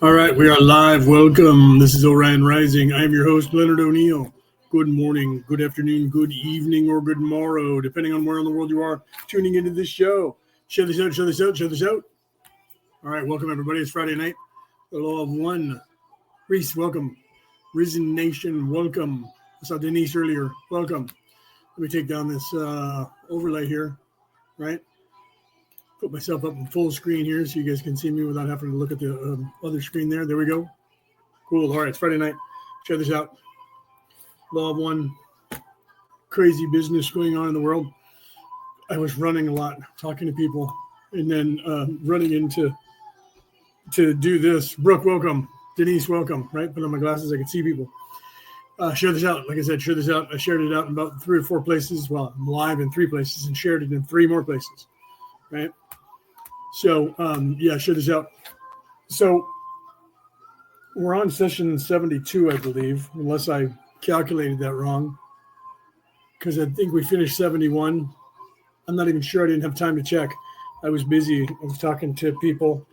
All right, we are live. Welcome. This is Orion Rising. I am your host, Leonard O'Neill. Good morning, good afternoon, good evening, or good morrow, depending on where in the world you are tuning into this show. Share this out, share this out, share this out. All right, welcome, everybody. It's Friday night. The Law of One. Reese, welcome. Risen Nation, welcome. I saw Denise earlier. Welcome. Let me take down this overlay here, right? Put myself up in full screen here so you guys can see me without having to look at the other screen there. There we go. Cool. All right, it's Friday night. Check this out. Law of One. Crazy business going on in the world. I was running a lot, talking to people, and then running into to do this. Brooke, welcome. Denise, welcome. Right? Put on my glasses. I can see people. Share this out. Like I said, share this out. I shared it out in about 3 or 4 places. Well, I'm live in 3 places and shared it in 3 more places. Right? So, share this out. So, we're on session 72, I believe, unless I calculated that wrong, because I think we finished 71. I'm not even sure. I didn't have time to check. I was busy. I was talking to people.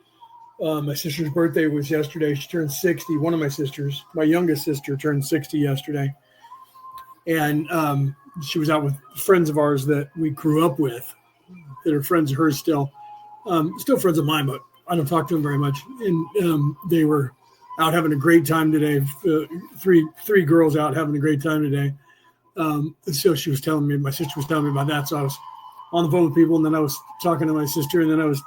My sister's birthday was yesterday. She turned 60. One of my sisters, my youngest sister, turned 60 yesterday. And she was out with friends of ours that we grew up with, that are friends of hers still. Still friends of mine, but I don't talk to them very much. And they were out having a great time today. Three girls out having a great time today. So she was telling me, my sister was telling me about that. So I was on the phone with people, and then I was talking to my sister, and then I was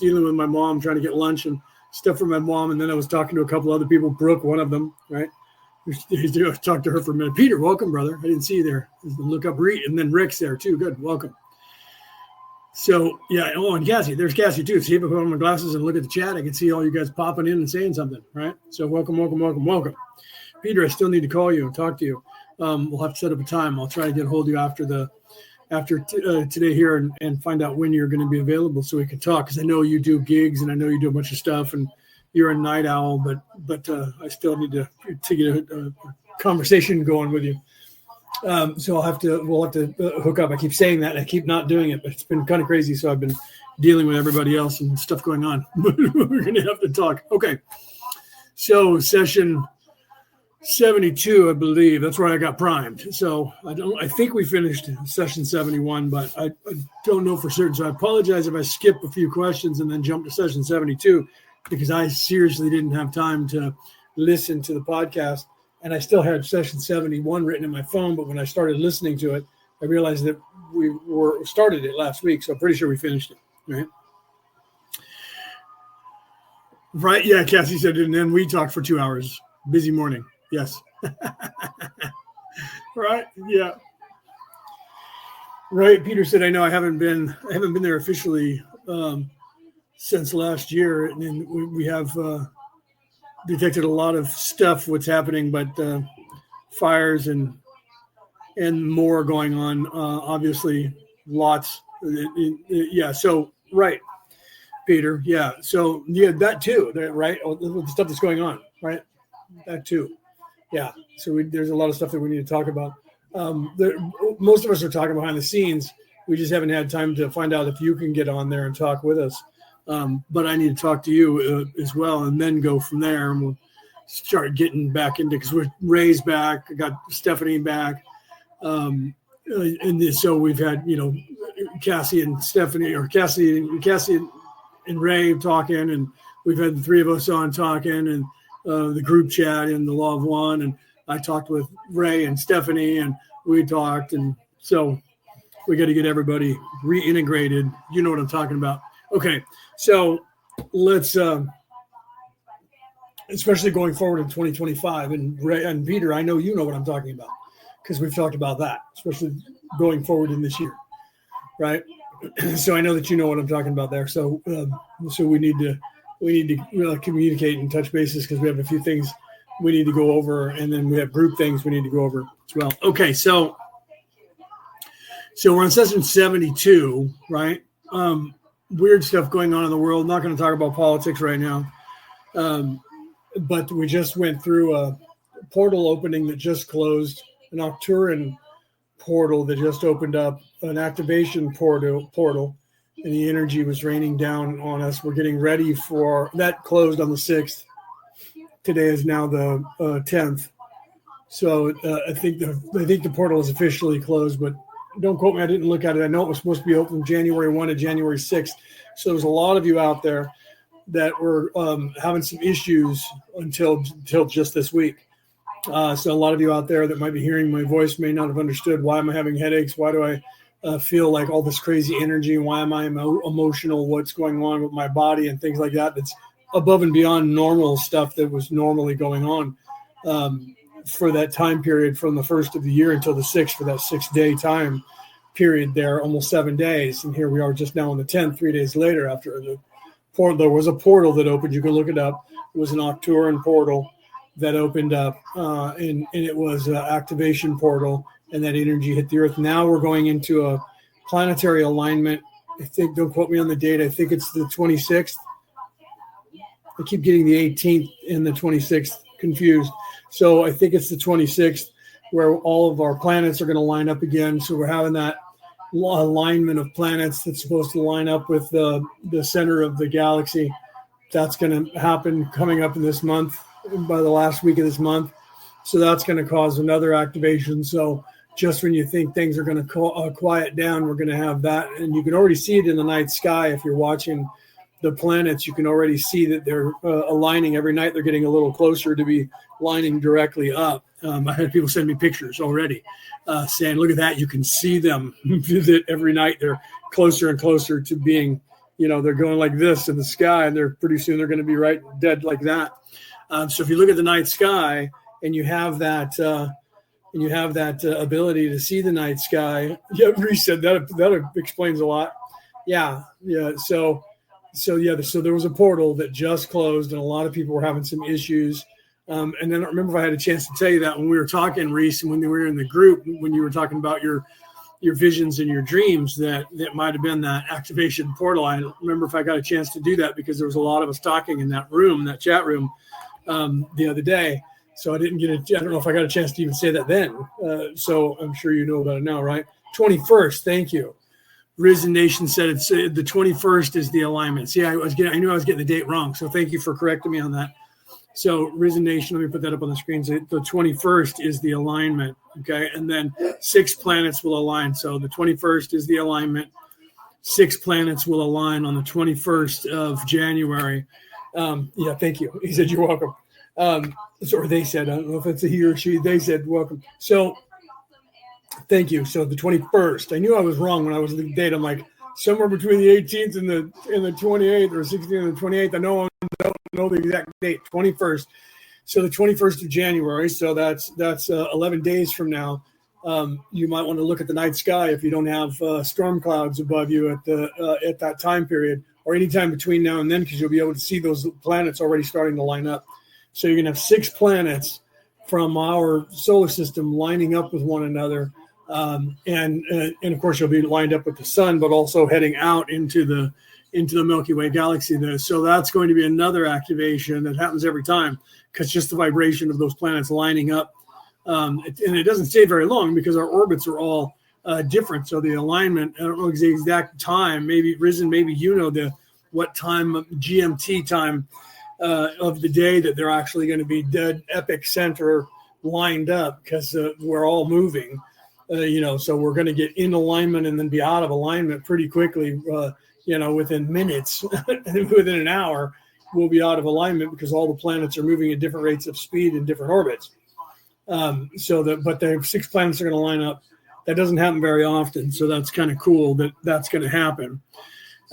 dealing with my mom, trying to get lunch and stuff for my mom. And then I was talking to a couple other people, Brooke, one of them, right? I talked to her for a minute. Peter, welcome, brother. I didn't see you there. Look up Reed, and then Rick's there too. Good, welcome. So, yeah. Oh, and Cassie. There's Cassie, too. See if I put on my glasses and look at the chat, I can see all you guys popping in and saying something, right? So, welcome. Peter, I still need to call you and talk to you. We'll have to set up a time. I'll try to get a hold of you after today here and find out when you're going to be available so we can talk, because I know you do gigs and I know you do a bunch of stuff and you're a night owl, but I still need to get a conversation going with you. So we'll have to hook up. I keep saying that and I keep not doing it, but it's been kind of crazy. So I've been dealing with everybody else and stuff going on. We're going to have to talk. Okay. So session 72, I believe. That's where I got primed. So I think we finished session 71, but I don't know for certain. So I apologize if I skip a few questions and then jump to session 72, because I seriously didn't have time to listen to the podcast. And I still had session 71 written in my phone, but when I started listening to it, I realized that we started it last week, so I'm pretty sure we finished it, right? Right, yeah, Cassie said, and then we talked for 2 hours. Busy morning, yes. Right, yeah. Right, Peter said, I know I haven't been there officially since last year, and then we have detected a lot of stuff what's happening, but fires and more going on, obviously lots. Yeah, so right, Peter, yeah, so yeah, that too, right, the stuff that's going on, right, that too, yeah, so there's a lot of stuff that we need to talk about. Most of us are talking behind the scenes. We just haven't had time to find out if you can get on there and talk with us. But I need to talk to you as well, and then go from there, and we'll start getting back into, because Ray's back, I got Stephanie back, and so we've had Cassie and Stephanie, or Cassie and Ray talking, and we've had the 3 of us on talking, and the group chat in the Law of One, and I talked with Ray and Stephanie, and we talked, and so we got to get everybody reintegrated. You know what I'm talking about. Okay, so let's, especially going forward in 2025, and Ray and Peter, I know you know what I'm talking about, because we've talked about that, especially going forward in this year, right? So I know that you know what I'm talking about there. So we need to communicate and touch bases, because we have a few things we need to go over, and then we have group things we need to go over as well. Okay, so we're on session 72, right? Weird stuff going on in the world. Not going to talk about politics right now. But we just went through a portal opening that just closed, an Octuran portal that just opened up, an activation portal, and the energy was raining down on us. We're getting ready for that. Closed on the 6th. Today is now the 10th. So I think the portal is officially closed, but don't quote me. I didn't look at it. I know it was supposed to be open from January 1 to January 6th. So there's a lot of you out there that were having some issues until just this week. So a lot of you out there that might be hearing my voice may not have understood, why am I having headaches? Why do I feel like all this crazy energy? Why am I emotional? What's going on with my body and things like that? That's above and beyond normal stuff that was normally going on for that time period from the first of the year until the 6th, for that 6-day time period there, almost 7 days. And here we are just now on the 10th, 3 days later after the portal. There was a portal that opened. You can look it up. It was an Octurian portal that opened up, and it was an activation portal, and that energy hit the earth. Now we're going into a planetary alignment. I think, don't quote me on the date, I think it's the 26th. I keep getting the 18th and the 26th confused. So I think it's the 26th where all of our planets are going to line up again. So we're having that alignment of planets that's supposed to line up with the center of the galaxy. That's going to happen coming up in this month, by the last week of this month. So that's going to cause another activation. So just when you think things are going to quiet down, we're going to have that. And you can already see it in the night sky. If you're watching the planets, you can already see that they're aligning every night. They're getting a little closer to be lining directly up. I had people send me pictures already saying, look at that. You can see them visit every night. They're closer and closer to being, they're going like this in the sky, and they're pretty soon they're going to be right dead like that. So if you look at the night sky and you have that, ability to see the night sky, Reese said that explains a lot. Yeah. So there was a portal that just closed, and a lot of people were having some issues. And then I don't remember if I had a chance to tell you that when we were talking, Reese, and when we were in the group, when you were talking about your visions and your dreams, that might have been that activation portal. I don't remember if I got a chance to do that because there was a lot of us talking in that room, that chat room, the other day. So I didn't I don't know if I got a chance to even say that then. So I'm sure you know about it now, right? 21st. Thank you. Risen Nation said it's the 21st is the alignment. See, I knew I was getting the date wrong. So thank you for correcting me on that. So Risen Nation, let me put that up on the screen. So the 21st is the alignment. Okay. And then 6 planets will align. So the 21st is the alignment. 6 planets will align on the 21st of January. Thank you. He said, you're welcome. Or they said, I don't know if it's a he or she, they said, welcome. So thank you. So the 21st, I knew I was wrong when I was the date. I'm like somewhere between the 18th and the 28th, or 16th and the 28th. I don't know the exact date, 21st. So the 21st of January. So that's 11 days from now. You might want to look at the night sky if you don't have storm clouds above you at that time period, or anytime between now and then, because you'll be able to see those planets already starting to line up. So you're going to have 6 planets from our solar system lining up with one another. And of course, you'll be lined up with the sun, but also heading out into the Milky Way galaxy there. So that's going to be another activation that happens every time, because just the vibration of those planets lining up. And it doesn't stay very long because our orbits are all different. So the alignment, I don't know the exact time, maybe Risen, maybe what time, GMT time of the day that they're actually going to be dead epic center lined up, because we're all moving, so we're going to get in alignment and then be out of alignment pretty quickly, within minutes, within an hour, we'll be out of alignment because all the planets are moving at different rates of speed in different orbits. But the 6 planets are going to line up. That doesn't happen very often. So that's kind of cool that's going to happen.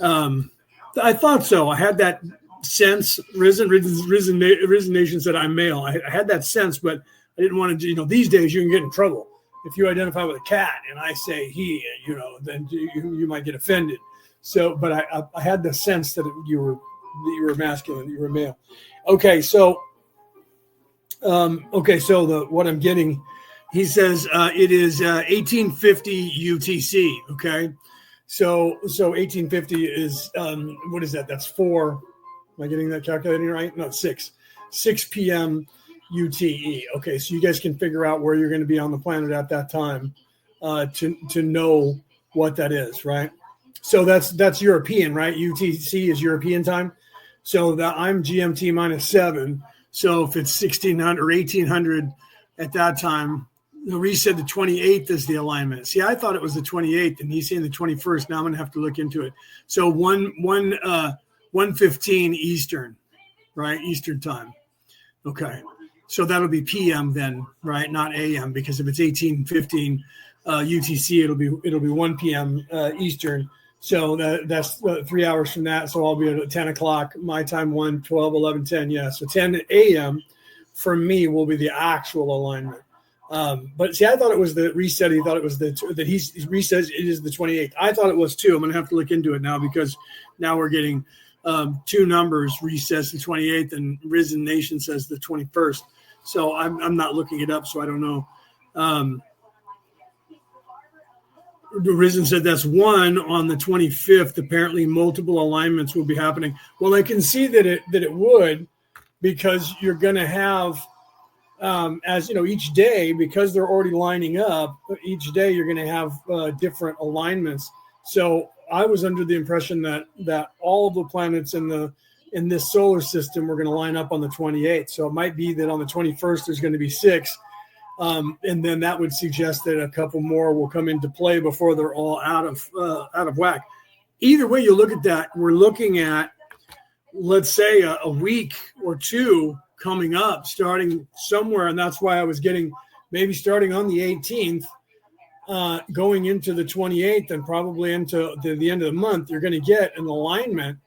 I thought so. I had that sense. Risen Nation said I'm male. I had that sense, but I didn't want to, these days you can get in trouble. If you identify with a cat and I say he, then you might get offended. So, but I had the sense that you were masculine, that you were male. Okay. So, what I'm getting, he says, it is 1850 UTC. Okay. So 1850 is, what is that? That's 4. Am I getting that calculating right? No, 6 p.m. UTE. Okay. So you guys can figure out where you're going to be on the planet at that time, to know what that is. Right. So that's European, right? UTC is European time. So that I'm GMT -7. So if it's 1600 or 1800 at that time, Reese said the 28th is the alignment. See, I thought it was the 28th, and he's saying the 21st. Now I'm going to have to look into it. So 1:15 Eastern, right? Eastern time. Okay. So that'll be PM then, right? Not AM, because if it's 18:15 UTC, it'll be 1 PM Eastern. So that's 3 hours from that. So I'll be at 10 o'clock my time, 1, 12, 11, 10. Yeah. So 10 AM for me will be the actual alignment. But see, I thought it was the reset. He thought it was that he resets. It is the 28th. I thought it was too. I'm going to have to look into it now, because now we're getting two numbers. Resets the 28th, and Risen Nation says the 21st. So I'm not looking it up, so I don't know. Risen said that's one on the 25th. Apparently, multiple alignments will be happening. Well, I can see that it would, because you're going to have. As you know, each day, because they're already lining up, each day you're going to have different alignments. So I was under the impression that all of the planets in this solar system were going to line up on the 28th. So it might be that on the 21st there's going to be 6, and then that would suggest that a couple more will come into play before they're all out of whack. Either way you look at that, we're looking at, let's say, a week or two coming up, starting somewhere, and that's why I was getting maybe starting on the 18th, going into the 28th, and probably into the end of the month, you're going to get an alignment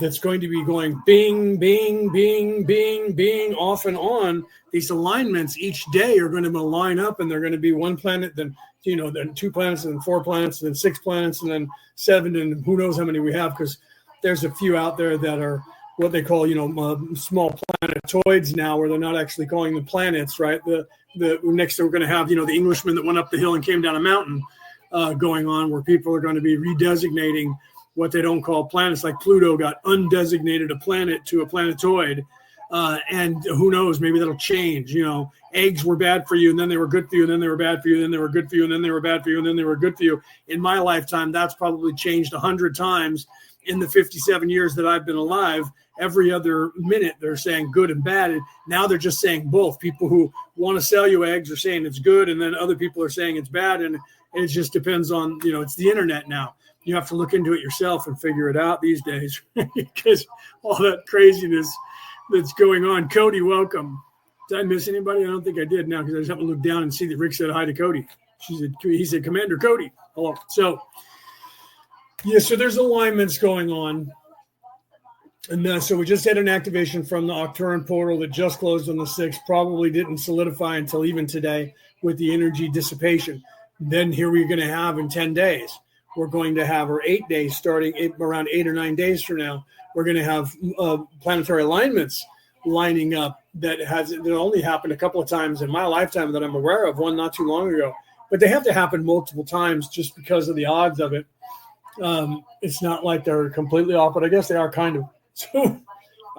that's going to be going bing, bing, bing, bing, bing, off and on. These alignments each day are going to line up, and they're going to be one planet, then then 2 planets, and then 4 planets, and then 6 planets, and then 7, and who knows how many we have, because there's a few out there that are what they call, small planetoids now, where they're not actually calling them planets, right? The next we're going to have, the Englishman that went up the hill and came down a mountain going on, where people are going to be redesignating what they don't call planets. Like Pluto got undesignated a planet to a planetoid, and who knows, maybe that'll change. Eggs were bad for you, and then they were good for you, and then they were bad for you, and then they were good for you, and then they were bad for you, and then they were good for you. In my lifetime, that's probably changed 100 times in the 57 years that I've been alive. Every other minute they're saying good and bad, and now they're just saying both. People who want to sell you eggs are saying it's good, and then other people are saying it's bad, and it just depends on, it's the internet now. You have to look into it yourself and figure it out these days, because all that craziness that's going on. Cody, welcome. Did I miss anybody? I don't think I did now, because I just happened to look down and see that Rick said hi to Cody. He said, Commander Cody. Hello. So, yeah, so there's alignments going on. And so we just had an activation from the Octuran portal that just closed on the 6th, probably didn't solidify until even today with the energy dissipation. Then here we're going to have in 10 days, we're going to have, or 8 days, starting around 8 or 9 days from now, we're going to have planetary alignments lining up that only happened a couple of times in my lifetime that I'm aware of, one not too long ago. But they have to happen multiple times just because of the odds of it. It's not like they're completely off, but I guess they are kind of. So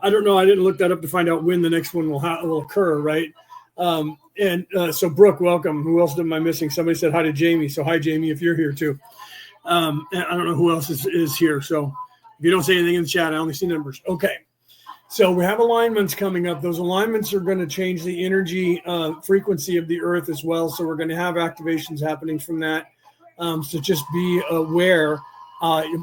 I don't know. I didn't look that up to find out when the next one will occur, right? So Brooke, welcome. Who else am I missing? Somebody said hi to Jamie. So hi, Jamie, if you're here too. And I don't know who else is here. So if you don't say anything in the chat, I only see numbers. Okay. So we have alignments coming up. Those alignments are going to change the energy frequency of the Earth as well. So we're going to have activations happening from that. So just be aware.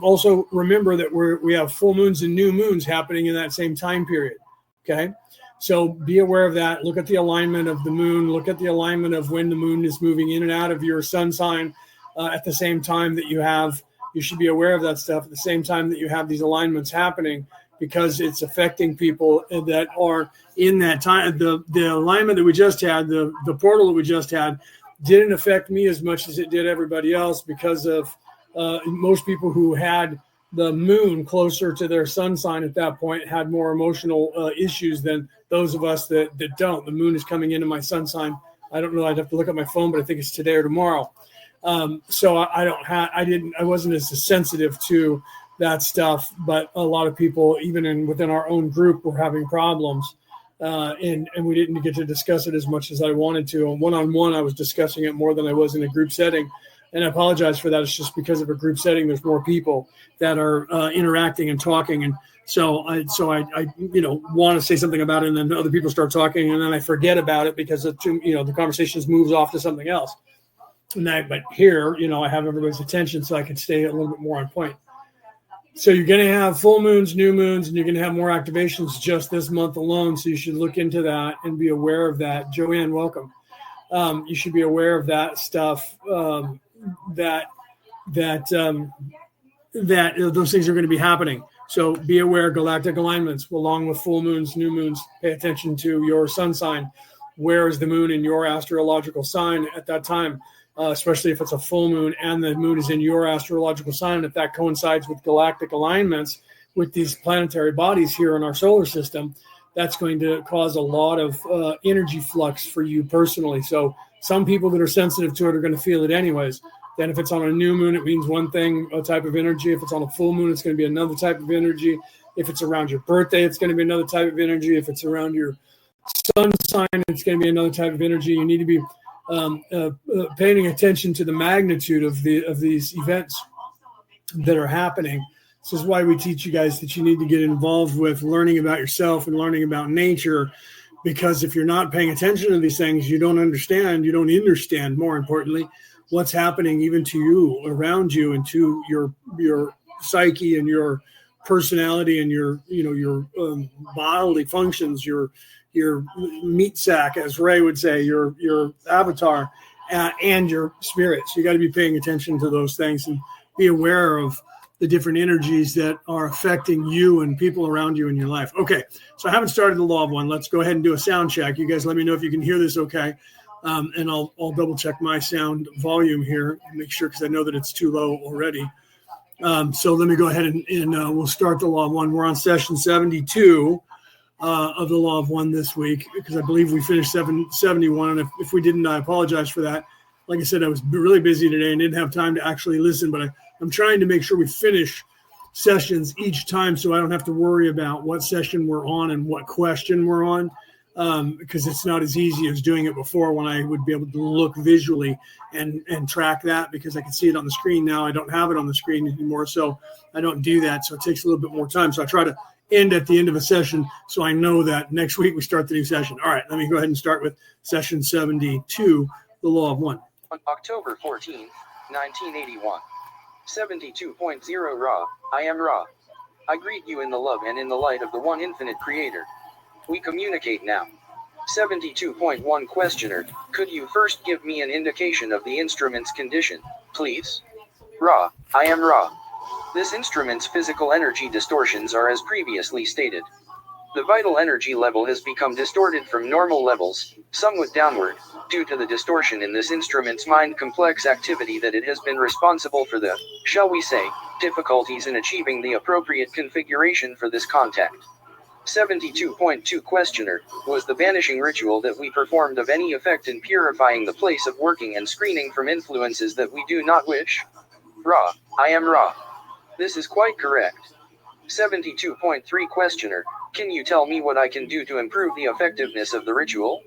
Also remember that we have full moons and new moons happening in that same time period. Okay. So be aware of that. Look at the alignment of the moon. Look at the alignment of when the moon is moving in and out of your sun sign at the same time that you should be aware of that stuff at the same time that you have these alignments happening, because it's affecting people that are in that time. The alignment that we just had, the portal that we just had, didn't affect me as much as it did everybody else, because of most people who had the moon closer to their sun sign at that point had more emotional issues than those of us that don't. The moon is coming into my sun sign. I don't know. I'd have to look at my phone, but I think it's today or tomorrow. So I wasn't as sensitive to that stuff, but a lot of people, even within our own group, were having problems. And we didn't get to discuss it as much as I wanted to. And one-on-one, I was discussing it more than I was in a group setting. And I apologize for that. It's just because of a group setting. There's more people that are interacting and talking. And so I want to say something about it, and then other people start talking, and then I forget about it because the conversation moves off to something else. But here, I have everybody's attention, so I can stay a little bit more on point. So you're going to have full moons, new moons, and you're going to have more activations just this month alone. So you should look into that and be aware of that. Joanne, welcome. You should be aware of that stuff. That those things are going to be happening. So be aware, galactic alignments, along with full moons, new moons. Pay attention to your sun sign. Where is the moon in your astrological sign at that time? Especially if it's a full moon and the moon is in your astrological sign. If that coincides with galactic alignments with these planetary bodies here in our solar system, that's going to cause a lot of energy flux for you personally. So some people that are sensitive to it are going to feel it anyways. Then if it's on a new moon, it means one thing, a type of energy. If it's on a full moon, it's going to be another type of energy. If it's around your birthday, it's going to be another type of energy. If it's around your sun sign, it's going to be another type of energy. You need to be paying attention to the magnitude of these events that are happening. This is why we teach you guys that you need to get involved with learning about yourself and learning about nature, because if you're not paying attention to these things, you don't understand, more importantly, what's happening even to you, around you, and to your psyche and your personality and your bodily functions, your meat sack, as Ray would say, your avatar, and your spirits. You got to be paying attention to those things and be aware of the different energies that are affecting you and people around you in your life. Okay, so I haven't started the law of one. Let's go ahead and do a sound check. You guys let me know if you can hear this okay. And I'll double check my sound volume here and make sure, because I know that it's too low already. So let me go ahead and we'll start the law of one. We're on session 72 of the law of one this week, because I believe we finished 71. And if we didn't, I apologize for that. Like I said, I was really busy today and didn't have time to actually listen, but I'm trying to make sure we finish sessions each time so I don't have to worry about what session we're on and what question we're on, because it's not as easy as doing it before, when I would be able to look visually and track that, because I can see it on the screen now. I don't have it on the screen anymore, so I don't do that. So it takes a little bit more time. So I try to end at the end of a session so I know that next week we start the new session. All right, let me go ahead and start with session 72, the law of one. On October 14th, 1981. 72.0 Ra, I am Ra. I greet you in the love and in the light of the one infinite creator. We communicate now. 72.1 Questioner, could you first give me an indication of the instrument's condition, please? Ra, I am Ra. This instrument's physical energy distortions are as previously stated. The vital energy level has become distorted from normal levels, somewhat downward, due to the distortion in this instrument's mind complex activity that it has been responsible for the, shall we say, difficulties in achieving the appropriate configuration for this contact. 72.2 Questioner, was the banishing ritual that we performed of any effect in purifying the place of working and screening from influences that we do not wish? Ra, I am Ra. This is quite correct. 72.3 Questioner, can you tell me what I can do to improve the effectiveness of the ritual?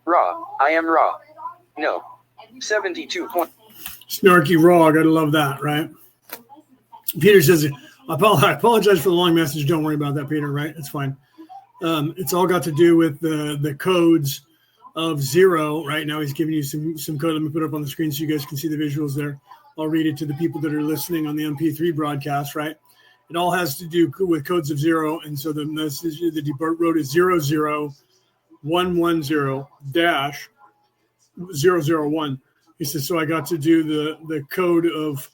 Ra, I am Ra. No. 72. Snarky Raw, gotta love that, right? Peter says, I apologize for the long message. Don't worry about that, Peter, right? It's fine. It's all got to do with the codes of zero. Right now he's giving you some code. Let me put it up on the screen so you guys can see the visuals there. I'll read it to the people that are listening on the MP3 broadcast, right? It all has to do with codes of zero. And so the message that he wrote is 00110-001. He says, so I got to do the code of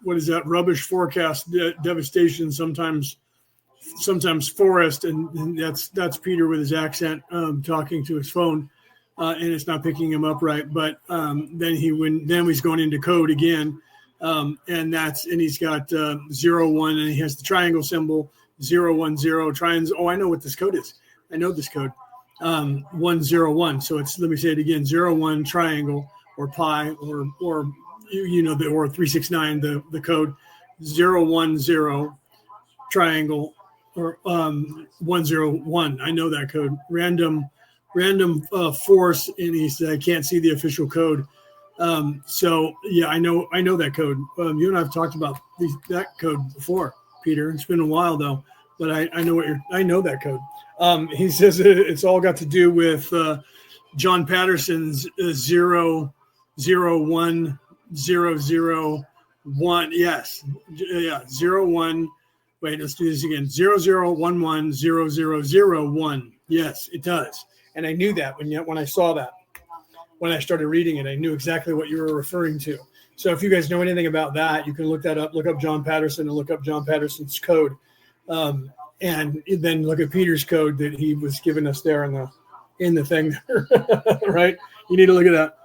what is that? Rubbish forecast devastation, sometimes forest. And that's Peter with his accent talking to his phone. And it's not picking him up right. But then he's going into code again. And he's got 01, and he has the triangle symbol 010 triangles. Oh, I know what this code is. I know this code. 101. So it's, let me say it again, 01 triangle or pi or 369, the code 010 triangle or 101. I know that code. Random force, and he said I can't see the official code. So yeah, I know that code. You and I have talked about that code before, Peter. It's been a while though, but I know that code. He says it's all got to do with John Patterson's 0010001. Yes, yeah, 01. Wait, let's do this again. 00110001. Yes, it does. And I knew that when I saw that. When I started reading it, I knew exactly what you were referring to. So if you guys know anything about that, you can look that up. Look up John Patterson and look up John Patterson's code, and then look at Peter's code that he was giving us there in the thing, right? You need to look at that.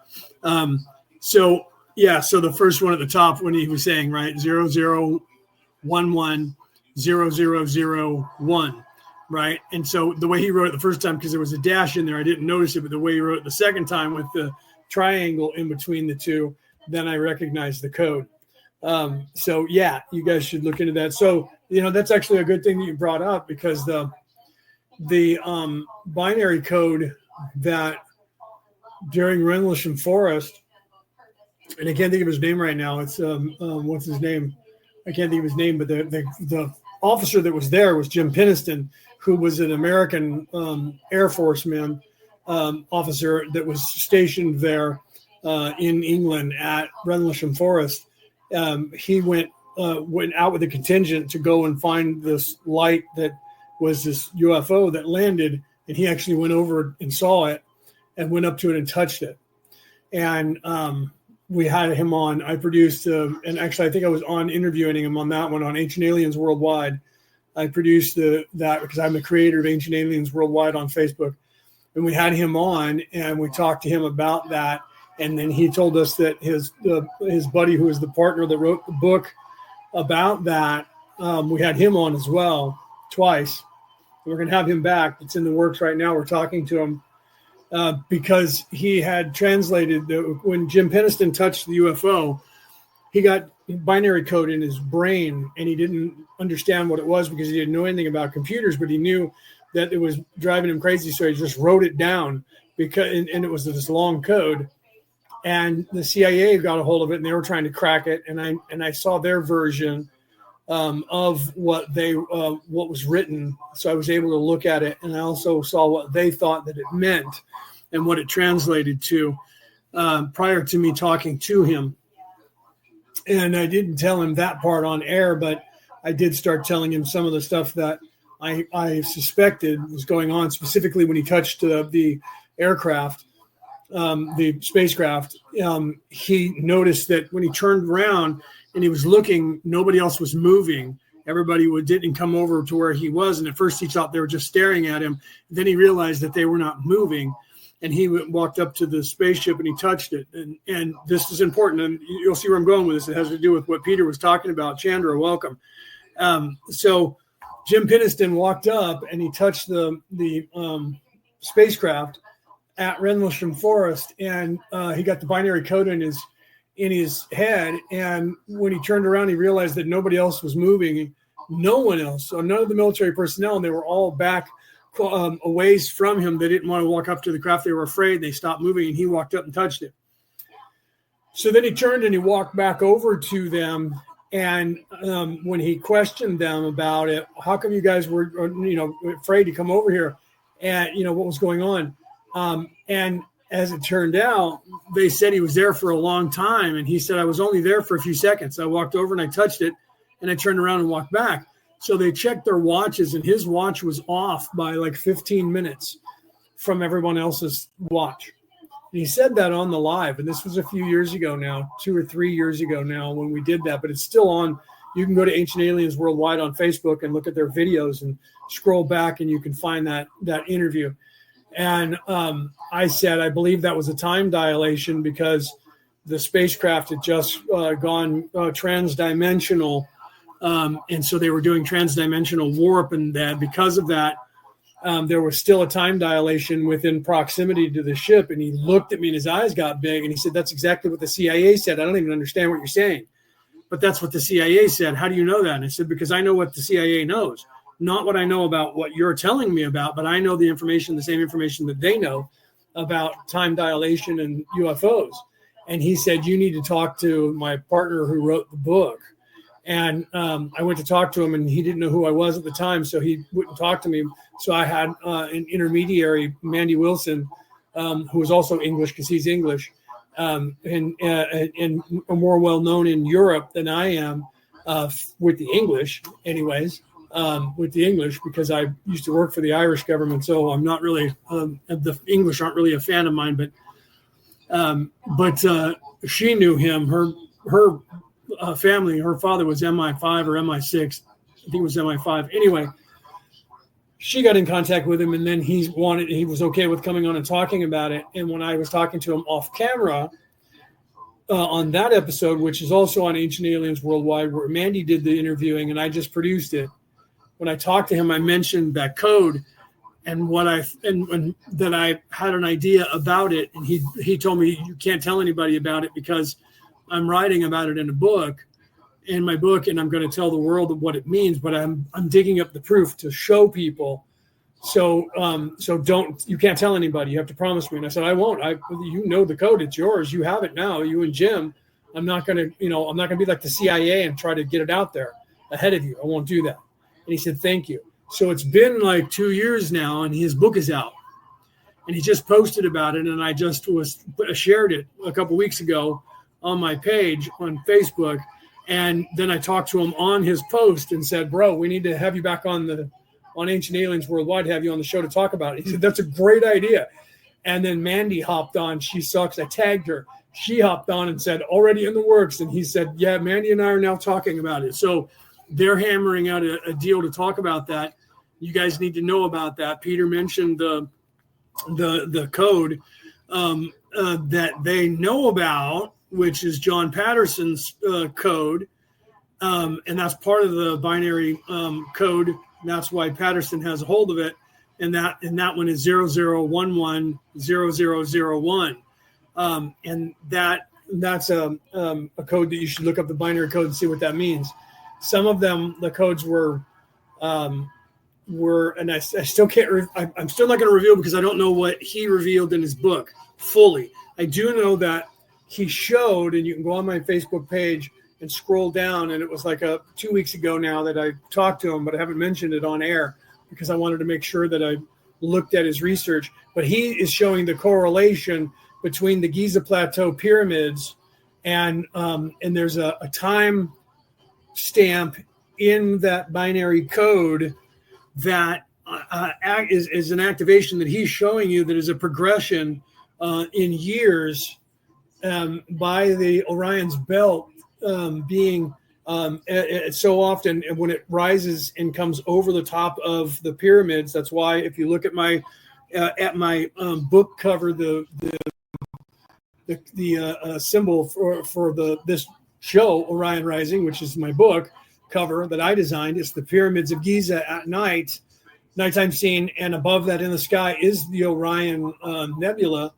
So the first one at the top when he was saying, right, 00110001. Right. And so the way he wrote it the first time, because there was a dash in there, I didn't notice it, but the way he wrote it the second time with the triangle in between the two, then I recognized the code. So yeah, you guys should look into that. So, that's actually a good thing that you brought up, because the binary code that during Rendlesham Forest, and I can't think of his name right now. It's what's his name? I can't think of his name, but the officer that was there was Jim Penniston, who was an American Air Force man officer that was stationed there in England at Rendlesham Forest. He went out with a contingent to go and find this light that was this UFO that landed, and he actually went over and saw it and went up to it and touched it. And we had him on. I produced, and actually I think I was on interviewing him on that one on Ancient Aliens Worldwide. I produced that because I'm the creator of Ancient Aliens Worldwide on Facebook. And we had him on and we talked to him about that. And then he told us that his buddy, who was the partner that wrote the book about that, we had him on as well twice. We're going to have him back. It's in the works right now. We're talking to him because he had translated when Jim Penniston touched the UFO, he got binary code in his brain, and he didn't understand what it was because he didn't know anything about computers, but he knew that it was driving him crazy. So he just wrote it down and it was this long code, and the CIA got a hold of it and they were trying to crack it. And I saw their version of what was written. So I was able to look at it, and I also saw what they thought that it meant and what it translated to prior to me talking to him. And I didn't tell him that part on air, but I did start telling him some of the stuff that I suspected was going on, specifically when he touched the aircraft, the spacecraft. He noticed that when he turned around and he was looking, nobody else was moving. Everybody didn't come over to where he was. And at first he thought they were just staring at him. Then he realized that they were not moving. And he walked up to the spaceship and he touched it. And this is important. And you'll see where I'm going with this. It has to do with what Peter was talking about. Chandra, welcome. So Jim Penniston walked up and he touched the spacecraft at Rendlesham Forest. And he got the binary code in his head. And when he turned around, he realized that nobody else was moving. No one else. So none of the military personnel, and they were all back a ways from him. They didn't want to walk up to the craft. They were afraid. They stopped moving, and he walked up and touched it. So then he turned and he walked back over to them. And when he questioned them about it, how come you guys were, afraid to come over here? And, what was going on? And as it turned out, they said he was there for a long time. And he said, I was only there for a few seconds. I walked over and I touched it, and I turned around and walked back. So they checked their watches, and his watch was off by like 15 minutes from everyone else's watch. And he said that on the live, and this was a few years ago now, 2 or 3 years ago now when we did that, but it's still on. You can go to Ancient Aliens Worldwide on Facebook and look at their videos and scroll back, and you can find that interview. And I said, I believe that was a time dilation because the spacecraft had just gone transdimensional. And so they were doing transdimensional warp, and that because of that, there was still a time dilation within proximity to the ship. And he looked at me and his eyes got big, and he said, that's exactly what the CIA said. I don't even understand what you're saying, but that's what the CIA said. How do you know that? And I said, because I know what the CIA knows, not what I know about what you're telling me about, but I know the same information that they know about time dilation and UFOs. And he said, you need to talk to my partner who wrote the book. And I went to talk to him, and he didn't know who I was at the time, so he wouldn't talk to me. So I had an intermediary, Mandy Wilson, who was also English because he's English, and more well known in Europe than I am with the English, anyways. With the English, because I used to work for the Irish government, so I'm not really the English aren't really a fan of mine, but she knew him. Her family, her father was MI5 or MI6. I think it was MI5. Anyway, she got in contact with him, and then he was okay with coming on and talking about it. And when I was talking to him off camera on that episode, which is also on Ancient Aliens Worldwide, where Mandy did the interviewing and I just produced it. When I talked to him, I mentioned that code and that I had an idea about it. And he told me, you can't tell anybody about it because I'm writing about it in my book, and I'm going to tell the world what it means, but I'm digging up the proof to show people. So you can't tell anybody. You have to promise me. And I said, I won't. You know the code. It's yours. You have it now. You and Jim. I'm not going to be like the CIA and try to get it out there ahead of you. I won't do that. And he said, thank you. So it's been like 2 years now, and his book is out. And he just posted about it, and I just shared it a couple weeks ago on my page on Facebook. And then I talked to him on his post and said, bro, we need to have you back on Ancient Aliens Worldwide, have you on the show to talk about it. He said, that's a great idea. And then Mandy hopped on. She sucks. I tagged her. She hopped on and said, already in the works. And he said, yeah, Mandy and I are now talking about it. So they're hammering out a deal to talk about that. You guys need to know about that. Peter mentioned the code that they know about, which is John Patterson's code, and that's part of the binary code. That's why Patterson has a hold of it, and that one is 00110001, and that's a code that you should look up the binary code and see what that means. Some of them, the codes were, and I still can't. I'm still not going to reveal because I don't know what he revealed in his book fully. I do know that he showed, and you can go on my Facebook page and scroll down, and it was like 2 weeks ago now that I talked to him, but I haven't mentioned it on air because I wanted to make sure that I looked at his research. But he is showing the correlation between the Giza Plateau pyramids and there's a time stamp in that binary code that is an activation that he's showing you that is a progression in years by the Orion's belt being so often when it rises and comes over the top of the pyramids. That's why if you look at my book cover, the symbol for this show, Orion Rising, which is my book cover that I designed, is the pyramids of Giza at nighttime scene, and above that in the sky is the Orion Nebula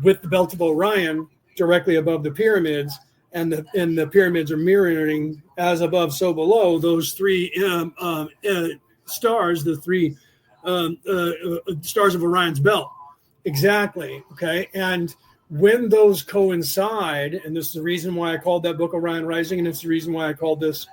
with the belt of Orion directly above the pyramids, and the pyramids are mirroring as above so below those three stars, the three stars of Orion's belt. Exactly. Okay. And when those coincide, and this is the reason why I called that book Orion Rising, and it's the reason why I called this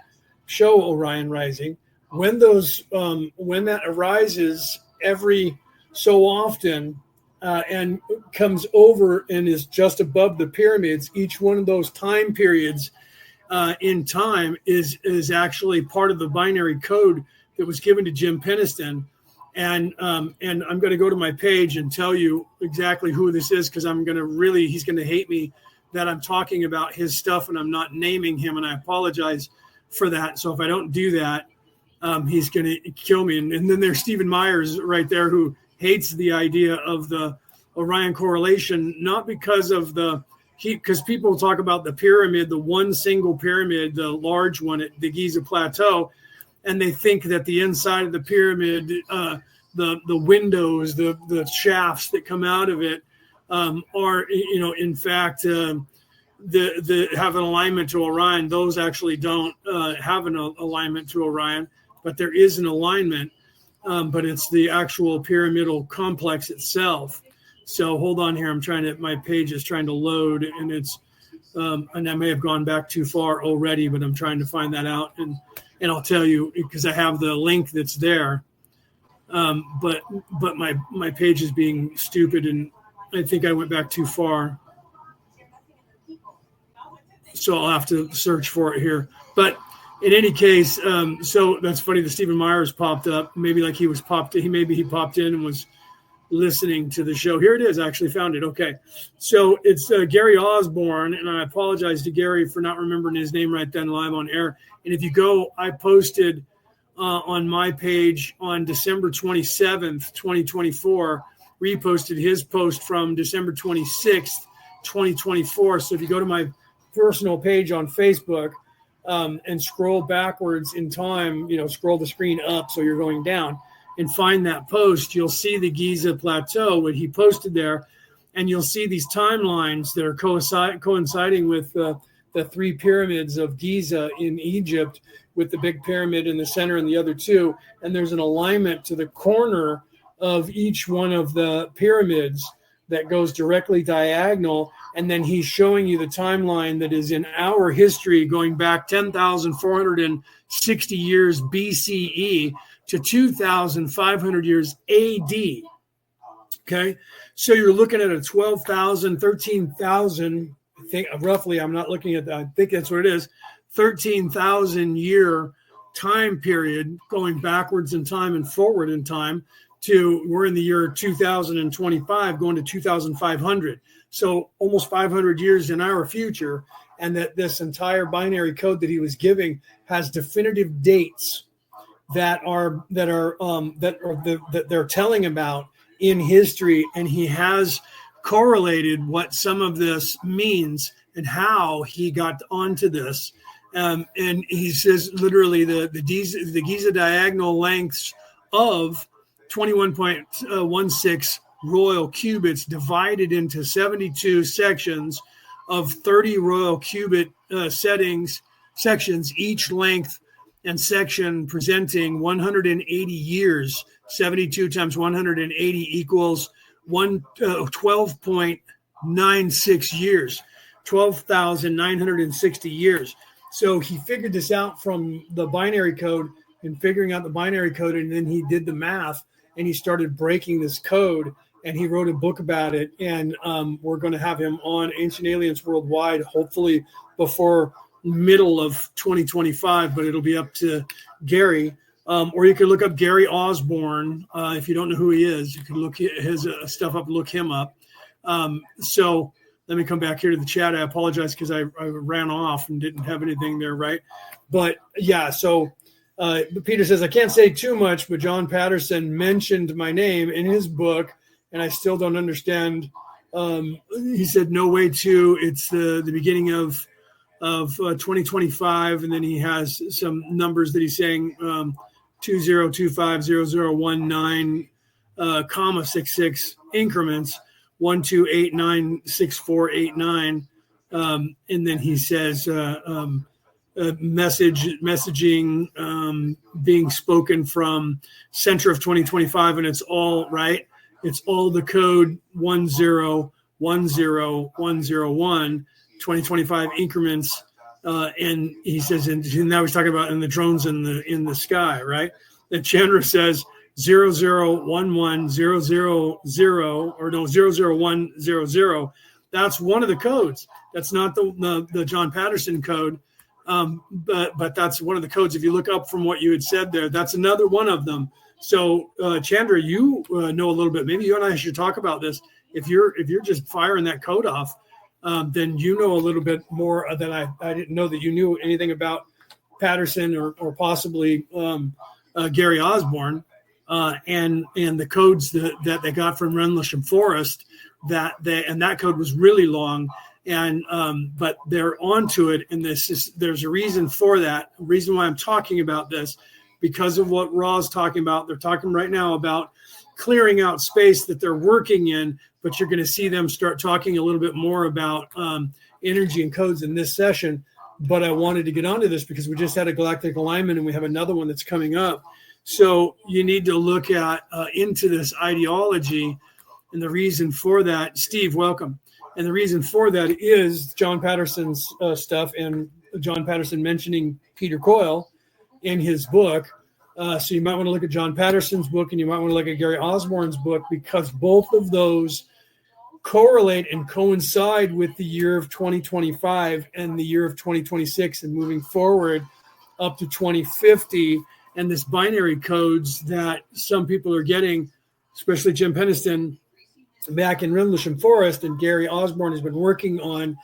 show Orion Rising, when that arises every so often and comes over and is just above the pyramids, each one of those time periods in time is actually part of the binary code that was given to Jim Peniston. And I'm going to go to my page and tell you exactly who this is, because he's going to hate me that I'm talking about his stuff and I'm not naming him, and I apologize for that. So if I don't do that, he's going to kill me. And then there's Stephen Myers right there, who hates the idea of the Orion correlation, not because of because people talk about the pyramid, the one single pyramid, the large one at the Giza Plateau, and they think that the inside of the pyramid, the windows, the shafts that come out of it are, in fact, have an alignment to Orion. Those actually don't have an alignment to Orion, but there is an alignment, but it's the actual pyramidal complex itself. So hold on here. My page is trying to load, and it's And I may have gone back too far already, but I'm trying to find that out. And I'll tell you, because I have the link that's there. But my page is being stupid, and I think I went back too far. So I'll have to search for it here. But in any case, so that's funny that Stephen Myers popped up. Maybe like he popped in and was listening to the show. Here it is. I actually found it. Okay. So it's Gary Osborne, and I apologize to Gary for not remembering his name right then live on air. And if you go, I posted on my page on December 27th, 2024, reposted his post from December 26th, 2024. So if you go to my personal page on Facebook and scroll backwards in time, scroll the screen up so you're going down and find that post, you'll see the Giza Plateau, what he posted there, and you'll see these timelines that are coinciding with the three pyramids of Giza in Egypt, with the big pyramid in the center and the other two, and there's an alignment to the corner of each one of the pyramids that goes directly diagonal, and then he's showing you the timeline that is in our history going back 10,460 years BCE to 2,500 years AD. Okay, so you're looking at a 12,000, 13,000, I think roughly, I'm not looking at that, I think that's what it is, 13,000 year time period going backwards in time and forward in time to, we're in the year 2025 going to 2,500. So almost 500 years in our future. And that this entire binary code that he was giving has definitive dates that they're telling about in history. And he has correlated what some of this means and how he got onto this. And he says literally the Giza diagonal lengths of 21.16 royal cubits divided into 72 sections of 30 royal cubit sections, each length and section presenting 180 years. 72 times 180 equals 12.96 years, 12,960 years. So he figured this out from the binary code and figuring out the binary code, and then he did the math and he started breaking this code, and he wrote a book about it. And we're going to have him on Ancient Aliens Worldwide, hopefully before middle of 2025, but it'll be up to Gary. Or you could look up Gary Osborne. If you don't know who he is, you can look his stuff up, look him up. So let me come back here to the chat. I apologize because I ran off and didn't have anything there, right? But yeah, so Peter says, I can't say too much, but John Patterson mentioned my name in his book, and I still don't understand. He said, no way to, it's the beginning of 2025, and then he has some numbers that he's saying 20250019 comma 66 increments 12896489, and then he says messaging being spoken from center of 2025, and it's all right. It's all the code 1010101 2025 increments, and he says, and now he's talking about in the drones in the sky, right? And Chandra says 0011000 or no 00100. That's one of the codes. That's not the John Patterson code, but that's one of the codes. If you look up from what you had said there, that's another one of them. So Chandra, you know a little bit. Maybe you and I should talk about this. If you're just firing that code off, then you know a little bit more than I didn't know that you knew anything about Patterson or possibly Gary Osborne and the codes that they got from Rendlesham Forest. That code was really long, and but they're onto it. And there's a reason for that. Reason why I'm talking about this, because of what Ra's talking about. They're talking right now about clearing out space that they're working in, but you're going to see them start talking a little bit more about energy and codes in this session. But I wanted to get onto this because we just had a galactic alignment and we have another one that's coming up. So you need to look at into this ideology and the reason for that. Steve, welcome. And the reason for that is John Patterson's stuff, and John Patterson mentioning Peter Coyle in his book. So you might want to look at John Patterson's book, and you might want to look at Gary Osborne's book, because both of those correlate and coincide with the year of 2025 and the year of 2026 and moving forward up to 2050. And this binary codes that some people are getting, especially Jim Peniston back in Rendlesham Forest, and Gary Osborne has been working on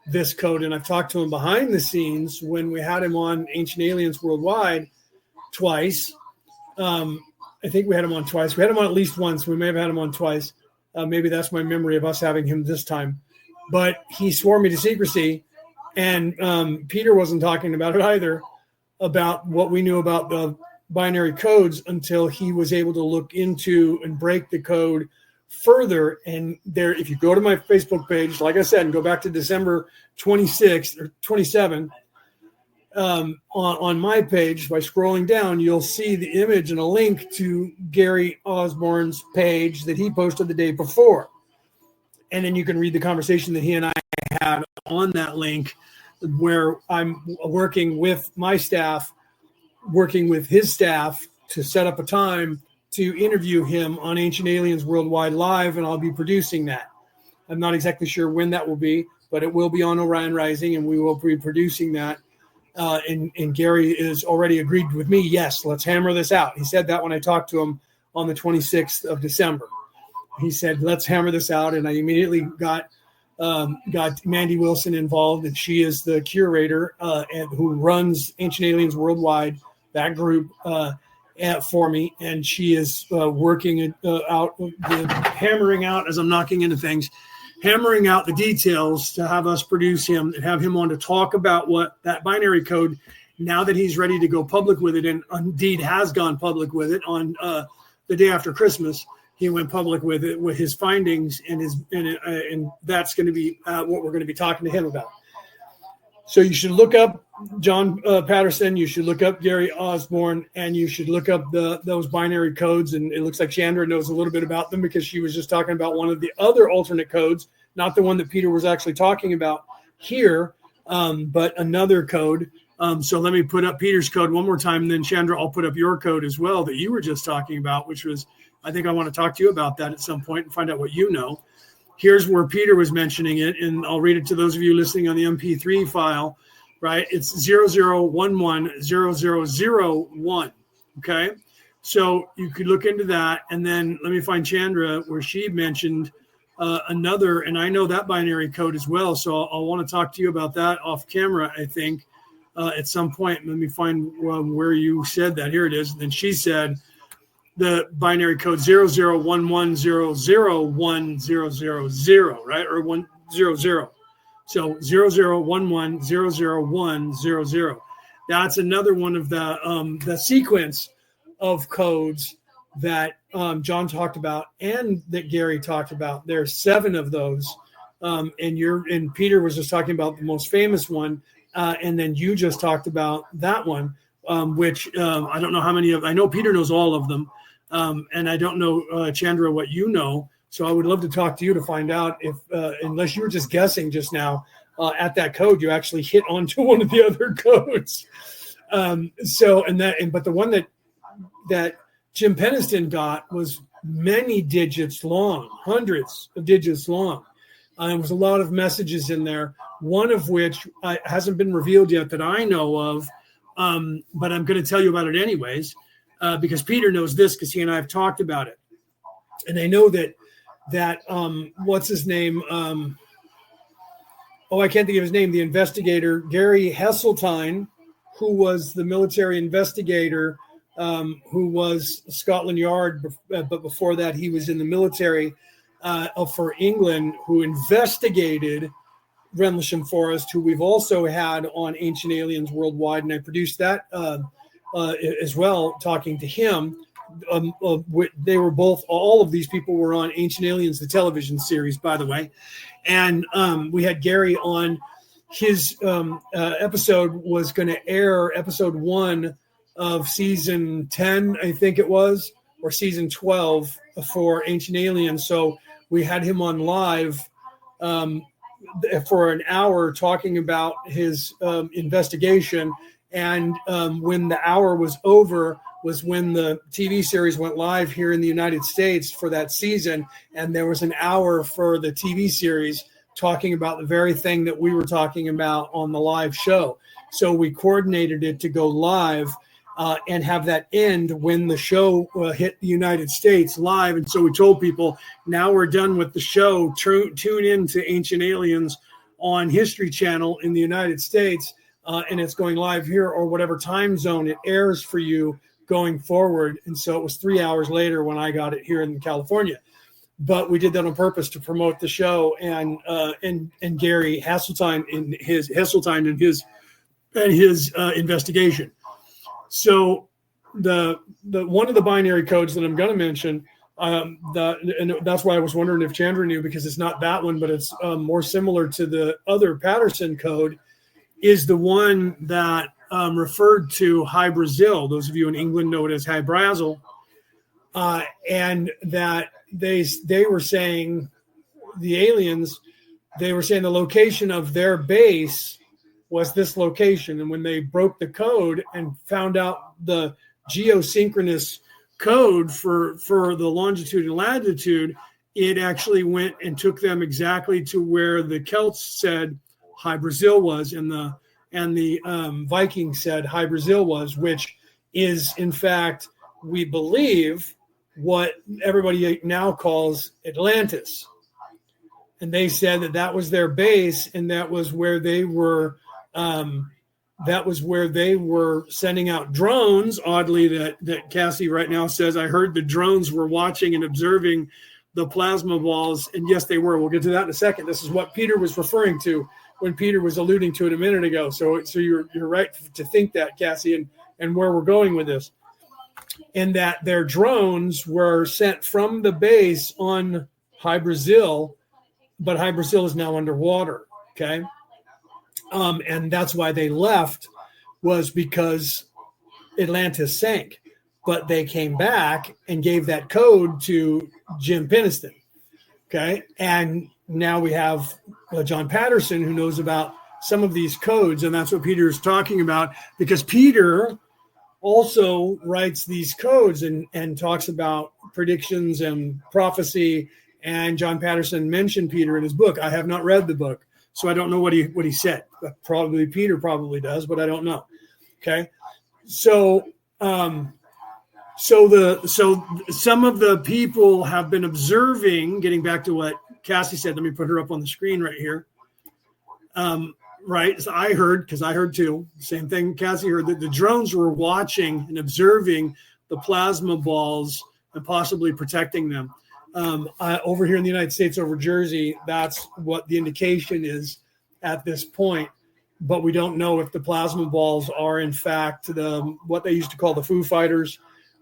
this code. And I've talked to him behind the scenes when we had him on Ancient Aliens Worldwide twice. I think we had him on twice. We had him on at least once. We may have had him on twice. Maybe that's my memory of us having him this time. But he swore me to secrecy, and Peter wasn't talking about it either, about what we knew about the binary codes, until he was able to look into and break the code further. And there, if you go to my Facebook page, like I said, and go back to December 26th or 27th, on my page, by scrolling down, you'll see the image and a link to Gary Osborne's page that he posted the day before. And then you can read the conversation that he and I had on that link, where I'm working with my staff, working with his staff to set up a time to interview him on Ancient Aliens Worldwide Live, and I'll be producing that. I'm not exactly sure when that will be, but it will be on Orion Rising, and we will be producing that. And Gary is already agreed with me. Yes, let's hammer this out. He said that when I talked to him on the 26th of December. He said, let's hammer this out. And I immediately got Mandy Wilson involved, and she is the curator and who runs Ancient Aliens Worldwide, that group, for me. And she is working out, hammering out, as I'm knocking into things, hammering out the details to have us produce him and have him on to talk about what that binary code, now that he's ready to go public with it, and indeed has gone public with it on the day after Christmas. He went public with it, with his findings, and that's going to be what we're going to be talking to him about. So you should look up John Patterson, you should look up Gary Osborne, and you should look up those binary codes. And it looks like Chandra knows a little bit about them, because she was just talking about one of the other alternate codes, not the one that Peter was actually talking about here, but another code. So let me put up Peter's code one more time, and then Chandra, I'll put up your code as well that you were just talking about, which was, I think I want to talk to you about that at some point and find out what you know. Here's where Peter was mentioning it, and I'll read it to those of you listening on the MP3 file, right? It's 00110001, okay? So you could look into that, and then let me find Chandra, where she mentioned another, and I know that binary code as well, so I'll want to talk to you about that off camera, I think, at some point. Let me find where you said that. Here it is. And then she said, the binary code 0011001000, right? Or 100. So 0011001000. That's another one of the sequence of codes that John talked about and that Gary talked about. There's 7 of those. And Peter was just talking about the most famous one. And then you just talked about that one, which I don't know how many of, I know Peter knows all of them. And I don't know, Chandra, what you know. So I would love to talk to you to find out if, unless you were just guessing just now at that code, you actually hit onto one of the other codes. But the one that Jim Peniston got was many digits long, hundreds of digits long. There was a lot of messages in there, one of which hasn't been revealed yet that I know of, but I'm going to tell you about it anyways. Because Peter knows this, because he and I have talked about it. And I know that what's his name? I can't think of his name. The investigator, Gary Hesseltine, who was the military investigator, who was Scotland Yard, but before that he was in the military for England, who investigated Rendlesham Forest, who we've also had on Ancient Aliens Worldwide, and I produced that as well, talking to him. They were both, all of these people were on Ancient Aliens, the television series, by the way. And we had Gary on. His episode was going to air episode 1 of season 10, I think it was, or season 12 for Ancient Aliens. So we had him on live for an hour talking about his investigation. And when the hour was over was when the TV series went live here in the United States for that season. And there was an hour for the TV series talking about the very thing that we were talking about on the live show. So we coordinated it to go live and have that end when the show hit the United States live. And so we told people, now we're done with the show. Tune in to Ancient Aliens on History Channel in the United States. And it's going live here, or whatever time zone it airs for you going forward. And so it was 3 hours later when I got it here in California. But we did that on purpose to promote the show, and Gary Hasseltine in his investigation. So the one of the binary codes that I'm going to mention, and that's why I was wondering if Chandra knew, because it's not that one, but it's more similar to the other Patterson code, is the one that referred to High Brazil. Those of you in England know it as High Brazil, and that they were saying, the aliens, they were saying the location of their base was this location. And when they broke the code and found out the geosynchronous code for the longitude and latitude, it actually went and took them exactly to where the Celts said High Brazil was, and the Vikings said High Brazil was, which is, in fact, we believe, what everybody now calls Atlantis. And they said that was their base, and that was where they were. That was where they were sending out drones. Oddly, that Cassie right now says, I heard the drones were watching and observing the plasma balls, and yes, they were. We'll get to that in a second. This is what Peter was referring to when Peter was alluding to it a minute ago. So you're right to think that, Cassie, and where we're going with this, and that their drones were sent from the base on High Brazil, but High Brazil is now underwater. Okay. And that's why they left, was because Atlantis sank. But they came back and gave that code to Jim Peniston. Okay. And now we have John Patterson, who knows about some of these codes. And that's what Peter is talking about, because Peter also writes these codes and talks about predictions and prophecy. And John Patterson mentioned Peter in his book. I have not read the book, so I don't know what he said. Probably Peter probably does, but I don't know. Okay. So some of the people have been observing, getting back to what Cassie said, let me put her up on the screen right here. Right. So I heard too, same thing Cassie heard, that the drones were watching and observing the plasma balls and possibly protecting them. Over here in the United States, over Jersey, that's what the indication is at this point. But we don't know if the plasma balls are, in fact, what they used to call the Foo Fighters,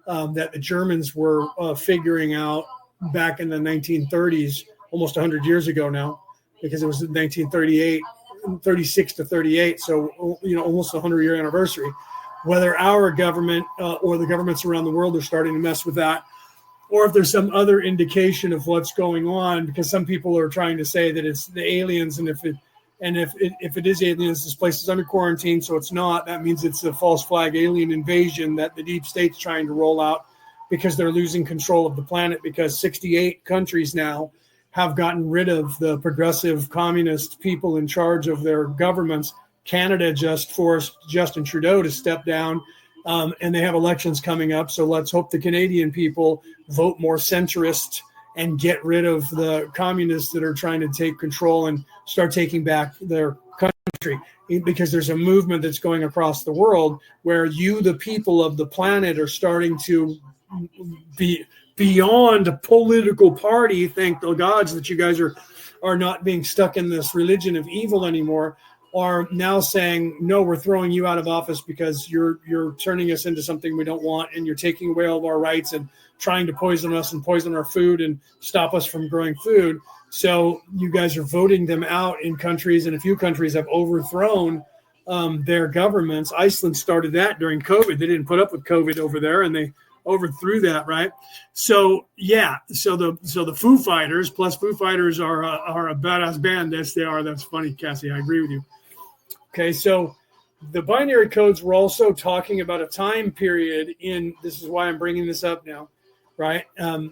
that the Germans were figuring out back in the 1930s, almost 100 years ago now, because it was 1938, 36 to 38. So, almost a 100-year anniversary. Whether our government or the governments around the world are starting to mess with that, or if there's some other indication of what's going on, because some people are trying to say that it's the aliens, and if it is aliens, this place is under quarantine, so it's not. That means it's a false flag alien invasion that the deep state's trying to roll out, because they're losing control of the planet, because 68 countries now have gotten rid of the progressive communist people in charge of their governments. Canada just forced Justin Trudeau to step down. And they have elections coming up. So let's hope the Canadian people vote more centrist and get rid of the communists that are trying to take control and start taking back their country. Because there's a movement that's going across the world where you, the people of the planet, are starting to be beyond a political party. Thank the gods that you guys are not being stuck in this religion of evil anymore. Are now saying, no, we're throwing you out of office because you're turning us into something we don't want, and you're taking away all of our rights and trying to poison us and poison our food and stop us from growing food. So you guys are voting them out in countries, and a few countries have overthrown their governments. Iceland started that during COVID. They didn't put up with COVID over there, and they overthrew that, right? So yeah, so the Foo Fighters plus Foo Fighters are a badass band. Yes, they are. That's funny, Cassie. I agree with you. Okay, so the binary codes were also talking about a time period in. This is why I'm bringing this up now, right?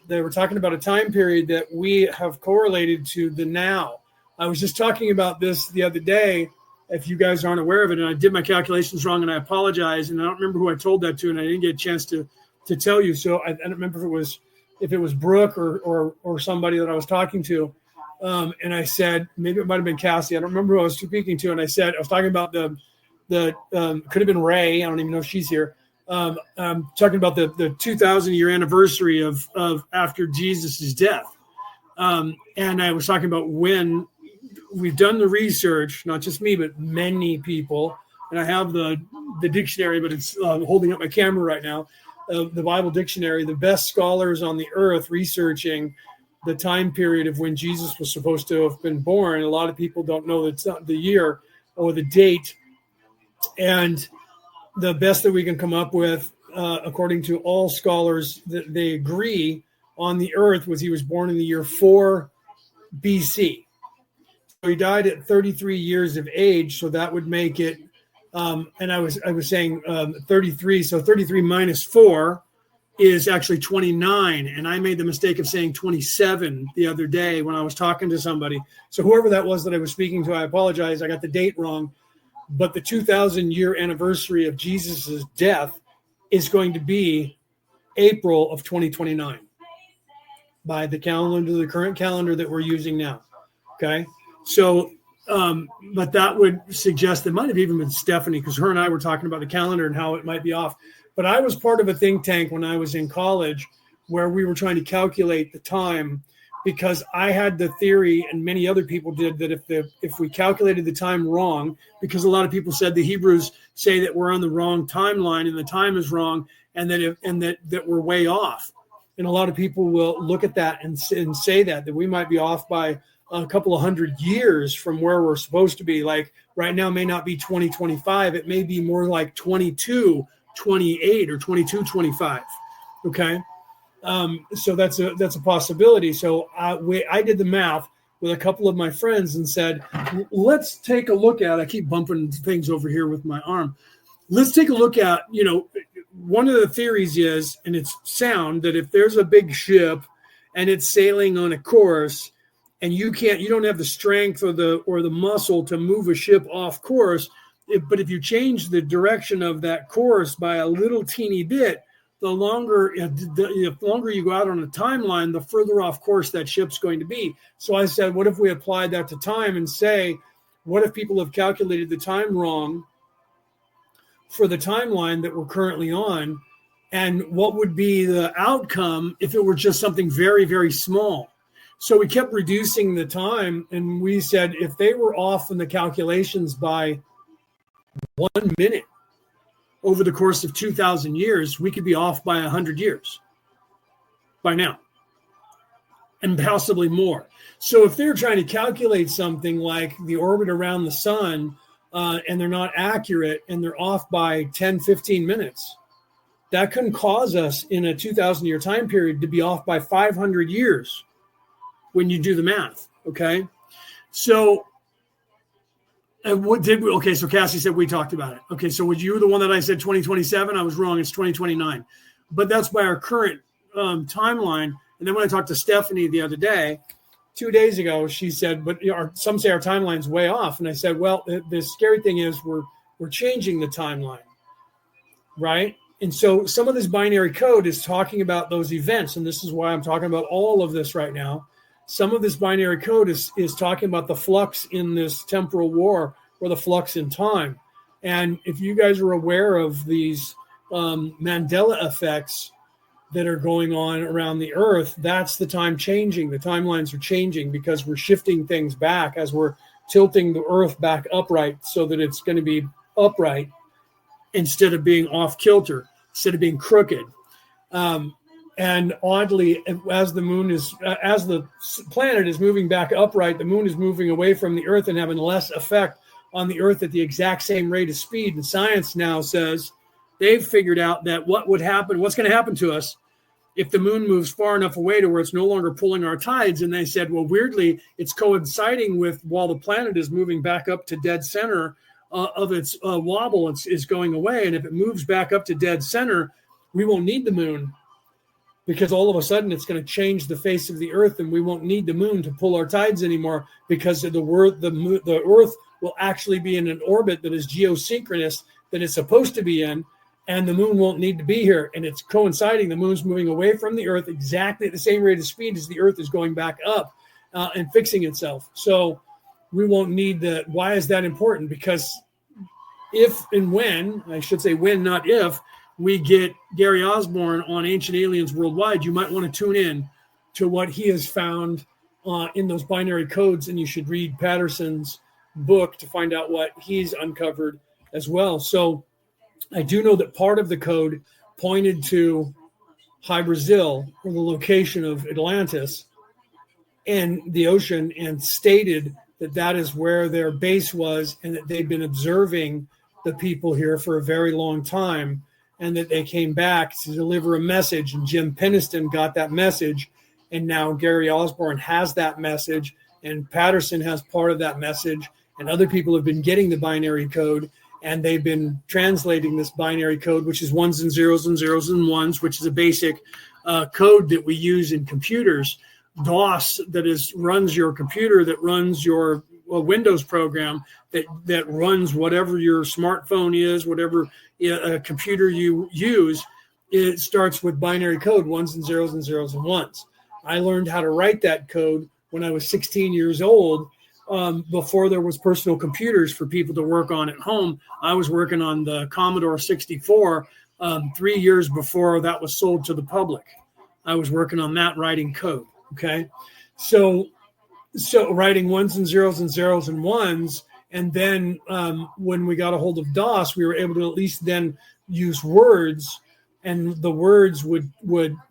They were talking about a time period that we have correlated to the now. I was just talking about this the other day. If you guys aren't aware of it, and I did my calculations wrong, and I apologize, and I don't remember who I told that to, and I didn't get a chance to tell you. So I don't remember if it was Brooke or somebody that I was talking to, and I said maybe it might have been Cassie. I don't remember who I was speaking to, and I said I was talking about the could have been Ray. I don't even know if she's here. Talking about the 2,000 year anniversary of after Jesus's death, and I was talking about when. We've done the research, not just me, but many people. And I have the dictionary, but it's holding up my camera right now. The Bible dictionary, the best scholars on the earth researching the time period of when Jesus was supposed to have been born. A lot of people don't know the year or the date. And the best that we can come up with, according to all scholars, that they agree on the earth was he was born in the year 4 BC. He died at 33 years of age, so that would make it. And I was saying 33. So 33 minus 4 is actually 29. And I made the mistake of saying 27 the other day when I was talking to somebody. So whoever that was that I was speaking to, I apologize. I got the date wrong. But the 2,000 year anniversary of Jesus's death is going to be April of 2029 by the calendar, the current calendar that we're using now. Okay. So, but that would suggest it might have even been Stephanie, because her and I were talking about the calendar and how it might be off. But I was part of a think tank when I was in college where we were trying to calculate the time, because I had the theory, and many other people did, that if we calculated the time wrong, because a lot of people said the Hebrews say that we're on the wrong timeline and the time is wrong, and that we're way off. And a lot of people will look at that and say that we might be off by a couple of hundred years from where we're supposed to be. Like right now may not be 2025. It may be more like 2228 or 2225. Okay. So that's a possibility. So I did the math with a couple of my friends and said, let's take a look at, I keep bumping things over here with my arm. Let's take a look at, one of the theories is, and it's sound, that if there's a big ship and it's sailing on a course, and you don't have the strength or the muscle to move a ship off course, but if you change the direction of that course by a little teeny bit, the longer you go out on a timeline, the further off course that ship's going to be. So I said, what if we applied that to time and say, what if people have calculated the time wrong for the timeline that we're currently on? And what would be the outcome if it were just something very, very small? So we kept reducing the time, and we said if they were off in the calculations by 1 minute over the course of 2,000 years, we could be off by 100 years by now, and possibly more. So if they're trying to calculate something like the orbit around the sun, and they're not accurate and they're off by 10, 15 minutes, that can cause us in a 2,000 year time period to be off by 500 years. When you do the math, okay? So, so Cassie said we talked about it. Okay, so was you the one that I said 2027? I was wrong. It's 2029. But that's by our current timeline. And then when I talked to Stephanie the other day, 2 days ago, she said, but some say our timeline's way off. And I said, well, the scary thing is we're changing the timeline, right? And so some of this binary code is talking about those events. And this is why I'm talking about all of this right now. Some of this binary code is talking about the flux in this temporal war, or the flux in time. And if you guys are aware of these Mandela effects that are going on around the earth, that's the time changing. The timelines are changing because we're shifting things back as we're tilting the earth back upright so that it's going to be upright instead of being off kilter, instead of being crooked. And oddly, as the planet is moving back upright, the moon is moving away from the earth and having less effect on the earth at the exact same rate of speed. And science now says they've figured out that what's going to happen to us if the moon moves far enough away to where it's no longer pulling our tides. And they said, well, weirdly, it's coinciding with while the planet is moving back up to dead center of its wobble, is going away. And if it moves back up to dead center, we won't need the moon, because all of a sudden it's going to change the face of the Earth, and we won't need the moon to pull our tides anymore, because of the Earth will actually be in an orbit that is geosynchronous, that it's supposed to be in, and the moon won't need to be here. And it's coinciding. The moon's moving away from the Earth exactly at the same rate of speed as the Earth is going back up and fixing itself. So we won't need the. Why is that important? Because if and when, I should say when, not if, we get Gary Osborne on Ancient Aliens Worldwide, you might want to tune in to what he has found in those binary codes. And you should read Patterson's book to find out what he's uncovered as well. So I do know that part of the code pointed to High Brazil, or the location of Atlantis and the ocean, and stated that that is where their base was, and that they've been observing the people here for a very long time, and that they came back to deliver a message. And Jim Penniston got that message, and now Gary Osborne has that message, and Patterson has part of that message, and other people have been getting the binary code. And they've been translating this binary code, which is ones and zeros and ones, which is a basic code that we use in computers. DOS, that runs your computer, that runs your Windows program, that runs whatever your smartphone is, whatever computer you use. It starts with binary code, ones and zeros and ones. I learned how to write that code when I was 16 years old. Before there was personal computers for people to work on at home. I was working on the Commodore 64 3 years before that was sold to the public. I was working on that, writing code. Okay. So writing ones and zeros and ones. And then when we got a hold of DOS, we were able to at least then use words, and the words would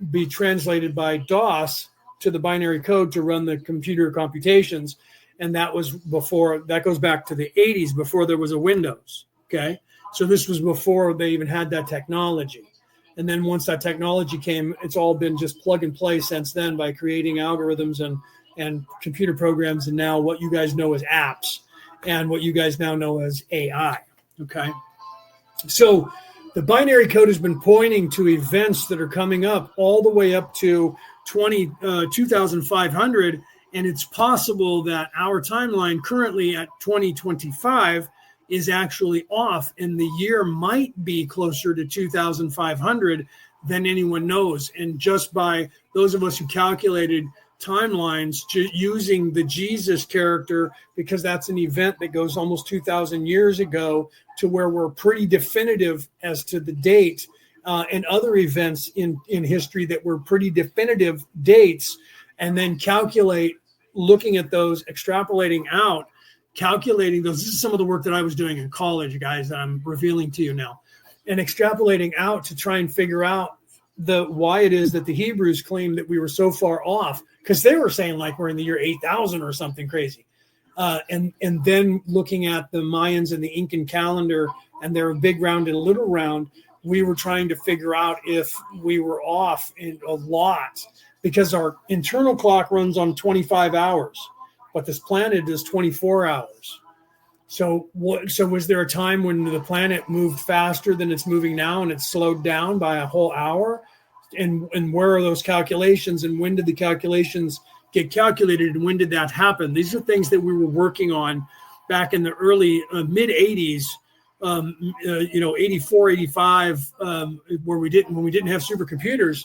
be translated by DOS to the binary code to run the computer computations. And that was before, that goes back to the 80s, before there was a Windows. Okay. So this was before they even had that technology. And then once that technology came, it's all been just plug and play since then, by creating algorithms and computer programs. And now what you guys know as apps, and what you guys now know as AI. Okay. So the binary code has been pointing to events that are coming up all the way up to 2500. And it's possible that our timeline currently at 2025 is actually off, and the year might be closer to 2500 than anyone knows. And just by those of us who calculated timelines using the Jesus character, because that's an event that goes almost 2,000 years ago, to where we're pretty definitive as to the date, and other events in history that were pretty definitive dates, and then calculate, looking at those, extrapolating out, calculating those. This is some of the work that I was doing in college, guys, that I'm revealing to you now, and extrapolating out to try and figure out why it is that the Hebrews claim that we were so far off, because they were saying like we're in the year 8,000 or something crazy. And then looking at the Mayans and the Incan calendar, and their big round and little round, we were trying to figure out if we were off in a lot, because our internal clock runs on 25 hours, but this planet is 24 hours. So was there a time when the planet moved faster than it's moving now, and it's slowed down by a whole hour? And where are those calculations, and when did the calculations get calculated, and when did that happen? These are things that we were working on back in the early mid 80s, 84, 85, when we didn't have supercomputers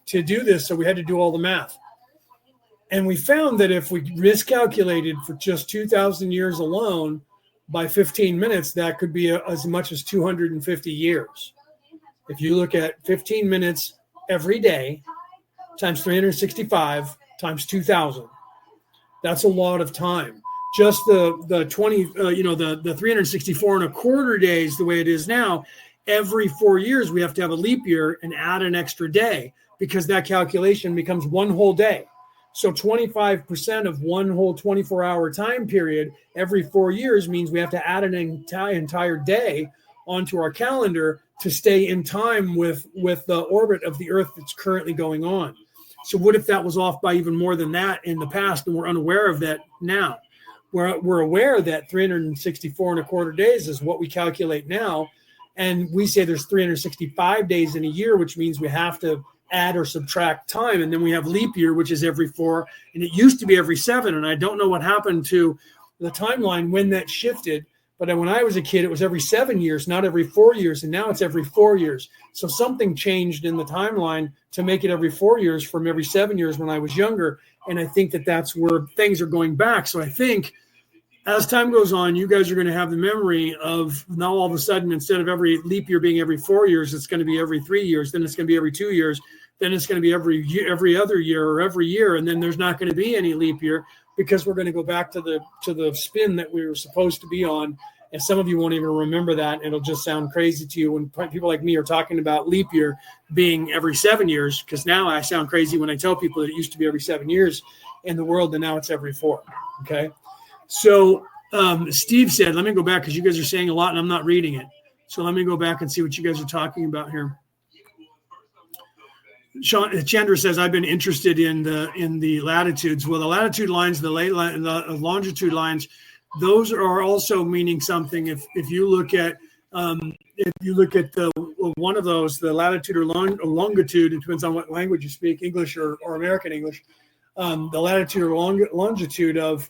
to do this. So we had to do all the math. And we found that if we miscalculated for just 2,000 years alone by 15 minutes, that could be as much as 250 years. If you look at 15 minutes every day times 365 times 2,000, that's a lot of time. Just the 364 and a quarter days, the way it is now, every 4 years we have to have a leap year and add an extra day, because that calculation becomes one whole day. So 25% of one whole 24-hour time period every 4 years means we have to add an entire day onto our calendar to stay in time with the orbit of the Earth that's currently going on. So what if that was off by even more than that in the past, and we're unaware of that now? We're aware that 364 and a quarter days is what we calculate now. And we say there's 365 days in a year, which means we have to add or subtract time. And then we have leap year, which is every 4. And it used to be every 7. And I don't know what happened to the timeline when that shifted. But when I was a kid, it was every 7 years, not every 4 years. And now it's every 4 years. So something changed in the timeline to make it every 4 years from every 7 years when I was younger. And I think that that's where things are going back. So I think as time goes on, you guys are going to have the memory of now all of a sudden, instead of every leap year being every 4 years, it's going to be every 3 years. Then it's going to be every 2 years. Then it's going to be every other year or every year. And then there's not going to be any leap year because we're going to go back to the spin that we were supposed to be on. And some of you won't even remember that. It'll just sound crazy to you when people like me are talking about leap year being every 7 years, because now I sound crazy when I tell people that it used to be every 7 years in the world, and now it's every 4. Okay. So Steve said, let me go back because you guys are saying a lot and I'm not reading it. So let me go back and see what you guys are talking about here. Chandra says, I've been interested in the latitudes. Well, the latitude lines, the longitude lines, those are also meaning something. If you look at the one of those, the latitude or longitude, it depends on what language you speak, English or American English. The latitude or longitude of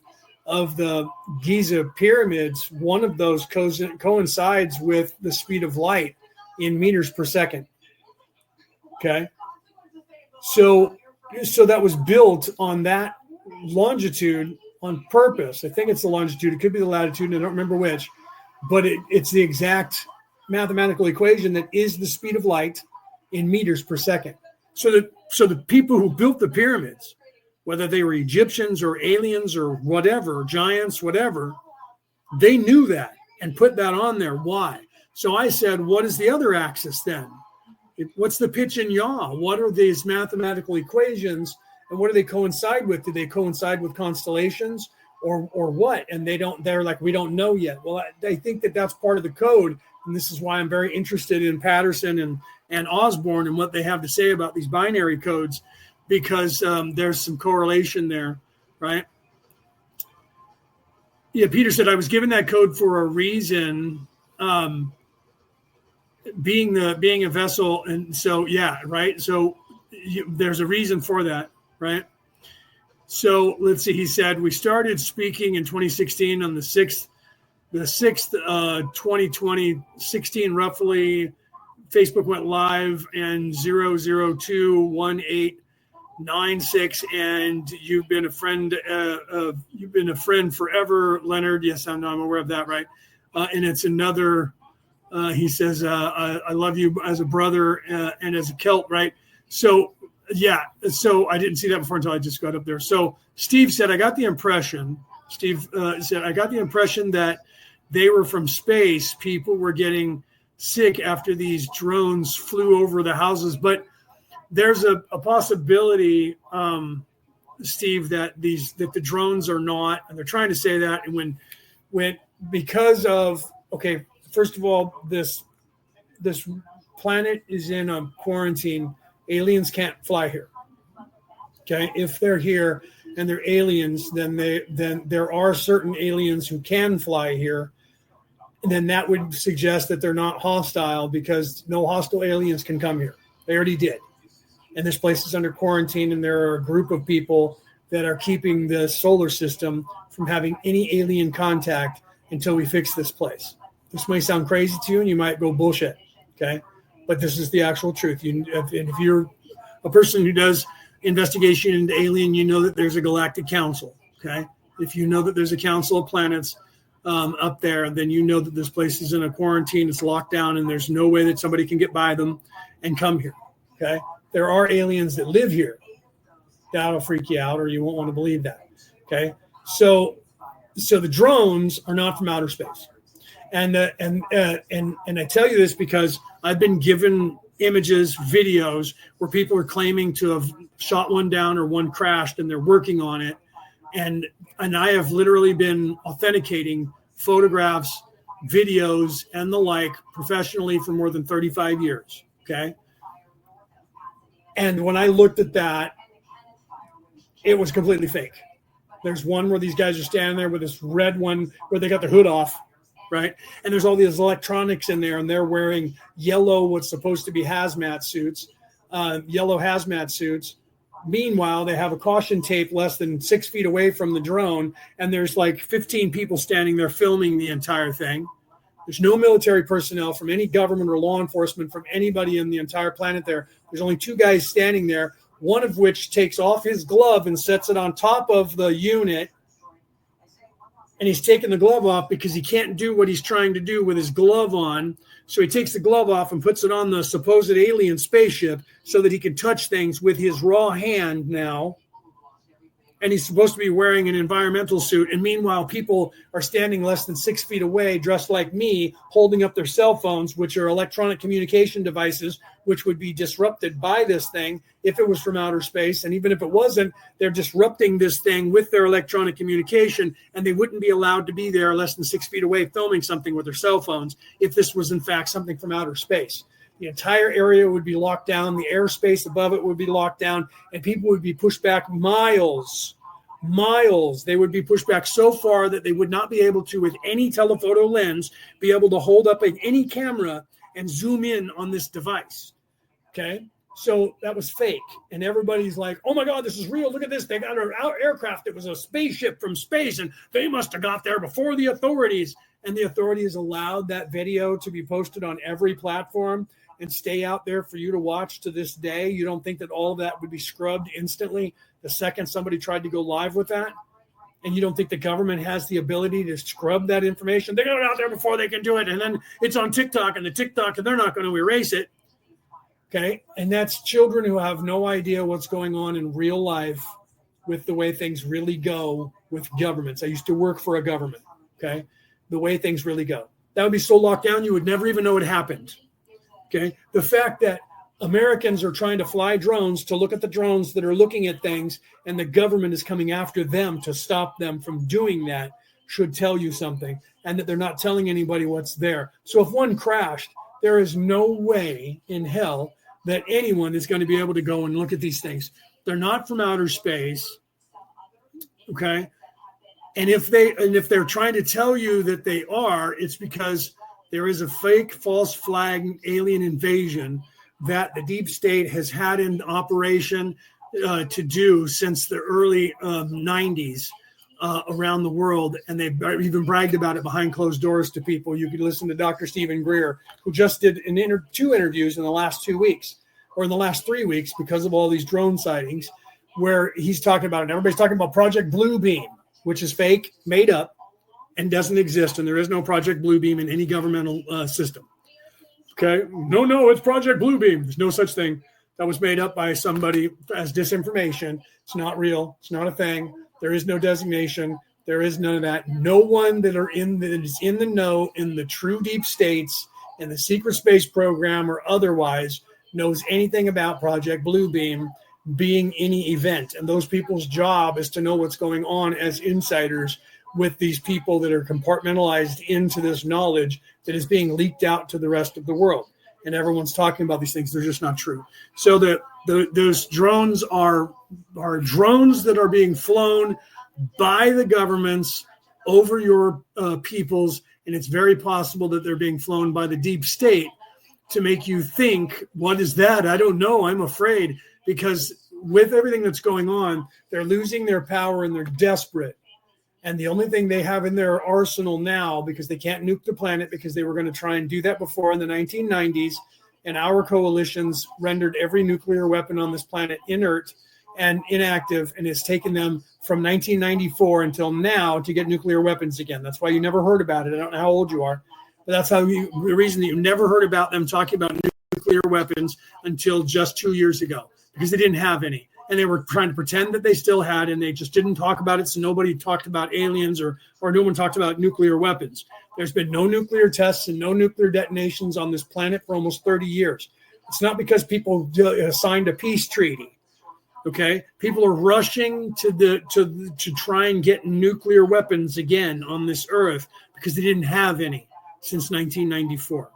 the Giza pyramids, one of those coincides with the speed of light in meters per second. Okay. So that was built on that longitude on purpose. I think it's the longitude. It could be the latitude. I don't remember which, but it's the exact mathematical equation that is the speed of light in meters per second. So the people who built the pyramids, whether they were Egyptians or aliens or whatever, giants, whatever, they knew that and put that on there. Why? So I said, what is the other axis then? What's the pitch and yaw? What are these mathematical equations and what do they coincide with? Do they coincide with constellations or what? And they're like, we don't know yet. Well, I think that that's part of the code. And this is why I'm very interested in Patterson and Osborne and what they have to say about these binary codes, because there's some correlation there, right? Yeah, Peter said, I was given that code for a reason, being a vessel. And so, yeah, right. So there's a reason for that, right? So let's see. He said, we started speaking in 2016 on the 6th, 2016, roughly. Facebook went live and 0021896, and you've been a friend. You've been a friend forever, Leonard. Yes, I'm aware of that, right? And it's another. He says, I love you as a brother and as a Celt, right? So, yeah. So I didn't see that before until I just got up there. So Steve said, I got the impression. Steve said, I got the impression that they were from space. People were getting sick after these drones flew over the houses, but there's a possibility, Steve, that the drones are not, and they're trying to say that, and when because of, okay, first of all, this planet is in a quarantine. Aliens can't fly here. Okay, if they're here and they're aliens, then there are certain aliens who can fly here. And then that would suggest that they're not hostile, because no hostile aliens can come here. They already did. And this place is under quarantine, and there are a group of people that are keeping the solar system from having any alien contact until we fix this place. This may sound crazy to you, and you might go bullshit, okay? But this is the actual truth. And if you're a person who does investigation into alien, you know that there's a galactic council, okay? If you know that there's a council of planets up there, then you know that this place is in a quarantine, it's locked down, and there's no way that somebody can get by them and come here, okay? There are aliens that live here. That'll freak you out, or you won't want to believe that, okay? So the drones are not from outer space. And I tell you this because I've been given images, videos where people are claiming to have shot one down or one crashed, and they're working on it. And I have literally been authenticating photographs videos and the like professionally for more than 35 years. Okay. And when I looked at that, it was completely fake. There's one where these guys are standing there with this red one where they got the hood off, right? And there's all these electronics in there, and they're wearing yellow, what's supposed to be hazmat suits, yellow hazmat suits. Meanwhile, they have a caution tape less than 6 feet away from the drone, and there's like 15 people standing there filming the entire thing. There's no military personnel from any government or law enforcement from anybody in the entire planet there. There's only 2 guys standing there, one of which takes off his glove and sets it on top of the unit. And he's taking the glove off because he can't do what he's trying to do with his glove on. So he takes the glove off and puts it on the supposed alien spaceship so that he can touch things with his raw hand now. And he's supposed to be wearing an environmental suit. And meanwhile, people are standing less than 6 feet away, dressed like me, holding up their cell phones, which are electronic communication devices, which would be disrupted by this thing if it was from outer space. And even if it wasn't, they're disrupting this thing with their electronic communication, and they wouldn't be allowed to be there less than 6 feet away filming something with their cell phones if this was, in fact, something from outer space. The entire area would be locked down. The airspace above it would be locked down, and people would be pushed back miles. They would be pushed back so far that they would not be able to, with any telephoto lens, be able to hold up any camera and zoom in on this device. Okay? So that was fake. And everybody's like, oh my God, this is real. Look at this. They got an aircraft. It was a spaceship from space, and they must have got there before the authorities. And the authorities allowed that video to be posted on every platform and stay out there for you to watch to this day. You don't think that all of that would be scrubbed instantly the second somebody tried to go live with that? And you don't think the government has the ability to scrub that information? They got it out there before they can do it. And then it's on TikTok, and they're not going to erase it. Okay. And that's children who have no idea what's going on in real life with the way things really go with governments. I used to work for a government. Okay. The way things really go. That would be so locked down, you would never even know it happened. Okay. The fact that Americans are trying to fly drones to look at the drones that are looking at things, and the government is coming after them to stop them from doing that, should tell you something, and that they're not telling anybody what's there. So if one crashed, there is no way in hell that anyone is going to be able to go and look at these things. They're not from outer space. Okay. And if they're trying to tell you that they are, it's because there is a fake false flag alien invasion that the deep state has had in operation to do since the early 90s around the world. And they've even bragged about it behind closed doors to people. You could listen to Dr. Stephen Greer, who just did two interviews in the last 2 weeks, or in the last 3 weeks, because of all these drone sightings, where he's talking about it. Everybody's talking about Project Bluebeam, which is fake, made up, and doesn't exist. And there is no Project Bluebeam in any governmental system. Okay. No, it's Project Bluebeam. There's no such thing. That was made up by somebody as disinformation. It's not real. It's not a thing. There is no designation. There is none of that. No one that is in the know in the true deep states, in the secret space program or otherwise, knows anything about Project Bluebeam being any event. And those people's job is to know what's going on as insiders with these people that are compartmentalized into this knowledge that is being leaked out to the rest of the world. And everyone's talking about these things. They're just not true. So those drones are drones that are being flown by the governments over your peoples. And it's very possible that they're being flown by the deep state to make you think, what is that? I don't know. I'm afraid. Because with everything that's going on, they're losing their power and they're desperate. And the only thing they have in their arsenal now, because they can't nuke the planet, because they were going to try and do that before in the 1990s, and our coalitions rendered every nuclear weapon on this planet inert and inactive, and it's taken them from 1994 until now to get nuclear weapons again. That's why you never heard about it. I don't know how old you are, but that's the reason that you never heard about them talking about nuclear weapons until just 2 years ago, because they didn't have any. And they were trying to pretend that they still had, and they just didn't talk about it. So nobody talked about aliens or no one talked about nuclear weapons. There's been no nuclear tests and no nuclear detonations on this planet for almost 30 years. It's not because people signed a peace treaty. Okay. People are rushing to try and get nuclear weapons again on this earth because they didn't have any. since 1994.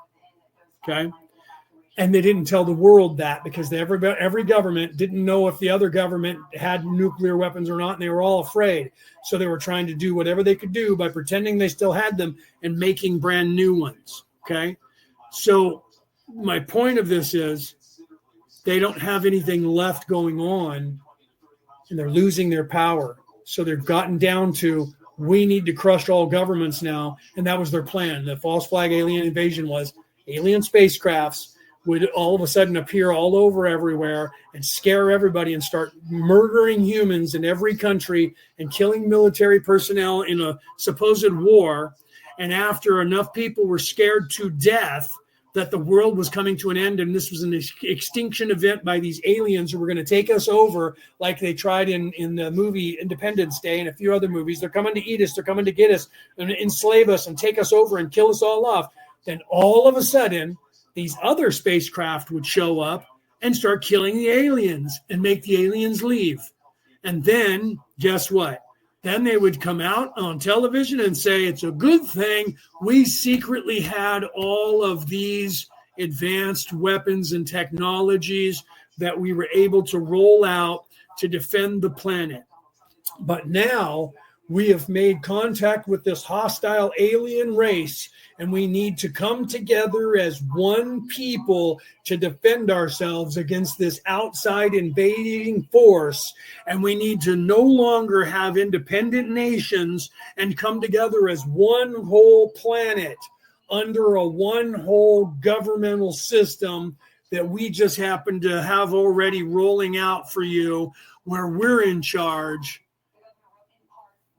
Okay. And they didn't tell the world that because every government didn't know if the other government had nuclear weapons or not, and they were all afraid. So they were trying to do whatever they could do by pretending they still had them and making brand new ones. Okay. So my point of this is they don't have anything left going on, and they're losing their power. So they've gotten down to, we need to crush all governments now. And that was their plan. The false flag alien invasion was alien spacecrafts would all of a sudden appear all over everywhere and scare everybody and start murdering humans in every country and killing military personnel in a supposed war. And after enough people were scared to death that the world was coming to an end and this was an extinction event by these aliens who were going to take us over, like they tried in the movie Independence Day and a few other movies. They're coming to eat us. They're coming to get us and enslave us and take us over and kill us all off. Then all of a sudden, these other spacecraft would show up and start killing the aliens and make the aliens leave. And then, guess what? Then they would come out on television and say, it's a good thing we secretly had all of these advanced weapons and technologies that we were able to roll out to defend the planet. But now we have made contact with this hostile alien race, and we need to come together as one people to defend ourselves against this outside invading force. And we need to no longer have independent nations and come together as one whole planet under a one whole governmental system that we just happen to have already rolling out for you, where we're in charge.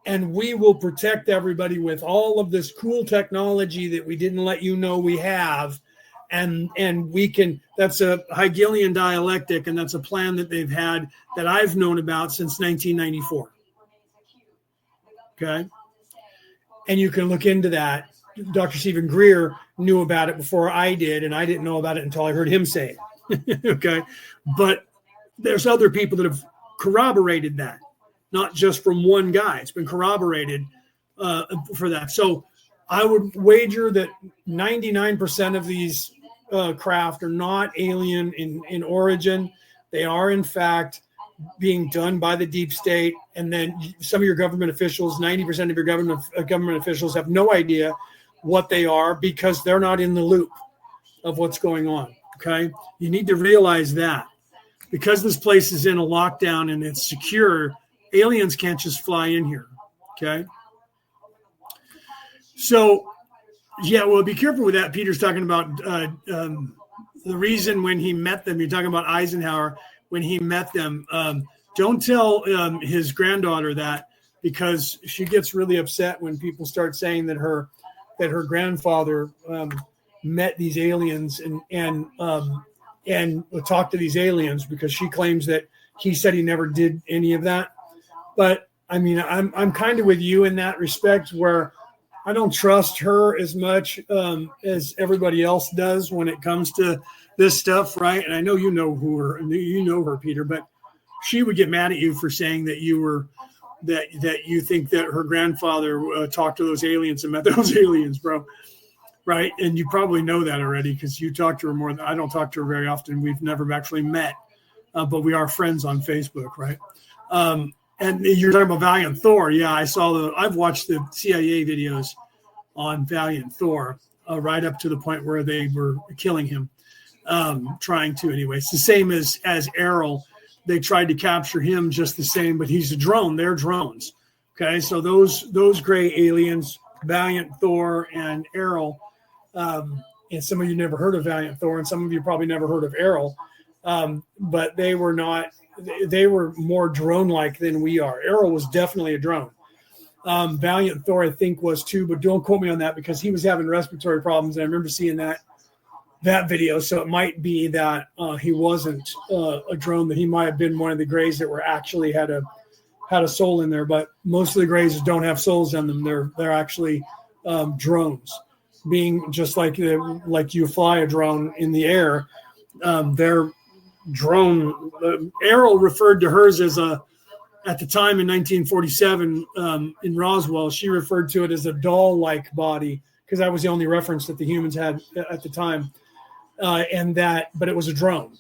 And we will protect everybody with all of this cool technology that we didn't let you know we have. And we can, that's a Hegelian dialectic, and that's a plan that they've had that I've known about since 1994. Okay. And you can look into that. Dr. Stephen Greer knew about it before I did, and I didn't know about it until I heard him say it. Okay. But there's other people that have corroborated that. Not just from one guy. It's been corroborated for that. So I would wager that 99% of these craft are not alien in origin. They are, in fact, being done by the deep state. And then some of your government officials, 90% of your government officials have no idea what they are because they're not in the loop of what's going on. Okay. You need to realize that because this place is in a lockdown and it's secure, aliens can't just fly in here, okay? So, yeah, well, be careful with that. Peter's talking about the reason when he met them. You're talking about Eisenhower when he met them. Don't tell his granddaughter that, because she gets really upset when people start saying that her grandfather met these aliens and talked to these aliens, because she claims that he said he never did any of that. But I mean, I'm kind of with you in that respect, where I don't trust her as much as everybody else does when it comes to this stuff, right? And I know you know her, Peter, but she would get mad at you for saying that you think that her grandfather talked to those aliens and met those aliens, bro, right? And you probably know that already because you talk to her more than I don't talk to her very often. We've never actually met, but we are friends on Facebook, right? And you're talking about Valiant Thor. Yeah, I've watched the CIA videos on Valiant Thor right up to the point where they were killing him, trying to anyway. It's the same as Errol. They tried to capture him just the same, but he's a drone. They're drones. Okay, so those gray aliens, Valiant Thor and Errol, and some of you never heard of Valiant Thor, and some of you probably never heard of Errol, but they were not. They were more drone-like than we are. Arrow was definitely a drone. Valiant Thor, I think, was too, but don't quote me on that because he was having respiratory problems, and I remember seeing that video. So it might be that he wasn't a drone; that he might have been one of the grays that were actually had a soul in there. But most of the grays don't have souls in them. They're actually drones, being just like you fly a drone in the air. They're drone. Errol referred to hers as at the time in 1947 in Roswell, she referred to it as a doll-like body because that was the only reference that the humans had at the time. But it was a drone,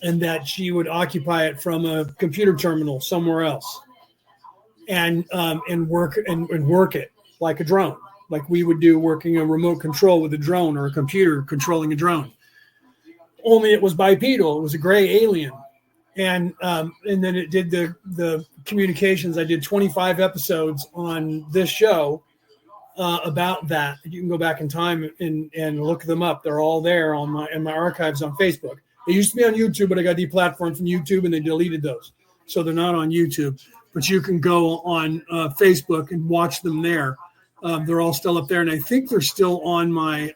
and that she would occupy it from a computer terminal somewhere else, and work it like a drone, like we would do, working a remote control with a drone or a computer controlling a drone. Only it was bipedal; it was a gray alien, and then it did the communications. I did 25 episodes on this show. About that. You can go back in time and look them up. They're all there in my archives on Facebook. They used to be on YouTube, but I got deplatformed from YouTube and they deleted those. So they're not on YouTube, but you can go on Facebook and watch them there. They're all still up there. And I think they're still on my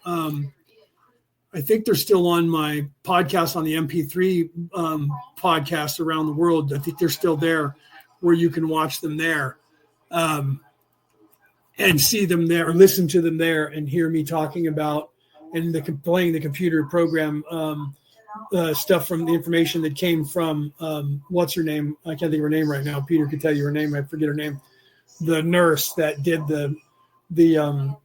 podcast on the MP3 podcast around the world. I think they're still there where you can watch them there. And see them there, or listen to them there, and hear me talking about and playing the computer program stuff from the information that came from what's her name? I can't think of her name right now. Peter could tell you her name. I forget her name. The nurse that did the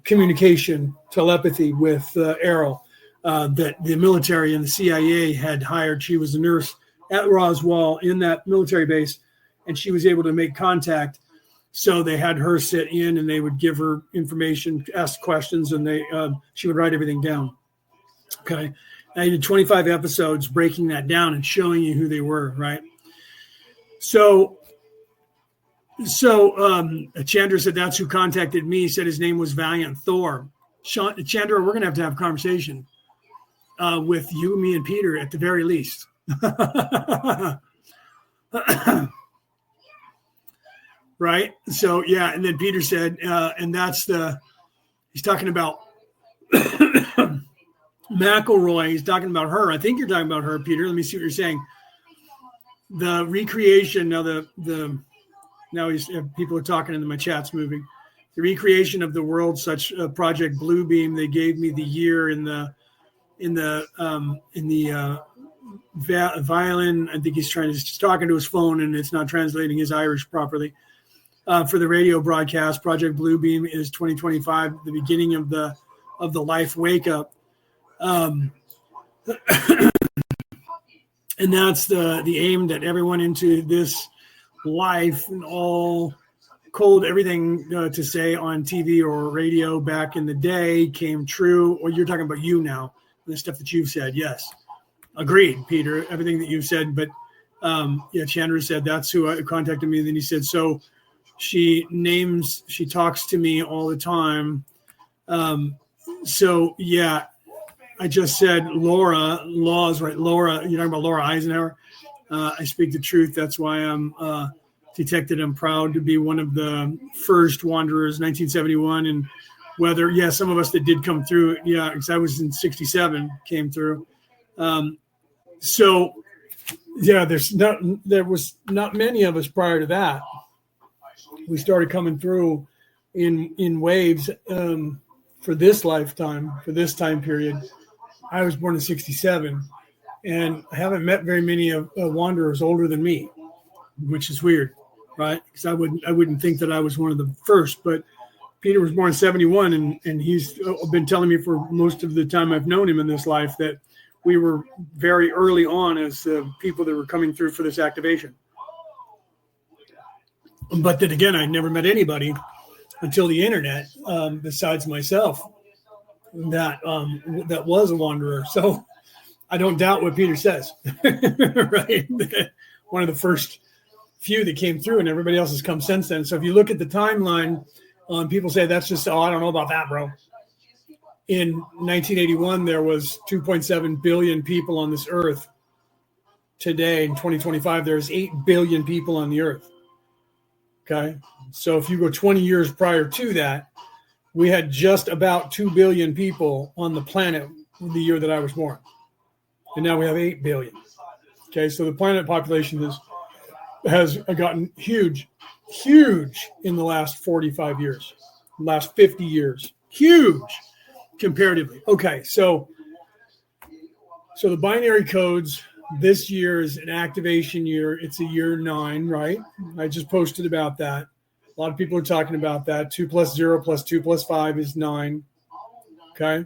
communication telepathy with Errol that the military and the CIA had hired. She was a nurse at Roswell in that military base, and she was able to make contact. So they had her sit in, and they would give her information, ask questions, and she would write everything down. Okay. And I did 25 episodes breaking that down and showing you who they were, right? So Chandra said that's who contacted me. He said his name was Valiant Thor. Chandra, we're going to have a conversation with you, me, and Peter at the very least. Right. So, yeah. And then Peter said, and he's talking about McElroy. He's talking about her. I think you're talking about her, Peter. Let me see what you're saying. The recreation. Now people are talking and my chat's moving. The recreation of the world, such Project Bluebeam. They gave me the year in the violin. I think he's talking to his phone and it's not translating his Irish properly. For the radio broadcast, Project Bluebeam is 2025, the beginning of the life wake up, and that's the aim that everyone into this life and all cold everything to say on TV or radio back in the day came true. Or you're talking about you now, the stuff that you've said. Yes, agreed, Peter. Everything that you've said, but Chandra said that's who contacted me. And then he said so. She talks to me all the time. So yeah, I just said Law's right. Laura, you're talking about Laura Eisenhower. I speak the truth. That's why I'm detected. I'm proud to be one of the first wanderers, 1971. And whether, some of us that did come through, because I was in 67, came through. So yeah, there was not many of us prior to that. We started coming through in waves for this lifetime, for this time period. I was born in 67, and I haven't met very many of wanderers older than me, which is weird, right? Because I wouldn't think that I was one of the first. But Peter was born in 71, and he's been telling me for most of the time I've known him in this life that we were very early on as people that were coming through for this activation. But then again, I never met anybody until the internet, besides myself, that was a wanderer. So I don't doubt what Peter says, right? One of the first few that came through, and everybody else has come since then. So if you look at the timeline, people say that's just, I don't know about that, bro. In 1981, there was 2.7 billion people on this earth. Today, in 2025, there's 8 billion people on the earth. Okay, so if you go 20 years prior to that, we had just about 2 billion people on the planet the year that I was born. And now we have 8 billion. Okay, so the planet population has gotten huge in the last 45 years, last 50 years. Huge comparatively. Okay, so the binary codes. This year is an activation year. It's a year 9, right? I just posted about that. A lot of people are talking about that. 2 plus 0 plus 2 plus 5 is 9. Okay.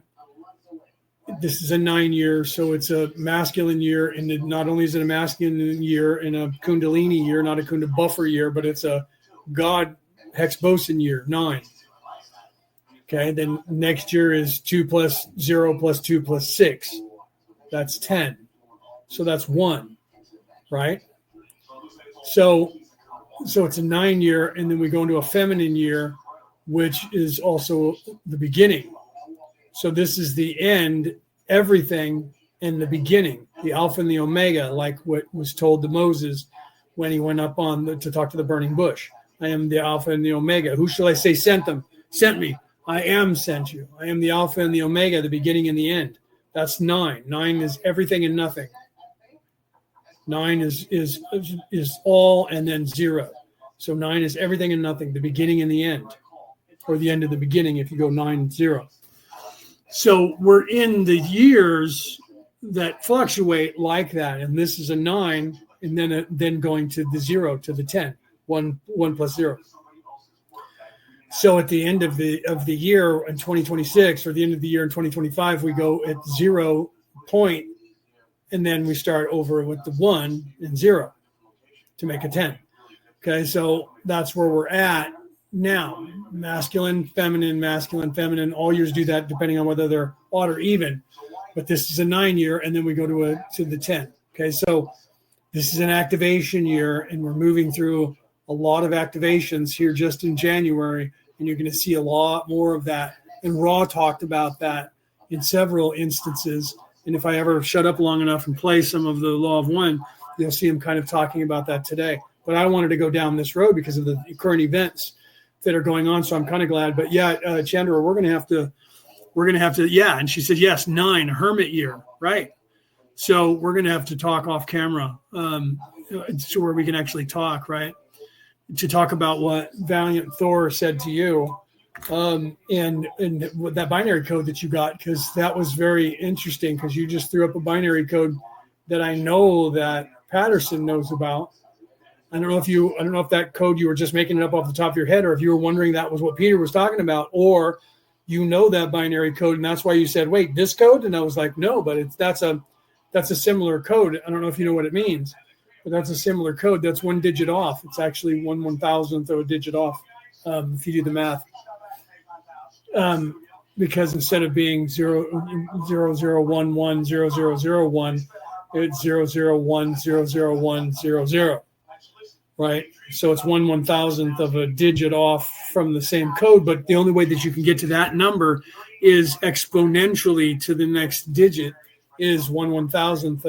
This is a 9 year, so it's a masculine year. And not only is it a masculine year and a Kundalini year, not a Kundalini buffer year, but it's a God hex boson year, 9. Okay. Then next year is 2 plus 0 plus 2 plus 6. That's 10. So that's 1, right? So it's a 9 year, and then we go into a feminine year, which is also the beginning. So this is the end, everything, and the beginning, the Alpha and the Omega, like what was told to Moses when he went up to talk to the burning bush. I am the Alpha and the Omega. Who shall I say sent me? I am sent you. I am the Alpha and the Omega, the beginning and the end. That's 9. 9 is everything and nothing. 9 is all and then 0. So 9 is everything and nothing, the beginning and the end, or the end of the beginning if you go 9-0. So we're in the years that fluctuate like that, and this is a 9, and then going to the 0 to the 10, 1 plus 0. So at the end of the year in 2026, or the end of the year in 2025, we go at 0 point, and then we start over with the 1 and 0 to make a 10. Okay, so that's where we're at now. Masculine, feminine. All years do that depending on whether they're odd or even. But this is a 9 year, and then we go to the 10. Okay, so this is an activation year, and we're moving through a lot of activations here just in January, and you're going to see a lot more of that. And Ra talked about that in several instances. And if I ever shut up long enough and play some of the Law of One, you'll see him kind of talking about that today. But I wanted to go down this road because of the current events that are going on. So I'm kind of glad. But yeah, Chandra, we're going to have to, yeah. And she said, yes, 9, hermit year. Right. So we're going to have to talk off camera so where we can actually talk, right. To talk about what Valiant Thor said to you and that binary code that you got, because that was very interesting, because you just threw up a binary code that I know that Patterson knows about. I don't know if that code you were just making it up off the top of your head, or if you were wondering that was what Peter was talking about, or you know that binary code and that's why you said, wait, this code? And I was like, no, but that's a similar code. I don't know if you know what it means, but that's a similar code. That's 1 digit off. It's actually 1/1000th of a digit off if you do the math. Because instead of being 000110001, it's 0010000. Right. So it's 1/1000th of a digit off from the same code. But the only way that you can get to that number is exponentially to the next digit is 1/1000th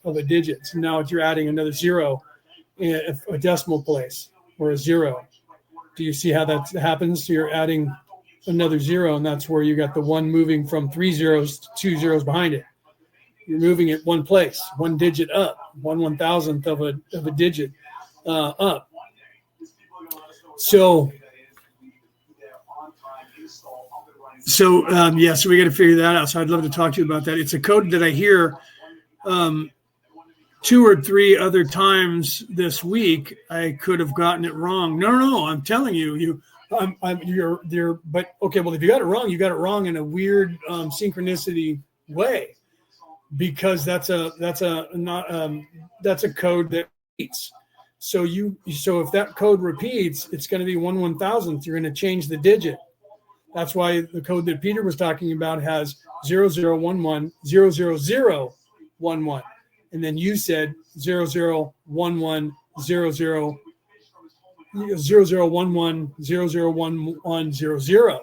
of a digit. So now you're adding another 0 in a decimal place, or a 0. Do you see how that happens? So you're adding another 0, and that's where you got the 1 moving from 3 zeros to 2 zeros behind it. You're moving it one place, 1 digit up, 1/1000th of a digit up. So so we got to figure that out. So I'd love to talk to you about that. It's a code that I hear 2 or 3 other times this week. I could have gotten it wrong. No, I'm telling you, you're. But okay, well, if you got it wrong, you got it wrong in a weird synchronicity way, because that's a code that repeats. So if that code repeats, it's going to be 1/1000th. You're going to change the digit. That's why the code that Peter was talking about has 0011 00011, and then you said 0011 0011 001100.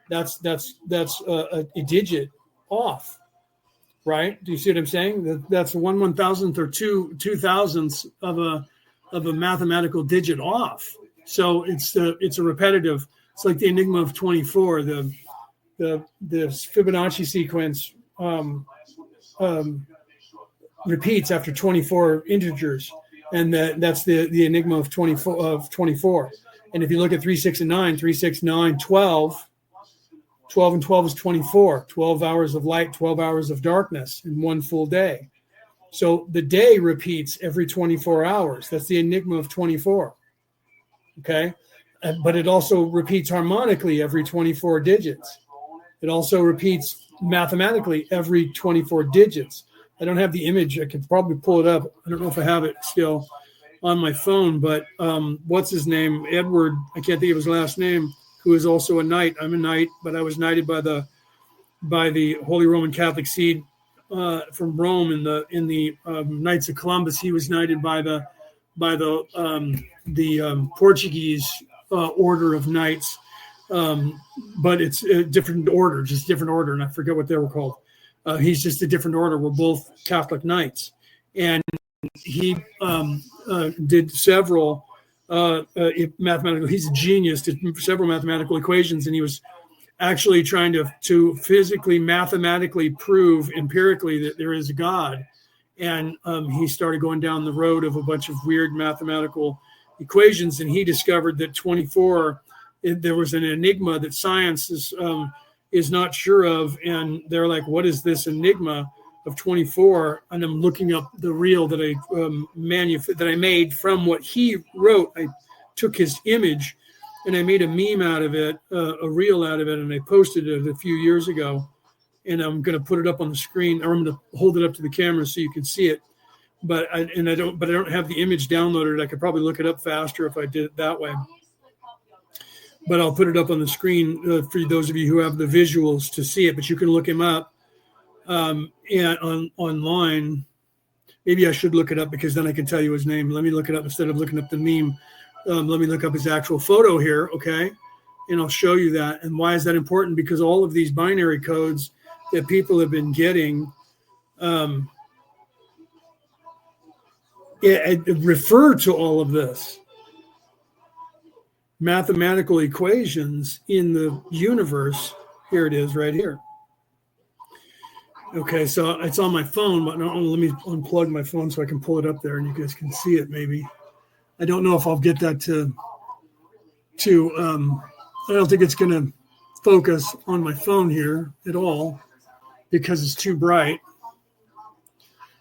That's a digit off, right? Do you see what I'm saying? That's 1/1000th or 2/2000ths of a mathematical digit off. So it's a repetitive. It's like the enigma of 24. The Fibonacci sequence repeats after 24 integers, and that's the enigma of 24. And if you look at 3, 6, and 9, 3, 6, 9, 12. 12 and 12 is 24. 12 hours of light, 12 hours of darkness in one full day. So the day repeats every 24 hours. That's the enigma of 24. Okay. but it also repeats harmonically every 24 digits. It also repeats mathematically every 24 digits. I don't have the image. I could probably pull it up. I don't know if I have it still on my phone, but what's his name? Edward, I can't think of his last name, who is also a knight. I'm a knight, but I was knighted by the Holy Roman Catholic See from Rome in the Knights of Columbus. He was knighted by the Portuguese order of knights, but it's a different order, and I forget what they were called. He's just a different order. We're both Catholic knights, and he did several mathematical. He's a genius. Did several mathematical equations, and he was actually trying to physically, mathematically prove empirically that there is a God. And he started going down the road of a bunch of weird mathematical equations, and he discovered that 24. There was an enigma that science is not sure of, and they're like, "What is this enigma of 24?" And I'm looking up the reel that I made from what he wrote. I took his image, and I made a meme out of it, a reel out of it, and I posted it a few years ago. And I'm going to put it up on the screen, or I'm going to hold it up to the camera so you can see it. But I don't have the image downloaded. I could probably look it up faster if I did it that way. But I'll put it up on the screen for those of you who have the visuals to see it. But you can look him up and online. Maybe I should look it up because then I can tell you his name. Let me look it up instead of looking up the meme. Let me look up his actual photo here, okay? And I'll show you that. And why is that important? Because all of these binary codes that people have been getting refer to all of this. Mathematical equations in the universe. Here it is right here. Okay, so it's on my phone, but let me unplug my phone so I can pull it up there and you guys can see it maybe. I don't know if I'll get that to I don't think it's going to focus on my phone here at all because it's too bright.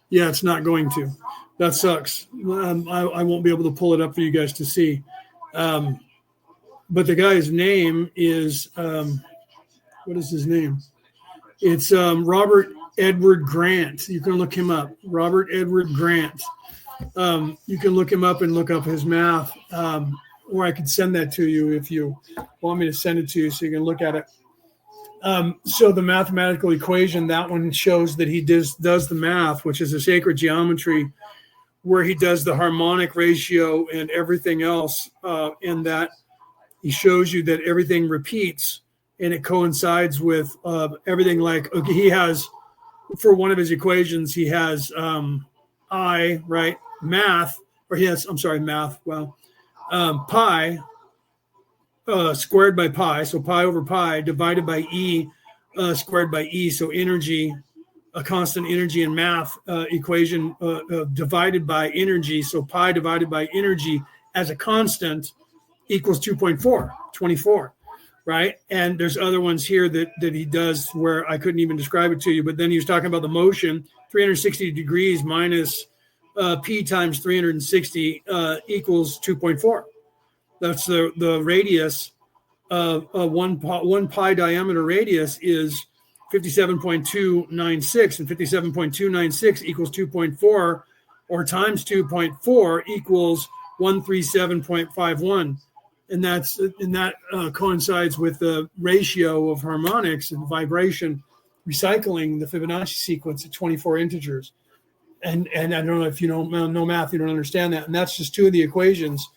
Yeah, it's not going to. That sucks. I won't be able to pull it up for you guys to see. But the guy's name is, what is his name? It's Robert Edward Grant. You can look him up. Robert Edward Grant. You can look him up and look up his math. Or I could send that to you if you want me to send it to you so you can look at it. So the mathematical equation, that one shows that he does the math, which is a sacred geometry, where he does the harmonic ratio and everything else, and that he shows you that everything repeats and it coincides with everything. Like, okay, he has, for one of his equations, he has math, or he has, math, well, pi squared by pi, so pi over pi divided by E squared by E, so energy, a constant energy in math equation divided by energy, so pi divided by energy as a constant equals 2.4, 24, right? And there's other ones here that he does where I couldn't even describe it to you, but then he was talking about the motion, 360 degrees minus P times 360 equals 2.4. That's the radius of one pi diameter radius is 57.296, and 57.296 equals 2.4, or times 2.4 equals 137.51. And that coincides with the ratio of harmonics and vibration recycling the Fibonacci sequence at 24 integers. And I don't know if you don't know math, you don't understand that. And that's just two of the equations.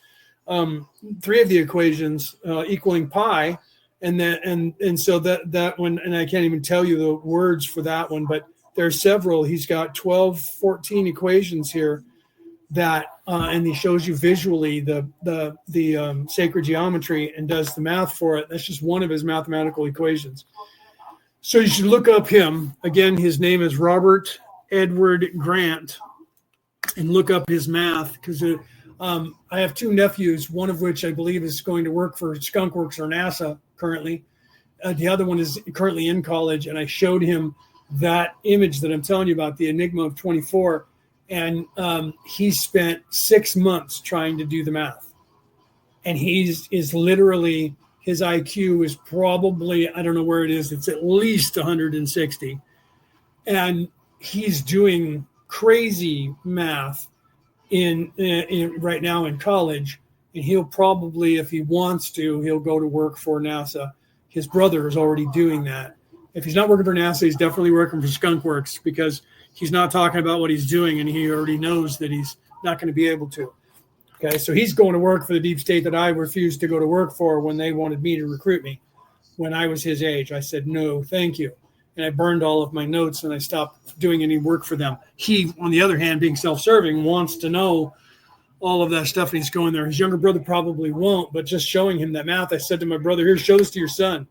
Three of the equations equaling pi, and so that one, and I can't even tell you the words for that one, but there's several. He's got 14 equations here that, and he shows you visually the sacred geometry and does the math for it. That's just one of his mathematical equations. So you should look up him. Again, his name is Robert Edward Grant, and look up his math, because I have two nephews, one of which I believe is going to work for Skunkworks or NASA currently. The other one is currently in college, and I showed him that image that I'm telling you about, the Enigma of 24, and he spent 6 months trying to do the math. and is literally, his IQ is probably, I don't know where it is, it's at least 160, and he's doing crazy math in right now in college, and he'll probably, if he wants to, he'll go to work for NASA. His brother is already doing that. If he's not working for NASA, he's definitely working for Skunk Works, because he's not talking about what he's doing, and he already knows that he's not going to be able to. Okay, so he's going to work for the deep state that I refused to go to work for when they wanted me to recruit me. When I was his age, I said, no, thank you. And I burned all of my notes, and I stopped doing any work for them. He, on the other hand, being self-serving, wants to know all of that stuff, and he's going there. His younger brother probably won't, but just showing him that math, I said to my brother, here, show this to your son.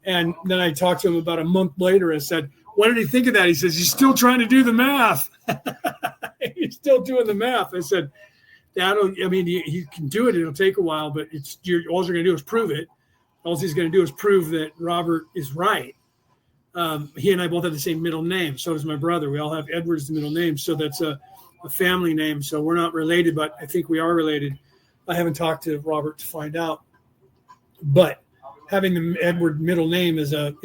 And then I talked to him about a month later. I said, what did he think of that? He says, he's still trying to do the math. He's still doing the math. I said, he can do it. It'll take a while, but all you're going to do is prove it. All he's going to do is prove that Robert is right. He and I both have the same middle name. So does my brother. We all have Edward as the middle name. So that's a family name. So we're not related, but I think we are related. I haven't talked to Robert to find out. But having the Edward middle name is a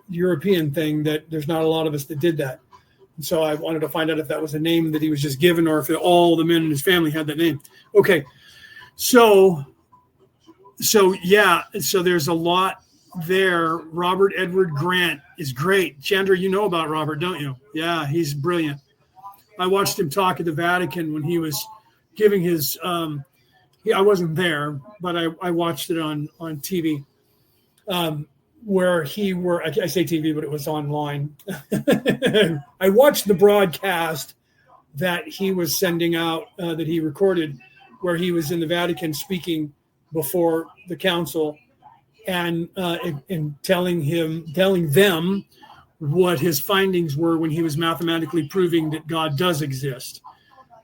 European thing that there's not a lot of us that did that. And so I wanted to find out if that was a name that he was just given, or if all the men in his family had that name. Okay. So there's a lot there. Robert Edward Grant is great. Chandra, you know about Robert, don't you? Yeah, he's brilliant. I watched him talk at the Vatican when he was giving his I wasn't there, but I watched it on TV. Where I say TV, but it was online. I watched the broadcast that he was sending out, that he recorded, where he was in the Vatican speaking before the council, and telling them what his findings were when he was mathematically proving that God does exist,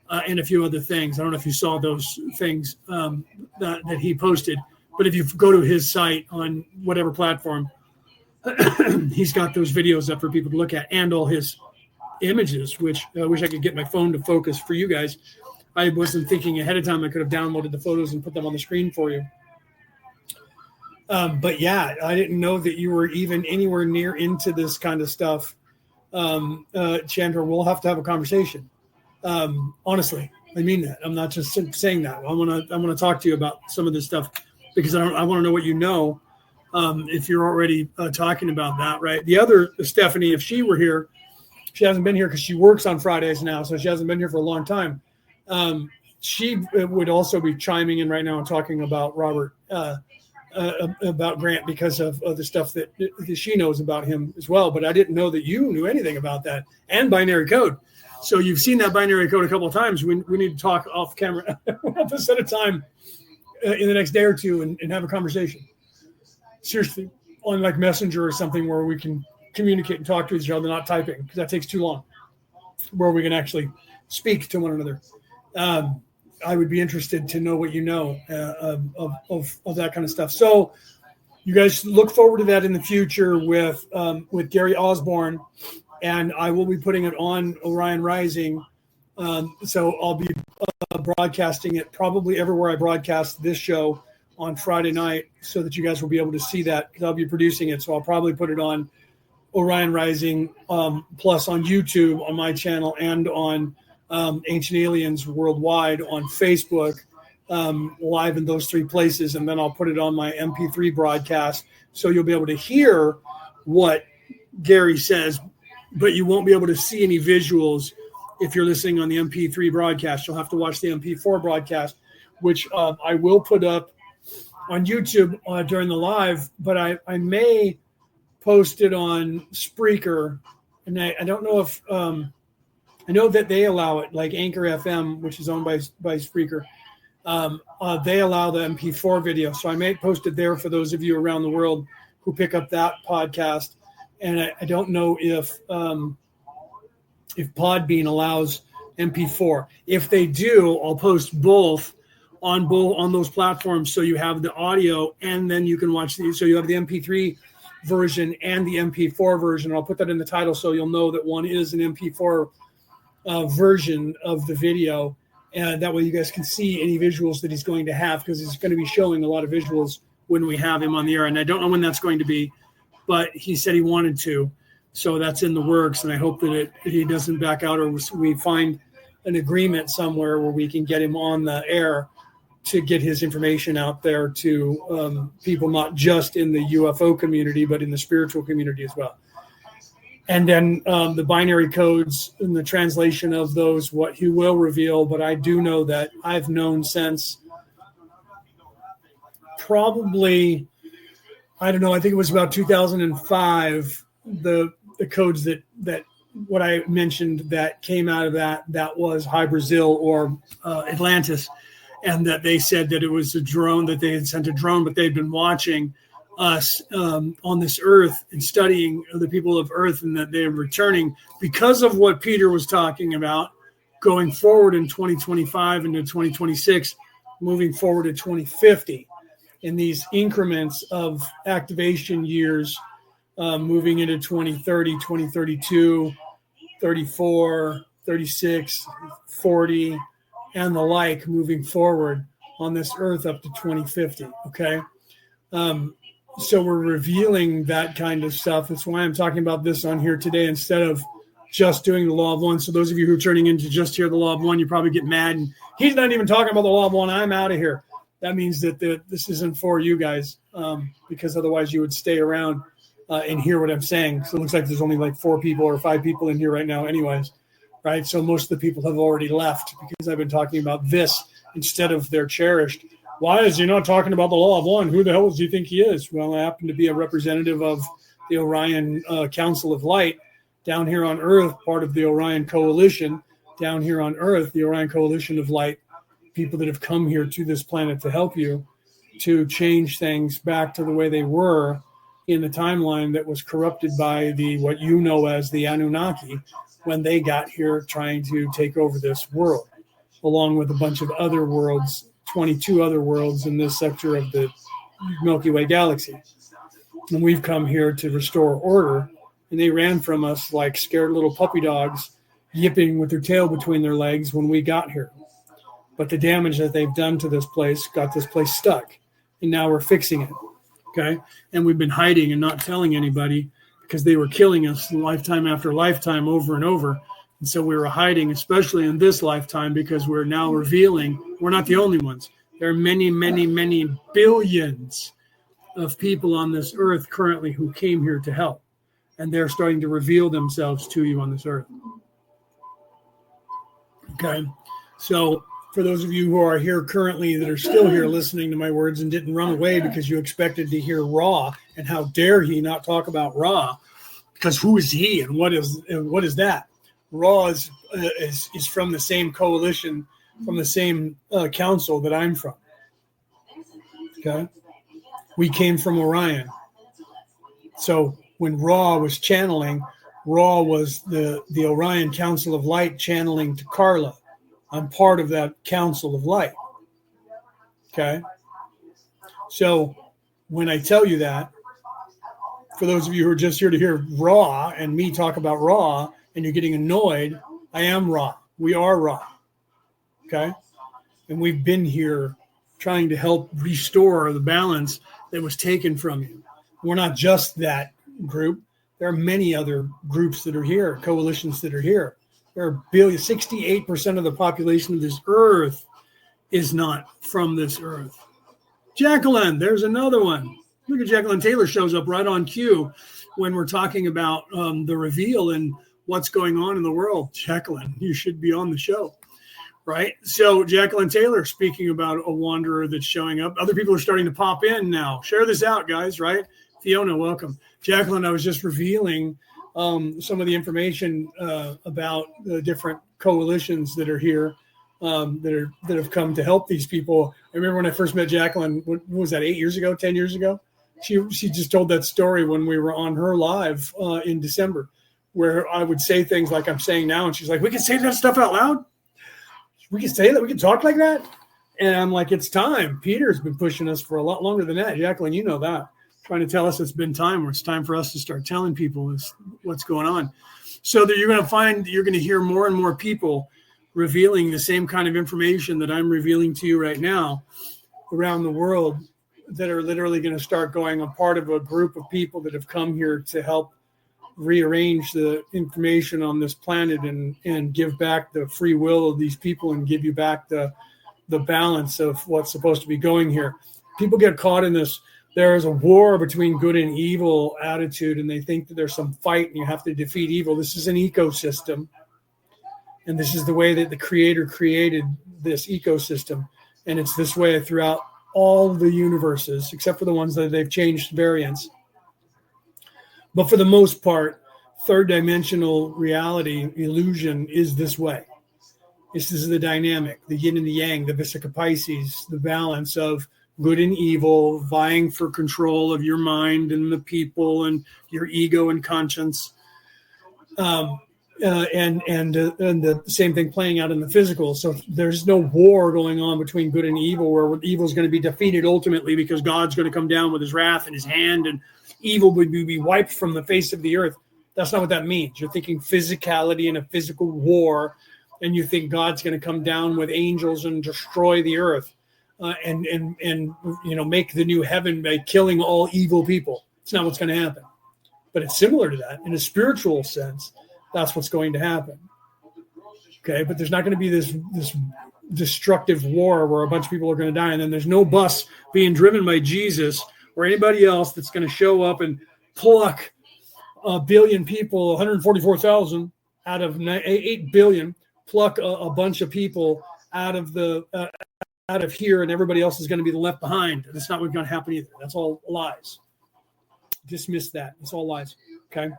and a few other things. I don't know if you saw those things that he posted. But if you go to his site on whatever platform, he's got those videos up for people to look at, and all his images, which I wish I could get my phone to focus for you guys. I wasn't thinking ahead of time. I could have downloaded the photos and put them on the screen for you. But yeah, I didn't know that you were even anywhere near into this kind of stuff. Chandra, we'll have to have a conversation. Honestly, I mean that. I'm not just saying that. I want to talk to you about some of this stuff, because I want to know what you know, if you're already talking about that, right? The other Stephanie, if she were here, she hasn't been here because she works on Fridays now, so she hasn't been here for a long time. She would also be chiming in right now and talking about Robert, about Grant, because of the stuff that she knows about him as well. But I didn't know that you knew anything about that, and binary code. So you've seen that binary code a couple of times. We need to talk off camera. We'll have to set a time in the next day or two and have a conversation. Seriously, on like Messenger or something, where we can communicate and talk to each other, not typing, because that takes too long, where we can actually speak to one another. I would be interested to know what you know of that kind of stuff. So you guys look forward to that in the future with Gary Osborne, and I will be putting it on Orion Rising. So I'll be broadcasting it probably everywhere I broadcast this show on Friday night, so that you guys will be able to see that, because I'll be producing it. So I'll probably put it on Orion Rising, plus on YouTube on my channel, and on Ancient Aliens Worldwide on Facebook, live in those three places. And then I'll put it on my MP3 broadcast, so you'll be able to hear what Gary says, but you won't be able to see any visuals if you're listening on the MP3 broadcast. You'll have to watch the MP4 broadcast, which I will put up on YouTube during the live, but I may post it on Spreaker. And I don't know if I know that they allow it, like Anchor FM, which is owned by Spreaker. They allow the MP4 video. So I may post it there for those of you around the world who pick up that podcast. And I don't know if Podbean allows MP4. If they do, I'll post both on those platforms, so you have the audio, and then you can watch so you have the MP3 version and the MP4 version. I'll put that in the title, so you'll know that one is an MP4 version of the video, And that way you guys can see any visuals that he's going to have, because he's going to be showing a lot of visuals when we have him on the air. And I don't know when that's going to be, but he said he wanted to. So that's in the works. And I hope that he doesn't back out, or we find an agreement somewhere where we can get him on the air to get his information out there to people, not just in the UFO community, but in the spiritual community as well. And then the binary codes and the translation of those, what he will reveal. But I do know that I've known since probably, I don't know, I think it was about 2005, the codes that what I mentioned that came out of that was High Brazil or Atlantis. And that they said that it was a drone, that they had sent a drone, but they'd been watching us on this earth and studying the people of earth, and that they're returning because of what Peter was talking about going forward in 2025 into 2026, moving forward to 2050 in these increments of activation years, moving into 2030, 2032, 34, 36, 40, and the like, moving forward on this earth up to 2050. Okay. So we're revealing that kind of stuff. That's why I'm talking about this on here today instead of just doing the law of one. So those of you who are turning in to just hear the law of one, you probably get mad. And he's not even talking about the law of one. I'm out of here. That means that this isn't for you guys, because otherwise you would stay around and hear what I'm saying. So it looks like there's only like 4 people or 5 people in here right now anyways, right? So most of the people have already left because I've been talking about this instead of their cherished. Why is he not talking about the law of one? Who the hell does he think he is? Well, I happen to be a representative of the Orion Council of Light down here on Earth, part of the Orion Coalition down here on Earth, the Orion Coalition of Light, people that have come here to this planet to help you to change things back to the way they were in the timeline that was corrupted by what you know as the Anunnaki when they got here trying to take over this world, along with a bunch of other worlds, 22 other worlds in this sector of the Milky Way galaxy. And we've come here to restore order, and they ran from us like scared little puppy dogs, yipping with their tail between their legs when we got here. But the damage that they've done to this place got this place stuck, and now we're fixing it, okay? And we've been hiding and not telling anybody because they were killing us lifetime after lifetime over and over. And so we were hiding, especially in this lifetime, because we're now revealing we're not the only ones. There are many, many, many billions of people on this earth currently who came here to help. And they're starting to reveal themselves to you on this earth. Okay. So for those of you who are here currently that are still here listening to my words and didn't run away because you expected to hear Ra, and how dare he not talk about Ra, because who is he and what is that? Ra is from the same coalition, from the same council that I'm from. Okay, we came from Orion. So when Ra was channeling, Ra was the Orion Council of Light channeling to Carla. I'm part of that Council of Light. Okay, so when I tell you that, for those of you who are just here to hear Ra and me talk about Ra, and you're getting annoyed, I am Ra. We are Ra. Okay? And we've been here trying to help restore the balance that was taken from you. We're not just that group. There are many other groups that are here, coalitions that are here. There are 68% of the population of this earth is not from this earth. Jacqueline, there's another one. Look at Jacqueline Taylor shows up right on cue when we're talking about the reveal and what's going on in the world. Jacqueline, you should be on the show, right? So Jacqueline Taylor, speaking about a wanderer that's showing up. Other people are starting to pop in now. Share this out, guys, right? Fiona, welcome. Jacqueline, I was just revealing some of the information about the different coalitions that are here, that have come to help these people. I remember when I first met Jacqueline, what was that, 8 years ago, 10 years ago? She just told that story when we were on her live in December, where I would say things like I'm saying now, and she's like, we can say that stuff out loud? We can say that? We can talk like that? And I'm like, it's time. Peter's been pushing us for a lot longer than that. Jacqueline, you know that. Trying to tell us it's been time, or it's time for us to start telling people what's going on. So that you're going to hear more and more people revealing the same kind of information that I'm revealing to you right now around the world, that are literally going to start going a part of a group of people that have come here to help rearrange the information on this planet and give back the free will of these people and give you back the balance of what's supposed to be going here. People get caught in this. There is a war between good and evil attitude, and they think that there's some fight and you have to defeat evil. This is an ecosystem, and this is the way that the Creator created this ecosystem, and it's this way throughout all the universes, except for the ones that they've changed variants. But for the most part, third dimensional reality, illusion, is this way. This is the dynamic, the yin and the yang, the Vesica Pisces, the balance of good and evil, vying for control of your mind and the people and your ego and conscience. And the same thing playing out in the physical. So there's no war going on between good and evil, where evil is going to be defeated ultimately because God's going to come down with his wrath in his hand and evil would be wiped from the face of the earth. That's not what that means. You're thinking physicality in a physical war, and you think God's going to come down with angels and destroy the earth and make the new heaven by killing all evil people. It's not what's going to happen. But it's similar to that in a spiritual sense. That's what's going to happen. Okay, but there's not going to be this destructive war where a bunch of people are going to die, and then there's no bus being driven by Jesus or anybody else that's going to show up and pluck a billion people, 144,000 out of 8 billion, pluck a bunch of people out of here, and everybody else is going to be left behind. That's not what's going to happen either. That's all lies. Dismiss that. It's all lies. Okay.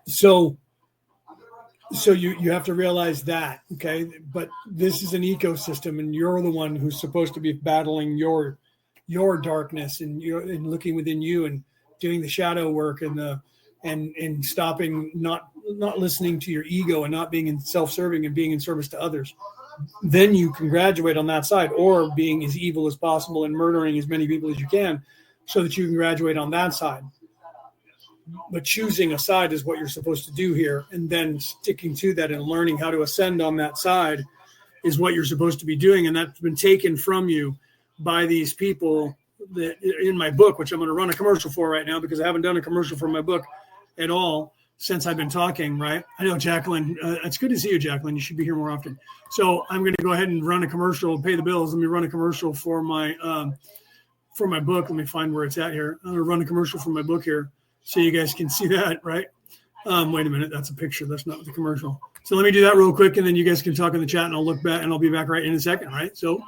So you have to realize that, okay? But this is an ecosystem, and you're the one who's supposed to be battling your darkness and looking within you and doing the shadow work and stopping, not listening to your ego and not being in self-serving and being in service to others. Then you can graduate on that side, or being as evil as possible and murdering as many people as you can so that you can graduate on that side. But choosing a side is what you're supposed to do here, and then sticking to that and learning how to ascend on that side is what you're supposed to be doing. And that's been taken from you by these people that in my book, which I'm going to run a commercial for right now because I haven't done a commercial for my book at all since I've been talking, right? I know, Jacqueline. It's good to see you, Jacqueline. You should be here more often. So I'm going to go ahead and run a commercial, pay the bills. Let me run a commercial for my book. Let me find where it's at here. I'm going to run a commercial for my book here so you guys can see that, right? Wait a minute. That's a picture. That's not the commercial. So let me do that real quick, and then you guys can talk in the chat, and I'll look back, and I'll be back right in a second, right? So,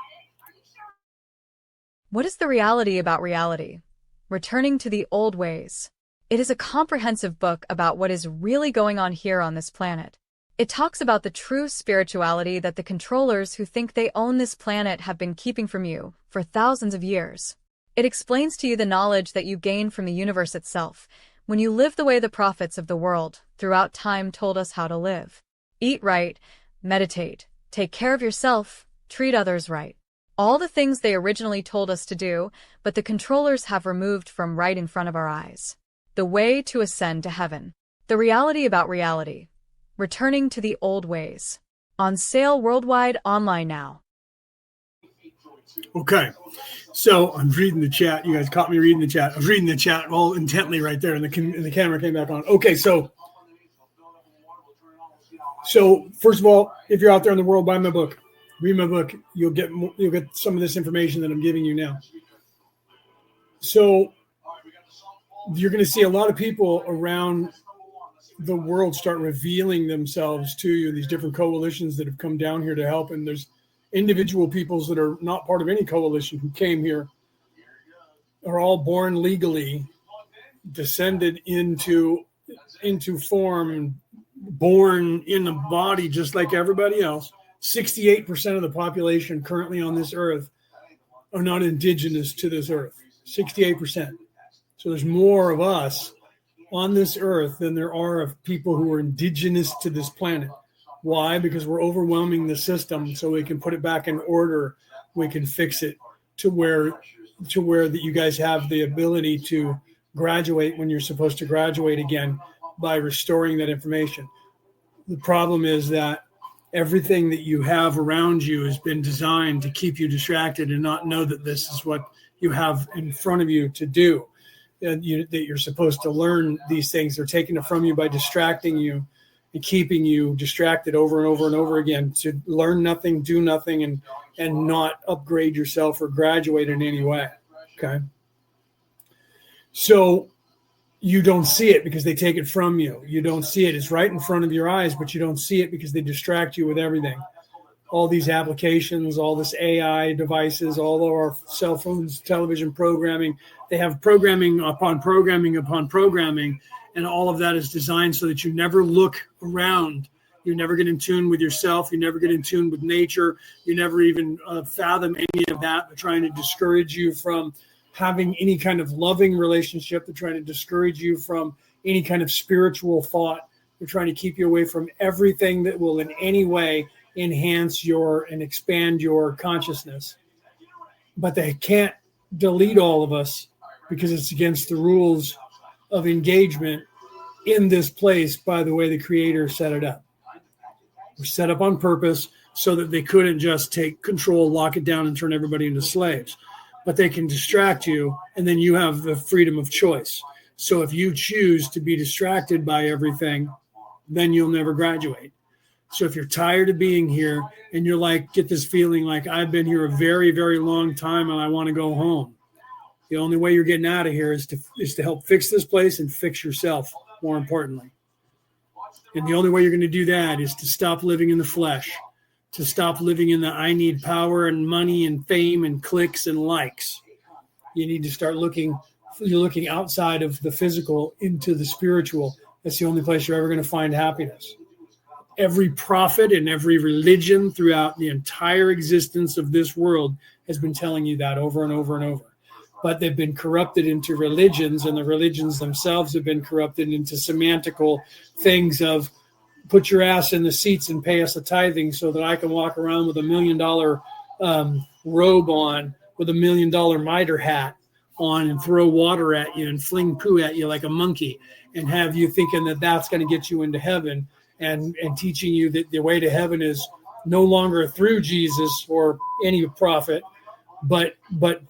what is the reality about reality? Returning to the old ways. It is a comprehensive book about what is really going on here on this planet. It talks about the true spirituality that the controllers who think they own this planet have been keeping from you for thousands of years. It explains to you the knowledge that you gain from the universe itself when you live the way the prophets of the world throughout time told us how to live. Eat right, meditate, take care of yourself, treat others right. All the things they originally told us to do, but the controllers have removed from right in front of our eyes. The way to ascend to heaven. The reality about reality. Returning to the old ways. On sale worldwide online now. Okay. So I'm reading the chat. You guys caught me reading the chat. I was reading the chat all intently right there, and the camera came back on. Okay, so first of all, if you're out there in the world, buy my book. Read my book. You'll get some of this information that I'm giving you now. So you're going to see a lot of people around the world start revealing themselves to you, these different coalitions that have come down here to help. And there's individual peoples that are not part of any coalition who came here, are all born legally, descended into form, born in the body just like everybody else. 68% of the population currently on this earth are not indigenous to this earth. 68%. So there's more of us on this earth than there are of people who are indigenous to this planet. Why? Because we're overwhelming the system so we can put it back in order. We can fix it to where that you guys have the ability to graduate when you're supposed to graduate again by restoring that information. The problem is that Everything that you have around you has been designed to keep you distracted and not know that this is what you have in front of you to do. That you're supposed to learn these things. They're taking it from you by distracting you and keeping you distracted over and over and over again to learn nothing, do nothing, and not upgrade yourself or graduate in any way. Okay. So you don't see it because they take it from you. You don't see it. It's right in front of your eyes, but you don't see it because they distract you with everything. All these applications, all this AI devices, all of our cell phones, television programming, they have programming upon programming upon programming, and all of that is designed so that you never look around. You never get in tune with yourself. You never get in tune with nature. You never even fathom any of that. They're trying to discourage you from having any kind of loving relationship. They're trying to discourage you from any kind of spiritual thought. They're trying to keep you away from everything that will in any way enhance and expand your consciousness. But they can't delete all of us because it's against the rules of engagement in this place by the way the Creator set it up. We're set up on purpose so that they couldn't just take control, lock it down, and turn everybody into slaves. But they can distract you, and then you have the freedom of choice. So if you choose to be distracted by everything, then you'll never graduate. So if you're tired of being here and you're like, get this feeling like I've been here a very, very long time and I want to go home, the only way you're getting out of here is to help fix this place and fix yourself, more importantly. And the only way you're going to do that is to stop living in the flesh, to stop living in the I need power and money and fame and clicks and likes. You need to start looking outside of the physical into the spiritual. That's the only place you're ever going to find happiness. Every prophet and every religion throughout the entire existence of this world has been telling you that over and over and over. But they've been corrupted into religions, and the religions themselves have been corrupted into semantical things of put your ass in the seats and pay us a tithing so that I can walk around with $1 million robe on, with $1 million mitre hat on, and throw water at you and fling poo at you like a monkey, and have you thinking that that's going to get you into heaven, and teaching you that the way to heaven is no longer through Jesus or any prophet, but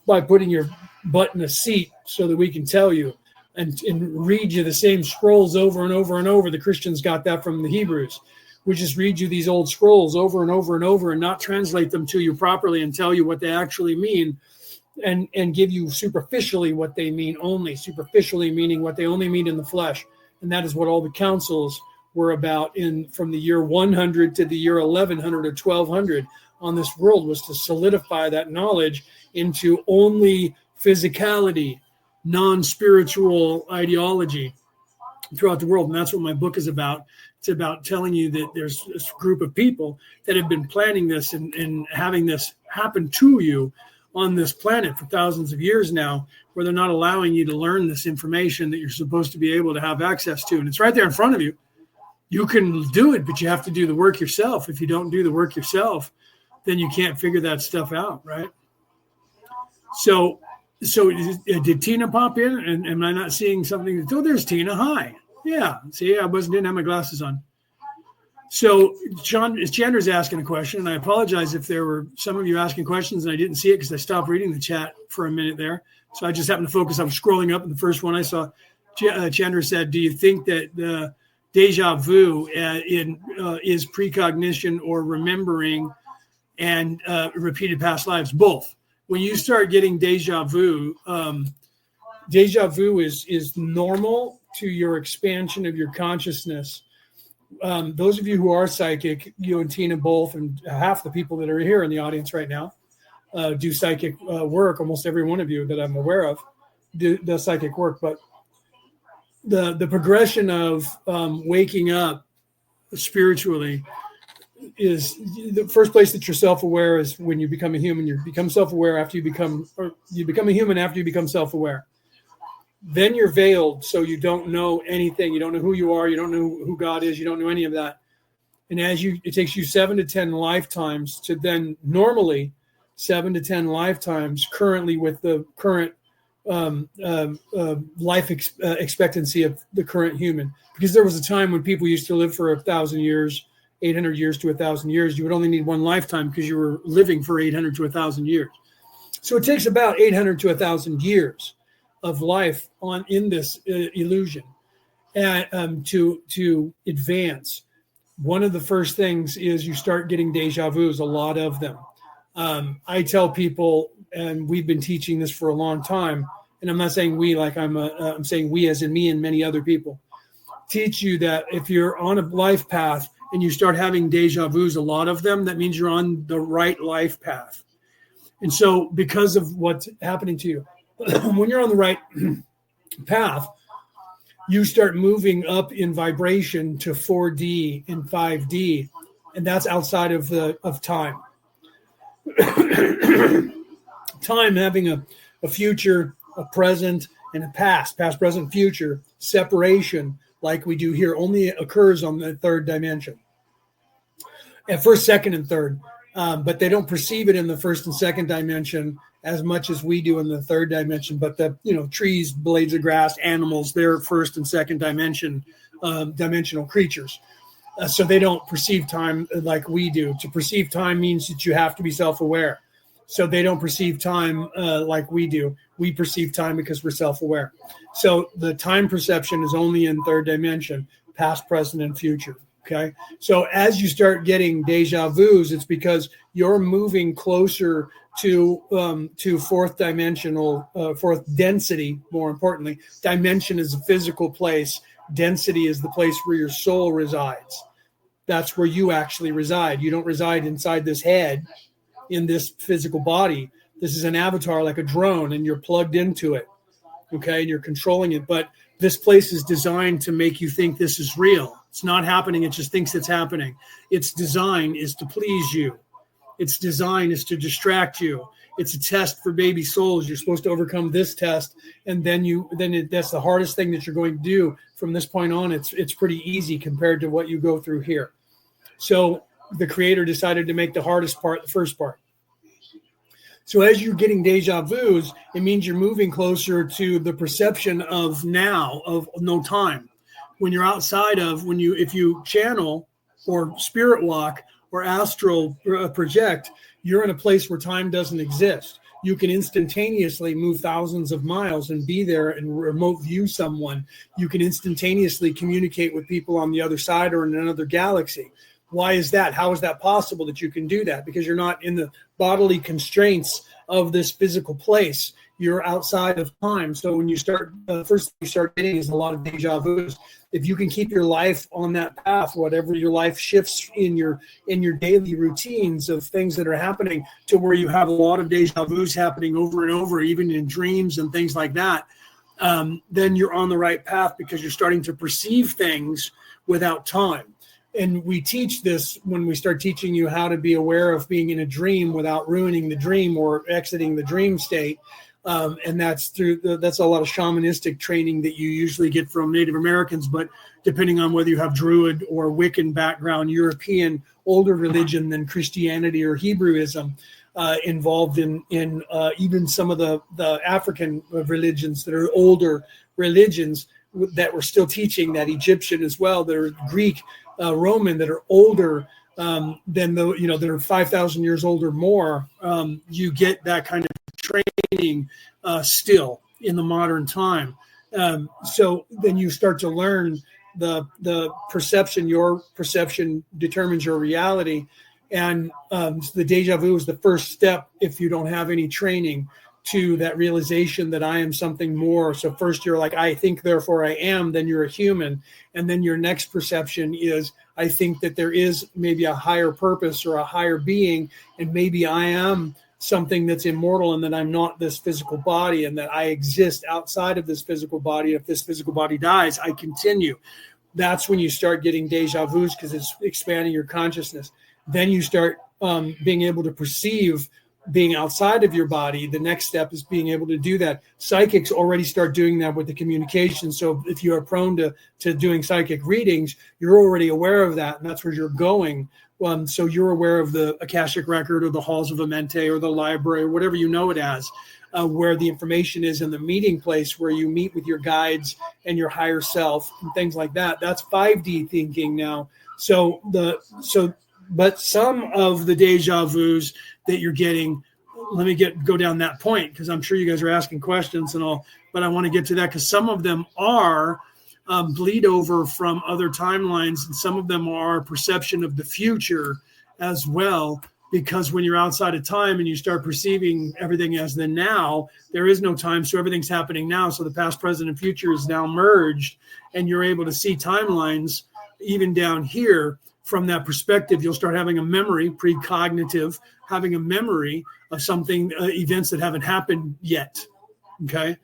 by putting your butt in a seat so that we can tell you and read you the same scrolls over and over and over. The Christians got that from the Hebrews. We just read you these old scrolls over and over and over and not translate them to you properly and tell you what they actually mean, and give you superficially what they mean only, superficially meaning what they only mean in the flesh. And that is what all the councils were about from the year 100 to the year 1100 or 1200 on this world, was to solidify that knowledge into only physicality, non-spiritual ideology throughout the world. And that's what my book is about. It's about telling you that there's this group of people that have been planning this and having this happen to you on this planet for thousands of years now, where they're not allowing you to learn this information that you're supposed to be able to have access to. And it's right there in front of you. You can do it, but you have to do the work yourself. If you don't do the work yourself, then you can't figure that stuff out, right? So did Tina pop in? And am I not seeing something? Oh, there's Tina. Hi. Yeah. See, didn't have my glasses on. So Chandra's asking a question, and I apologize if there were some of you asking questions and I didn't see it because I stopped reading the chat for a minute there. So I just happened to focus. I was scrolling up, and the first one I saw, Chandra said, do you think that the deja vu is precognition or remembering and repeated past lives? Both. When you start getting deja vu is normal to your expansion of your consciousness. Those of you who are psychic, you and Tina both, and half the people that are here in the audience right now, do psychic work. Almost every one of you that I'm aware of does psychic work. But the progression of waking up spiritually is the first place that you're self-aware is when you become a human. You become self-aware after you become a human after you become self-aware. Then you're veiled, so you don't know anything. You don't know who you are. You don't know who God is. You don't know any of that. And it takes you 7 to 10 lifetimes to then normally 7 to 10 lifetimes currently with the current life expectancy of the current human. Because there was a time when people used to live for 1,000 years, 800 years to 1,000 years, you would only need one lifetime because you were living for 800 to 1,000 years. So it takes about 800 to 1,000 years of life in this illusion and to advance. One of the first things is you start getting deja vus, a lot of them. I tell people, and we've been teaching this for a long time, and I'm not saying we like I'm saying we as in me and many other people, teach you that if you're on a life path and you start having deja vus, a lot of them, that means you're on the right life path. And so because of what's happening to you, when you're on the right path, you start moving up in vibration to 4D and 5D, and that's outside of time. Time having a future, a present, and a past, present, future, separation, like we do here, only occurs on the third dimension. At first, second, and third. But they don't perceive it in the first and second dimension as much as we do in the third dimension. But trees, blades of grass, animals, they're first and second dimensional creatures. So they don't perceive time like we do. To perceive time means that you have to be self-aware. So they don't perceive time like we do. We perceive time because we're self-aware. So the time perception is only in third dimension, past, present, and future. Okay. So as you start getting deja vus, it's because you're moving closer to fourth density. More importantly, dimension is a physical place. Density is the place where your soul resides. That's where you actually reside. You don't reside inside this head, in this physical body. This is an avatar, like a drone, and you're plugged into it. Okay. And you're controlling it. But this place is designed to make you think this is real. It's not happening. It just thinks it's happening. Its design is to please you. Its design is to distract you. It's a test for baby souls. You're supposed to overcome this test, and that's the hardest thing that you're going to do. From this point on, it's pretty easy compared to what you go through here. So the Creator decided to make the hardest part the first part. So as you're getting deja vus, it means you're moving closer to the perception of now, of no time. When you're outside of, if you channel or spirit walk or astral project, you're in a place where time doesn't exist. You can instantaneously move thousands of miles and be there and remote view someone. You can instantaneously communicate with people on the other side or in another galaxy. Why is that? How is that possible that you can do that? Because you're not in the bodily constraints of this physical place. You're outside of time. So when you start, first thing you start getting is a lot of deja vus. If you can keep your life on that path, whatever your life shifts in your daily routines of things that are happening, to where you have a lot of deja vus happening over and over, even in dreams and things like that, then you're on the right path, because you're starting to perceive things without time. And we teach this when we start teaching you how to be aware of being in a dream without ruining the dream or exiting the dream state. And that's a lot of shamanistic training that you usually get from Native Americans, but depending on whether you have Druid or Wiccan background, European, older religion than Christianity or Hebrewism, involved in even some of the African religions that are older religions that were still teaching that, Egyptian as well, that are Greek, Roman, that are older than that are 5,000 years old or more. You get that kind of training still in the modern time. So then you start to learn the perception. Your perception determines your reality. And the deja vu is the first step, if you don't have any training, to that realization that I am something more. So first you're like, I think, therefore I am, then you're a human. And then your next perception is, I think that there is maybe a higher purpose or a higher being, and maybe I am something that's immortal, and that I'm not this physical body, and that I exist outside of this physical body. If this physical body dies, I continue. That's when you start getting deja vus, because it's expanding your consciousness. Then you start being able to perceive being outside of your body. The next step is being able to do that. Psychics already start doing that with the communication. So if you are prone to doing psychic readings, you're already aware of that, and that's where you're going. So you're aware of the Akashic record or the halls of Amente or the library or whatever you know it as, where the information is in the meeting place where you meet with your guides and your higher self and things like that. That's 5D thinking now. But some of the deja vus that you're getting, let me go down that point, because I'm sure you guys are asking questions and all, but I want to get to that because some of them are bleed over from other timelines, and some of them are perception of the future as well. Because when you're outside of time and you start perceiving everything as the now, there is no time, so everything's happening now. So the past, present, and future is now merged, and you're able to see timelines even down here. From that perspective, you'll start having a memory, precognitive, having a memory of something, events that haven't happened yet. Okay.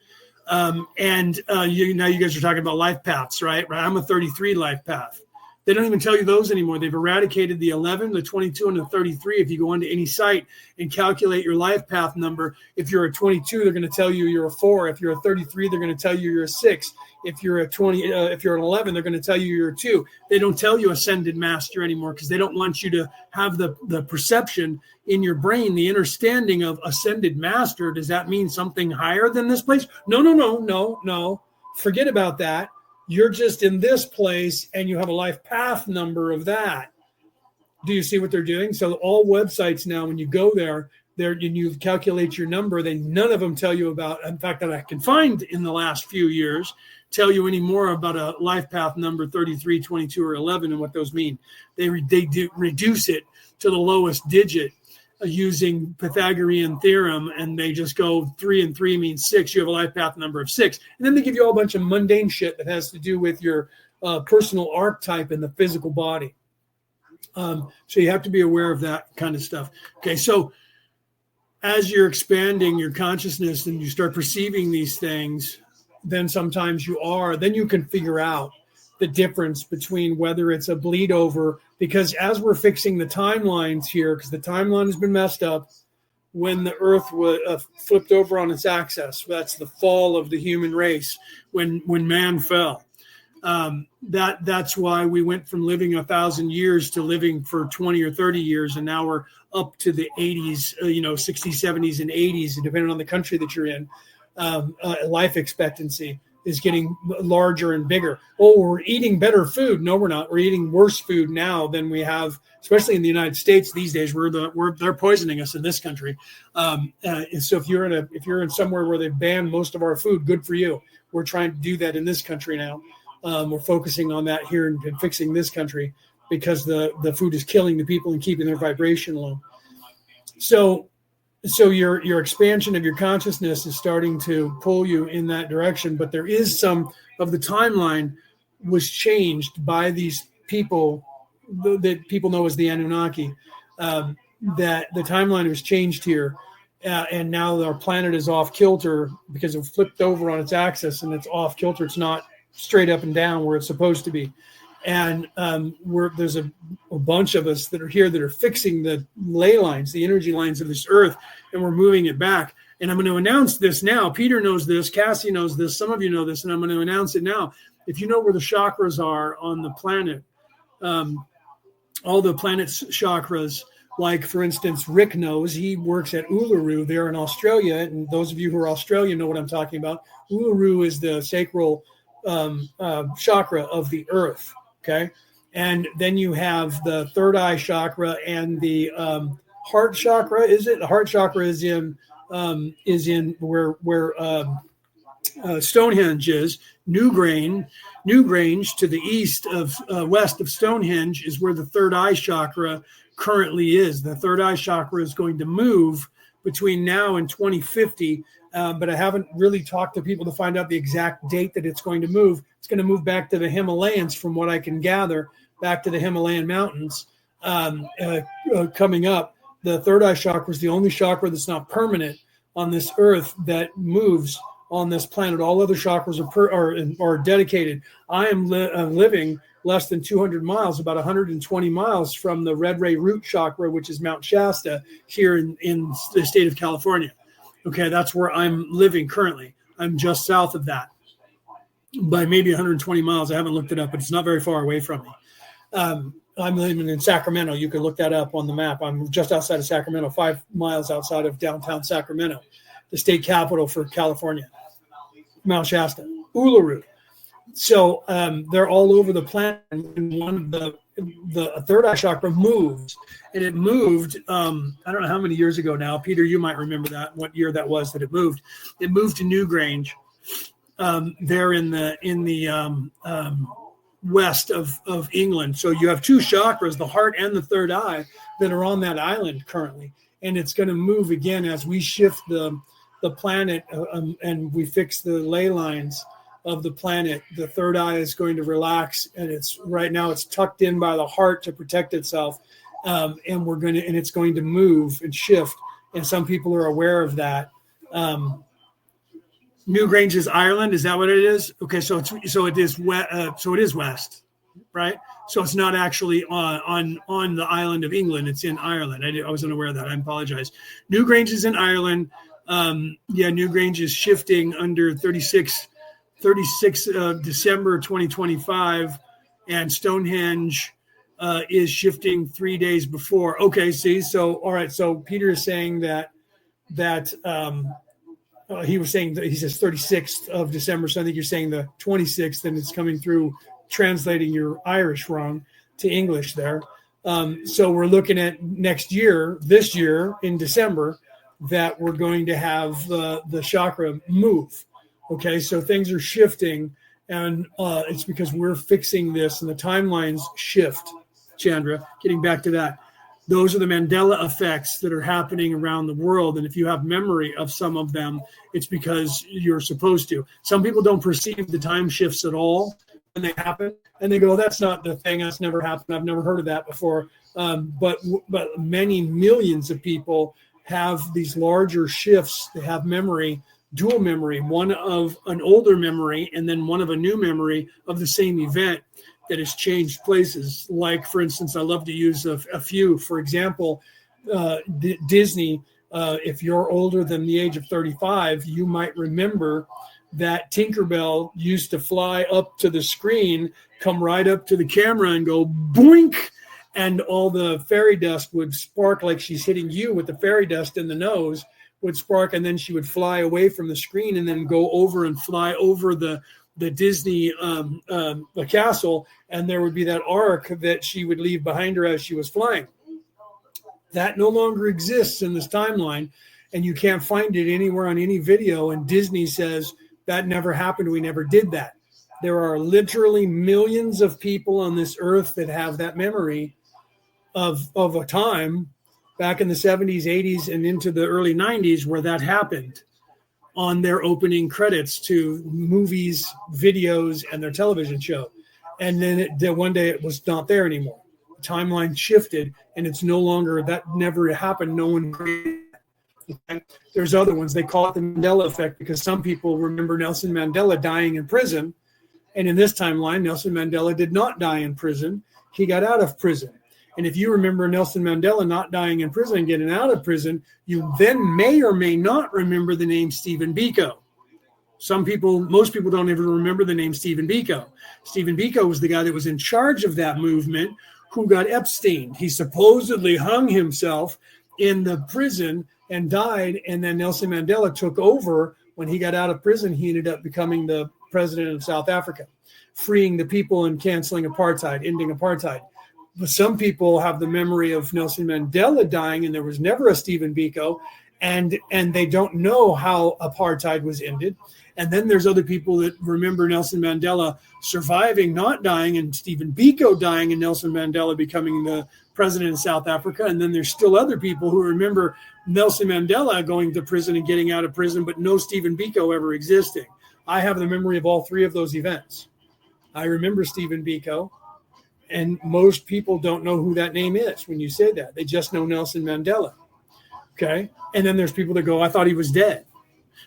Now you guys are talking about life paths, right? I'm a 33 life path. They don't even tell you those anymore. They've eradicated the 11, the 22, and the 33. If you go onto any site and calculate your life path number, if you're a 22, they're going to tell you you're a 4. If you're a 33, they're going to tell you you're a 6. If you're a 20, if you're an 11, they're going to tell you you're a 2. They don't tell you ascended master anymore because they don't want you to have the perception in your brain, the understanding of ascended master. Does that mean something higher than this place? No. Forget about that. You're just in this place and you have a life path number of that. Do you see what they're doing? So all websites now, when you go there and you calculate your number, none of them tell you about, in fact, that I can find in the last few years, tell you any more about a life path number 33, 22, or 11 and what those mean. They do reduce it to the lowest digit using Pythagorean theorem, and they just go 3 and 3 means 6. You have a life path number of 6. And then they give you all a bunch of mundane shit that has to do with your personal archetype in the physical body. So you have to be aware of that kind of stuff. Okay, so as you're expanding your consciousness and you start perceiving these things, then sometimes then you can figure out the difference between whether it's a bleed over, because as we're fixing the timelines here, because the timeline has been messed up when the earth was flipped over on its axis. That's the fall of the human race when man fell. That's why we went from living 1,000 years to living for 20 or 30 years. And now we're up to the 80s, 60s, 70s, and 80s, depending on the country that you're in. Life expectancy is getting larger and bigger. Oh, we're eating better food. No, we're not. We're eating worse food now than we have, especially in the United States these days. They're poisoning us in this country. So if you're in somewhere where they've banned most of our food, good for you. We're trying to do that in this country now. We're focusing on that here and fixing this country because the food is killing the people and keeping their vibration low. So your expansion of your consciousness is starting to pull you in that direction, but there is some of the timeline was changed by these people that people know as the Anunnaki, that the timeline was changed here. And now our planet is off kilter because it flipped over on its axis and it's off kilter. It's not straight up and down where it's supposed to be. And there's a bunch of us that are here that are fixing the ley lines, the energy lines of this earth, and we're moving it back. And I'm going to announce this now. Peter knows this. Cassie knows this. Some of you know this, and I'm going to announce it now. If you know where the chakras are on the planet, all the planet's chakras, like, for instance, Rick knows. He works at Uluru there in Australia. And those of you who are Australian know what I'm talking about. Uluru is the sacral chakra of the earth. Okay. And then you have the third eye chakra and the heart chakra. Is it? The heart chakra is in where Stonehenge is. Newgrange to the east of west of Stonehenge is where the third eye chakra currently is. The third eye chakra is going to move between now and 2050. But I haven't really talked to people to find out the exact date that it's going to move. It's going to move back to the Himalayas, from what I can gather, back to the Himalayan mountains coming up. The third eye chakra is the only chakra that's not permanent on this earth that moves on this planet. All other chakras are dedicated. I am living less than 200 miles, about 120 miles from the red ray root chakra, which is Mount Shasta here in the state of California. Okay, that's where I'm living currently. I'm just south of that by maybe 120 miles. I haven't looked it up, but it's not very far away from me. I'm living in Sacramento. You can look that up on the map. I'm just outside of Sacramento, 5 miles outside of downtown Sacramento, the state capital for California, Mount Shasta, Uluru. So they're all over the planet. And one of the the third eye chakra moves, and it moved. I don't know how many years ago now. Peter, you might remember that, what year that was that it moved. It moved to Newgrange, there in the west of England. So you have two chakras, the heart and the third eye, that are on that island currently, and it's going to move again as we shift the planet and we fix the ley lines of the planet. The third eye is going to relax, and it's right now it's tucked in by the heart to protect itself, and it's going to move and shift, and some people are aware of that. Newgrange is Ireland. Is that what it is? Okay, so it is west, right? So it's not actually on the island of England. It's in Ireland. I wasn't aware of that. I apologize. Newgrange is in Ireland. Newgrange is shifting under 36 December 2025, and Stonehenge is shifting 3 days before. Okay, see, so all right, so Peter is saying that he was saying that he says 36th of December, so I think you're saying the 26th, and it's coming through translating your Irish wrong to English there. So we're looking at this year in December, that we're going to have the chakra move. Okay, so things are shifting, and it's because we're fixing this, and the timelines shift. Chandra, getting back to that, those are the Mandela effects that are happening around the world, and if you have memory of some of them, it's because you're supposed to. Some people don't perceive the time shifts at all when they happen, and they go, "That's not the thing. That's never happened. I've never heard of that before." But many millions of people have these larger shifts. They have memory, dual memory, one of an older memory and then one of a new memory of the same event that has changed places. Like, for instance, I love to use a few. For example, Disney, if you're older than the age of 35, you might remember that Tinkerbell used to fly up to the screen, come right up to the camera and go boink, and all the fairy dust would spark like she's hitting you with the fairy dust in the nose would spark, and then she would fly away from the screen and then go over and fly over the Disney the castle, and there would be that arc that she would leave behind her as she was flying. That no longer exists in this timeline, and you can't find it anywhere on any video, and Disney says that never happened. We never did that. There are literally millions of people on this earth that have that memory of a time back in the 70s, 80s, and into the early 90s where that happened on their opening credits to movies, videos, and their television show. And then one day it was not there anymore. The timeline shifted, and it's no longer, that never happened. No one created that. There's other ones. They call it the Mandela effect because some people remember Nelson Mandela dying in prison. And in this timeline, Nelson Mandela did not die in prison. He got out of prison. And if you remember Nelson Mandela not dying in prison and getting out of prison, you then may or may not remember the name Stephen Biko. Most people don't even remember the name Stephen Biko. Stephen Biko was the guy that was in charge of that movement who got Epstein. He supposedly hung himself in the prison and died. And then Nelson Mandela took over. When he got out of prison, he ended up becoming the president of South Africa, freeing the people and canceling apartheid, ending apartheid. But some people have the memory of Nelson Mandela dying, and there was never a Stephen Biko, and they don't know how apartheid was ended. And then there's other people that remember Nelson Mandela surviving, not dying, and Stephen Biko dying, and Nelson Mandela becoming the president of South Africa. And then there's still other people who remember Nelson Mandela going to prison and getting out of prison, but no Stephen Biko ever existing. I have the memory of all three of those events. I remember Stephen Biko. And most people don't know who that name is when you say that. They just know Nelson Mandela. Okay. And then there's people that go, I thought he was dead.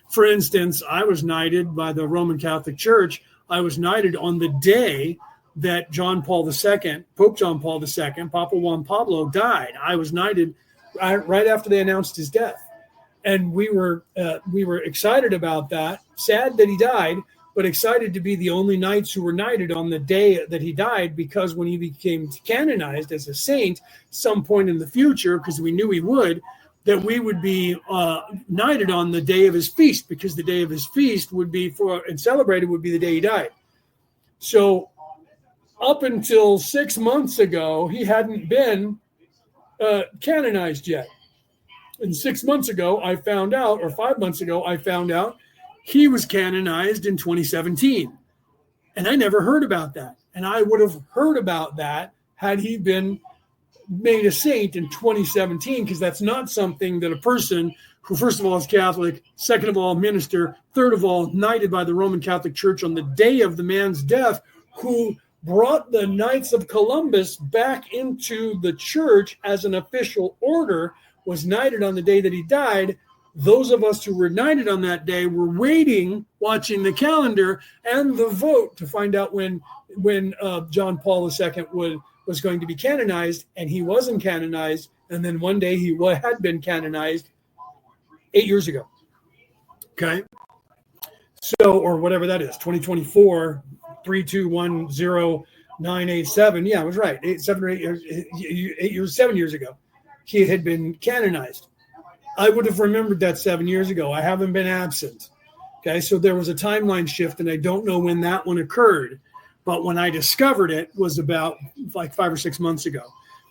For instance, I was knighted by the Roman Catholic Church. I was knighted on the day that Pope John Paul II, Papa Juan Pablo, died. I was knighted right after they announced his death. And we were excited about that. Sad that he died, but excited to be the only knights who were knighted on the day that he died, because when he became canonized as a saint some point in the future, because we knew he would, that we would be knighted on the day of his feast, because the day of his feast would be celebrated would be the day he died. So up until 6 months ago, he hadn't been canonized yet. And 6 months ago, I found out, or 5 months ago, I found out he was canonized in 2017. And I never heard about that. And I would have heard about that had he been made a saint in 2017, because that's not something that a person who, first of all, is Catholic, second of all, minister, third of all, knighted by the Roman Catholic Church on the day of the man's death, who brought the Knights of Columbus back into the church as an official order, was knighted on the day that he died. Those of us who were knighted on that day were waiting, watching the calendar and the vote to find out when John Paul II was going to be canonized, and he wasn't canonized. And then one day he had been canonized 8 years ago. Okay. So, or whatever that is, 2024, 3210987. Yeah, I was right. 7 years ago, he had been canonized. I would have remembered that 7 years ago. I haven't been absent. Okay. So there was a timeline shift, and I don't know when that one occurred. But when I discovered it was about like 5 or 6 months ago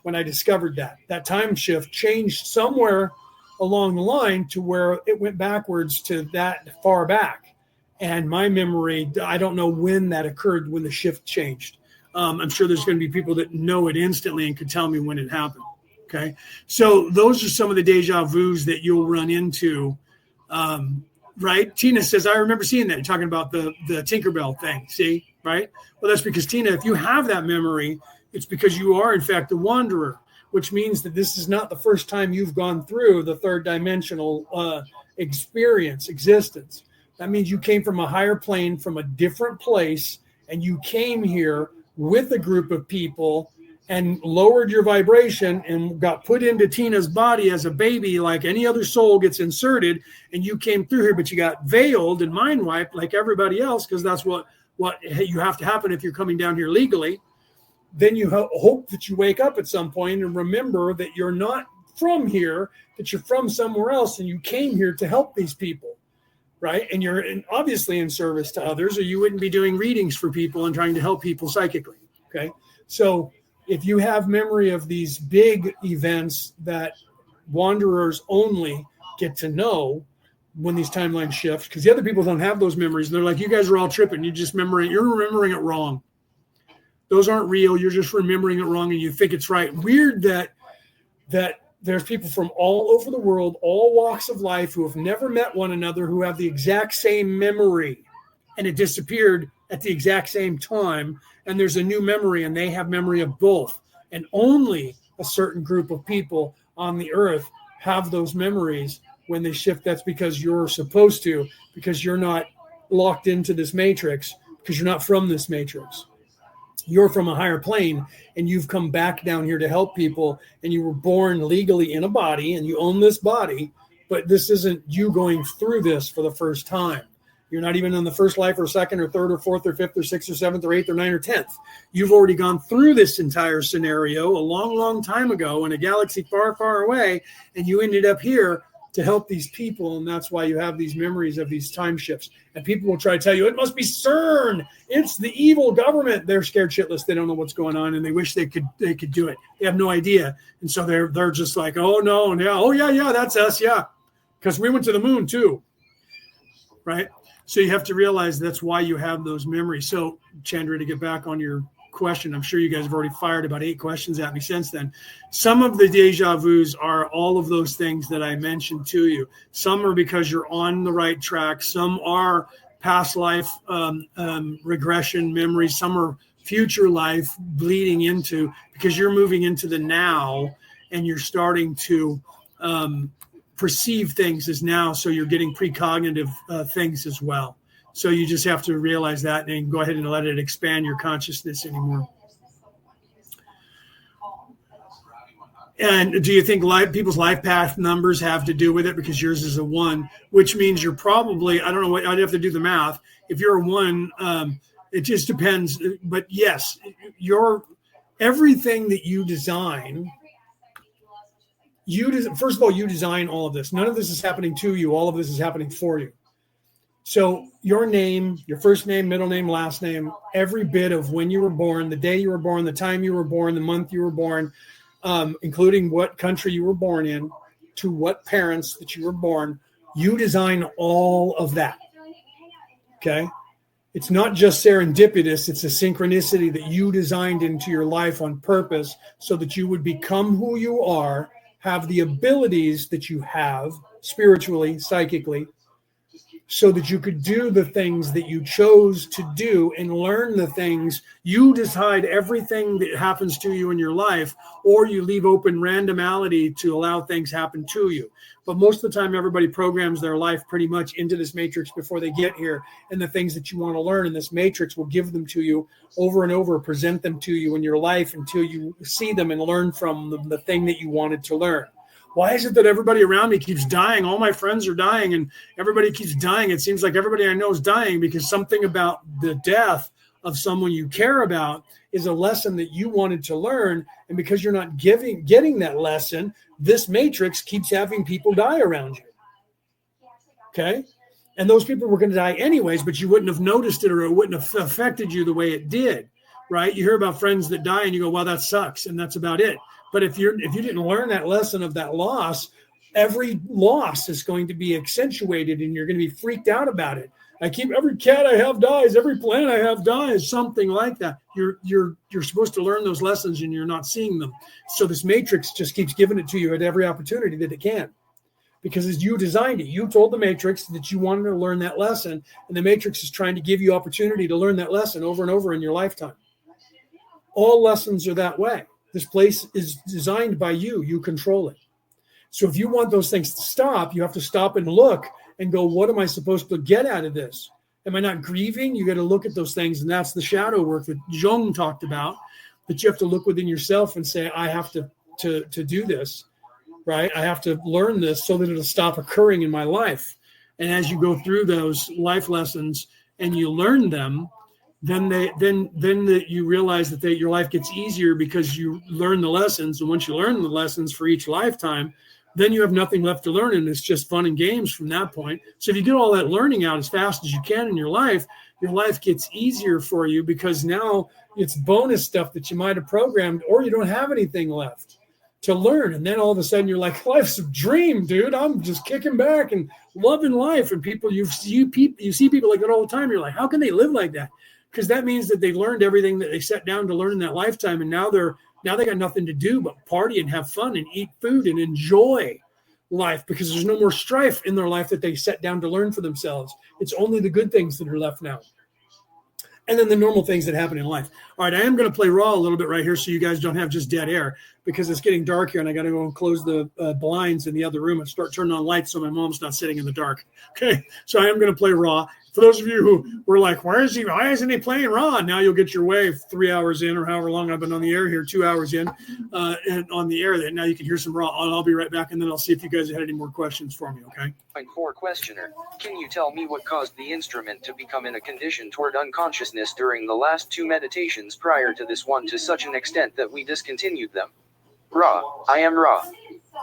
when I discovered that time shift changed somewhere along the line to where it went backwards to that far back. And my memory, I don't know when that occurred, when the shift changed. I'm sure there's going to be people that know it instantly and could tell me when it happened. Okay. So those are some of the deja vus that you'll run into. Right. Tina says, I remember seeing that. You're talking about the Tinkerbell thing. See? Right. Well, that's because, Tina, if you have that memory, it's because you are, in fact, a wanderer, which means that this is not the first time you've gone through the third dimensional existence. That means you came from a higher plane, from a different place, and you came here with a group of people and lowered your vibration and got put into Tina's body as a baby, like any other soul gets inserted, and you came through here, but you got veiled and mind wiped like everybody else, because that's what you have to happen if you're coming down here legally. Then you hope that you wake up at some point and remember that you're not from here, that you're from somewhere else, and you came here to help these people, right? And you're obviously in service to others, or you wouldn't be doing readings for people and trying to help people psychically, okay? So if you have memory of these big events that wanderers only get to know when these timelines shift, because the other people don't have those memories, and they're like, you guys are all tripping. You're remembering it wrong. Those aren't real. You're just remembering it wrong, and you think it's right. Weird that there's people from all over the world, all walks of life, who have never met one another, who have the exact same memory, and it disappeared at the exact same time. And there's a new memory, and they have memory of both. And only a certain group of people on the earth have those memories when they shift. That's because you're supposed to, because you're not locked into this matrix, because you're not from this matrix. You're from a higher plane, and you've come back down here to help people, and you were born legally in a body, and you own this body, but this isn't you going through this for the first time. You're not even in the first life or second or third or fourth or fifth or sixth or seventh or eighth or ninth or 10th. You've already gone through this entire scenario a long, long time ago in a galaxy far, far away, and you ended up here to help these people, and that's why you have these memories of these time shifts. And people will try to tell you, it must be CERN. It's the evil government. They're scared shitless. They don't know what's going on, and they wish they could do it. They have no idea. And so they're just like, oh, no, yeah, oh, yeah, that's us, yeah. Because we went to the moon, too, right? So you have to realize that's why you have those memories. So, Chandra, to get back on your question, I'm sure you guys have already fired about 8 questions at me since then. Some of the deja vus are all of those things that I mentioned to you. Some are because you're on the right track. Some are past life regression memories. Some are future life bleeding into, because you're moving into the now, and you're starting to perceive things as now. So you're getting precognitive things as well. So you just have to realize that and go ahead and let it expand your consciousness anymore. And do you think people's life path numbers have to do with it? Because yours is a 1, which means you're probably, I don't know what, I'd have to do the math. If you're a 1, it just depends. But yes, everything that you design, first of all, you design all of this. None of this is happening to you. All of this is happening for you. So your name, your first name, middle name, last name, every bit of when you were born, the day you were born, the time you were born, the month you were born, including what country you were born in, to what parents that you were born, you design all of that. Okay? It's not just serendipitous, it's a synchronicity that you designed into your life on purpose so that you would become who you are, have the abilities that you have spiritually, psychically, so that you could do the things that you chose to do and learn the things. You decide everything that happens to you in your life, or you leave open randomity to allow things happen to you. But most of the time, everybody programs their life pretty much into this matrix before they get here. And the things that you want to learn in this matrix will give them to you over and over, present them to you in your life until you see them and learn from them the thing that you wanted to learn. Why is it that everybody around me keeps dying? All my friends are dying and everybody keeps dying. It seems like everybody I know is dying because something about the death of someone you care about is a lesson that you wanted to learn. And because you're not getting that lesson, this matrix keeps having people die around you. Okay? And those people were going to die anyways, but you wouldn't have noticed it or it wouldn't have affected you the way it did, right? You hear about friends that die and you go, well, that sucks. And that's about it. But if you didn't learn that lesson of that loss, every loss is going to be accentuated and you're going to be freaked out about it. Every cat I have dies, every plant I have dies, something like that. You're supposed to learn those lessons and you're not seeing them. So this matrix just keeps giving it to you at every opportunity that it can. Because as you designed it, you told the matrix that you wanted to learn that lesson, and the matrix is trying to give you opportunity to learn that lesson over and over in your lifetime. All lessons are that way. This place is designed by you. You control it. So if you want those things to stop, you have to stop and look and go, what am I supposed to get out of this? Am I not grieving? You got to look at those things. And that's the shadow work that Jung talked about, that you have to look within yourself and say, I have to do this, right? I have to learn this so that it'll stop occurring in my life. And as you go through those life lessons and you learn them, then you realize that your life gets easier because you learn the lessons. And once you learn the lessons for each lifetime, then you have nothing left to learn. And it's just fun and games from that point. So if you get all that learning out as fast as you can in your life gets easier for you because now it's bonus stuff that you might have programmed or you don't have anything left to learn. And then all of a sudden you're like, life's a dream, dude. I'm just kicking back and loving life. And you see people like that all the time. You're like, how can they live like that? Because that means that they learned everything that they set down to learn in that lifetime. And now they got nothing to do but party and have fun and eat food and enjoy life because there's no more strife in their life that they set down to learn for themselves. It's only the good things that are left now. And then the normal things that happen in life. All right, I am going to play raw a little bit right here so you guys don't have just dead air because it's getting dark here and I got to go and close the blinds in the other room and start turning on lights so my mom's not sitting in the dark. Okay, so I am going to play raw. For those of you who were like, why isn't he playing raw? Now you'll get your way 3 hours in or however long I've been on the air here, 2 hours in and on the air. Now you can hear some raw. I'll be right back and then I'll see if you guys had any more questions for me, okay? Point 4 questioner. Can you tell me what caused the instrument to become in a condition toward unconsciousness during the last 2 meditations prior to this one to such an extent that we discontinued them? Ra. I am Ra.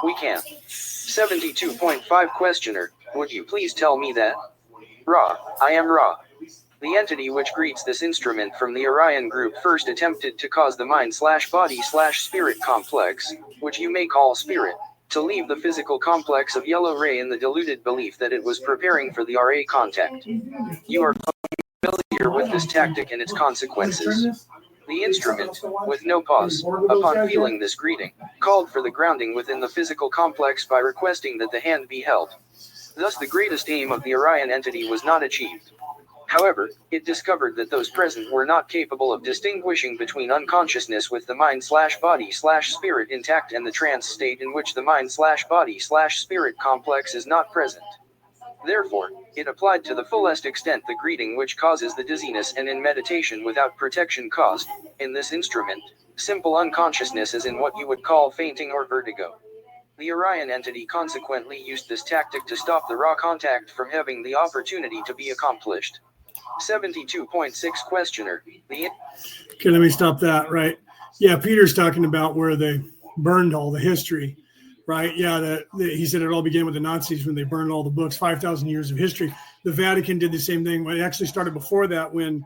We can. 72.5 questioner. Would you please tell me that? Ra. I am Ra. The entity which greets this instrument from the Orion group first attempted to cause the mind/body/spirit complex, which you may call spirit, to leave the physical complex of yellow ray in the deluded belief that it was preparing for the RA contact. You are familiar with this tactic and its consequences. The instrument, with no pause, upon feeling this greeting, called for the grounding within the physical complex by requesting that the hand be held. Thus the greatest aim of the Orion entity was not achieved. However, it discovered that those present were not capable of distinguishing between unconsciousness with the mind/body/spirit intact and the trance state in which the mind/body/spirit complex is not present. Therefore, it applied to the fullest extent the greeting which causes the dizziness and in meditation without protection caused, in this instrument, simple unconsciousness as in what you would call fainting or vertigo. The Orion entity consequently used this tactic to stop the raw contact from having the opportunity to be accomplished. 72.6 questioner. Okay, let me stop that, right? Yeah, Peter's talking about where they burned all the history, right? Yeah, he said it all began with the Nazis when they burned all the books, 5,000 years of history. The Vatican did the same thing. It actually started before that when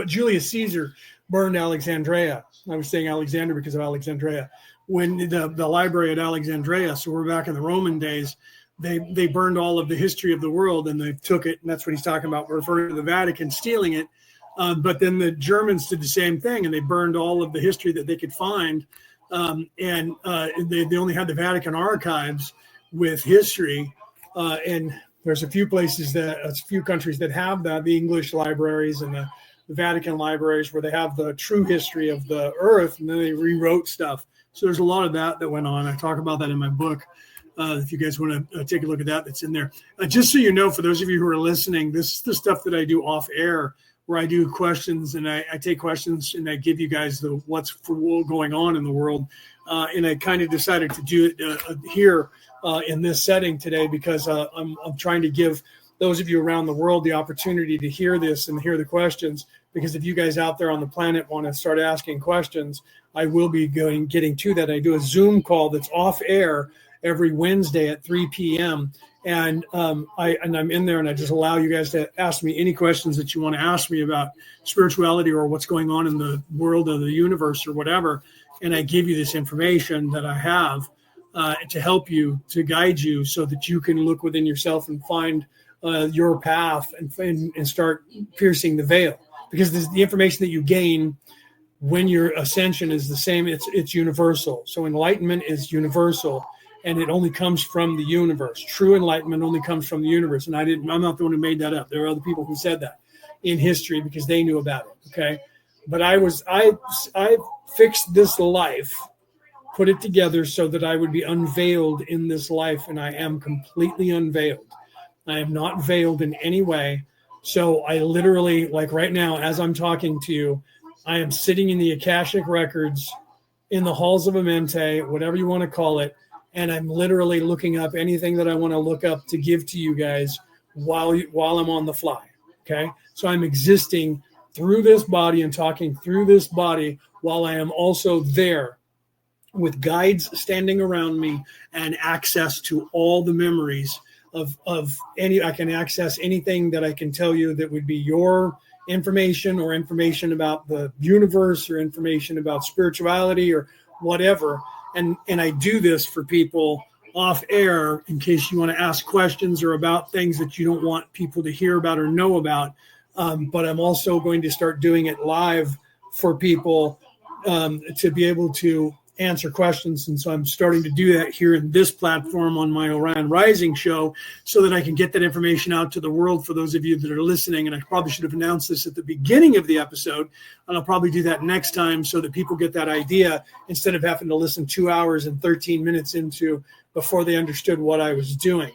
Julius Caesar burned Alexandria. I was saying Alexander because of Alexandria. When the library at Alexandria, so we're back in the Roman days, they burned all of the history of the world and they took it, and that's what he's talking about, referring to the Vatican stealing it. But then the Germans did the same thing, and they burned all of the history that they could find. They only had the Vatican archives with history. And there's a few countries that have that, the English libraries and the Vatican libraries, where they have the true history of the earth, and then they rewrote stuff. So there's a lot of that went on. I talk about that in my book. If you guys want to take a look at that, that's in there. Just so you know, for those of you who are listening, this is the stuff that I do off air, where I do questions, and I take questions and I give you guys what's going on in the world. And I kind of decided to do it here in this setting today because I'm trying to give those of you around the world the opportunity to hear this and hear the questions. Because if you guys out there on the planet want to start asking questions, I will be getting to that. I do a Zoom call that's off air every Wednesday at 3 p.m. And I'm in there, and I just allow you guys to ask me any questions that you want to ask me about spirituality or what's going on in the world of the universe or whatever. And I give you this information that I have to help you, to guide you, so that you can look within yourself and find your path and start piercing the veil. Because the information that you gain when your ascension is the same, it's universal. So enlightenment is universal. And it only comes from the universe. True enlightenment only comes from the universe. And I'm not the one who made that up. There are other people who said that in history because they knew about it. Okay. But I fixed this life, put it together so that I would be unveiled in this life. And I am completely unveiled. I am not veiled in any way. So I literally, like right now, as I'm talking to you, I am sitting in the Akashic records in the halls of Amente, whatever you want to call it. And I'm literally looking up anything that I want to look up to give to you guys while I'm on the fly. Okay. So I'm existing through this body and talking through this body while I am also there with guides standing around me and access to all the memories of any. I can access anything that I can tell you that would be your information or information about the universe or information about spirituality or whatever. And I do this for people off air in case you want to ask questions or about things that you don't want people to hear about or know about. But I'm also going to start doing it live for people to be able to answer questions. And so I'm starting to do that here in this platform on my Orion Rising show so that I can get that information out to the world for those of you that are listening. And I probably should have announced this at the beginning of the episode, and I'll probably do that next time so that people get that idea instead of having to listen 2 hours and 13 minutes into before they understood what I was doing.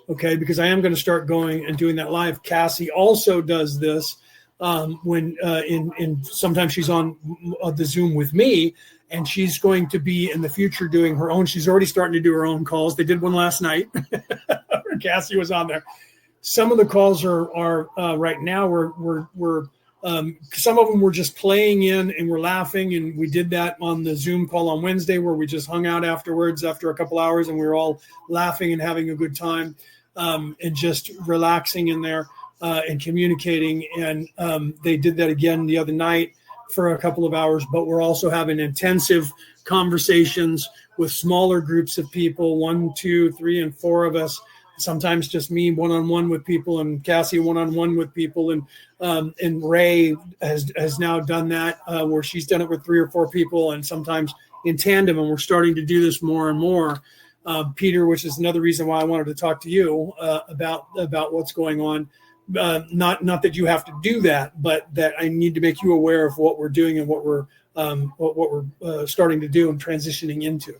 Okay, because I am going to start going and doing that live. Cassie also does this when sometimes she's on the Zoom with me. And she's going to be in the future doing her own. She's already starting to do her own calls. They did one last night. Cassie was on there. Some of the calls are right now. We're some of them we're just playing in and we're laughing. And we did that on the Zoom call on Wednesday where we just hung out afterwards after a couple hours and we were all laughing and having a good time and just relaxing in there and communicating. And they did that again the other night for a couple of hours, but we're also having intensive conversations with smaller groups of people, 1, 2, 3, and 4 of us. Sometimes just me one-on-one with people, and Cassie one-on-one with people, and Ray has now done that where she's done it with 3 or 4 people, and sometimes in tandem. And we're starting to do this more and more. Peter, which is another reason why I wanted to talk to you about what's going on. Not that you have to do that, but that I need to make you aware of what we're doing and what we're starting to do and transitioning into.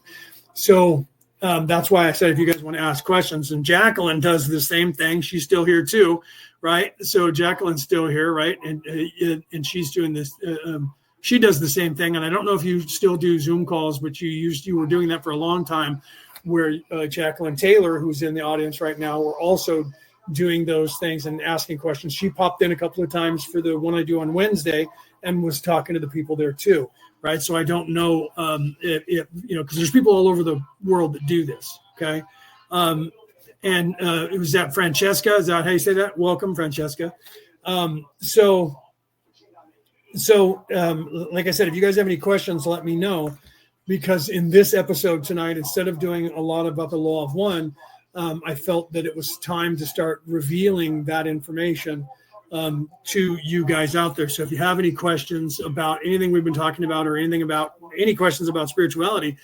So that's why I said if you guys want to ask questions. And Jacqueline does the same thing. She's still here too, right? So Jacqueline's still here, right? And she's doing this. She does the same thing. And I don't know if you still do Zoom calls, but you were doing that for a long time. Where Jacqueline Taylor, who's in the audience right now, were also doing those things and asking questions. She popped in a couple of times for the one I do on Wednesday, and was talking to the people there too, right? So I don't know if because there's people all over the world that do this, okay? And it was that Francesca. Is that how you say that? Welcome, Francesca. So like I said, if you guys have any questions, let me know, because in this episode tonight, instead of doing a lot about the law of one, I felt that it was time to start revealing that information to you guys out there. So if you have any questions about anything we've been talking about, or any questions about spirituality,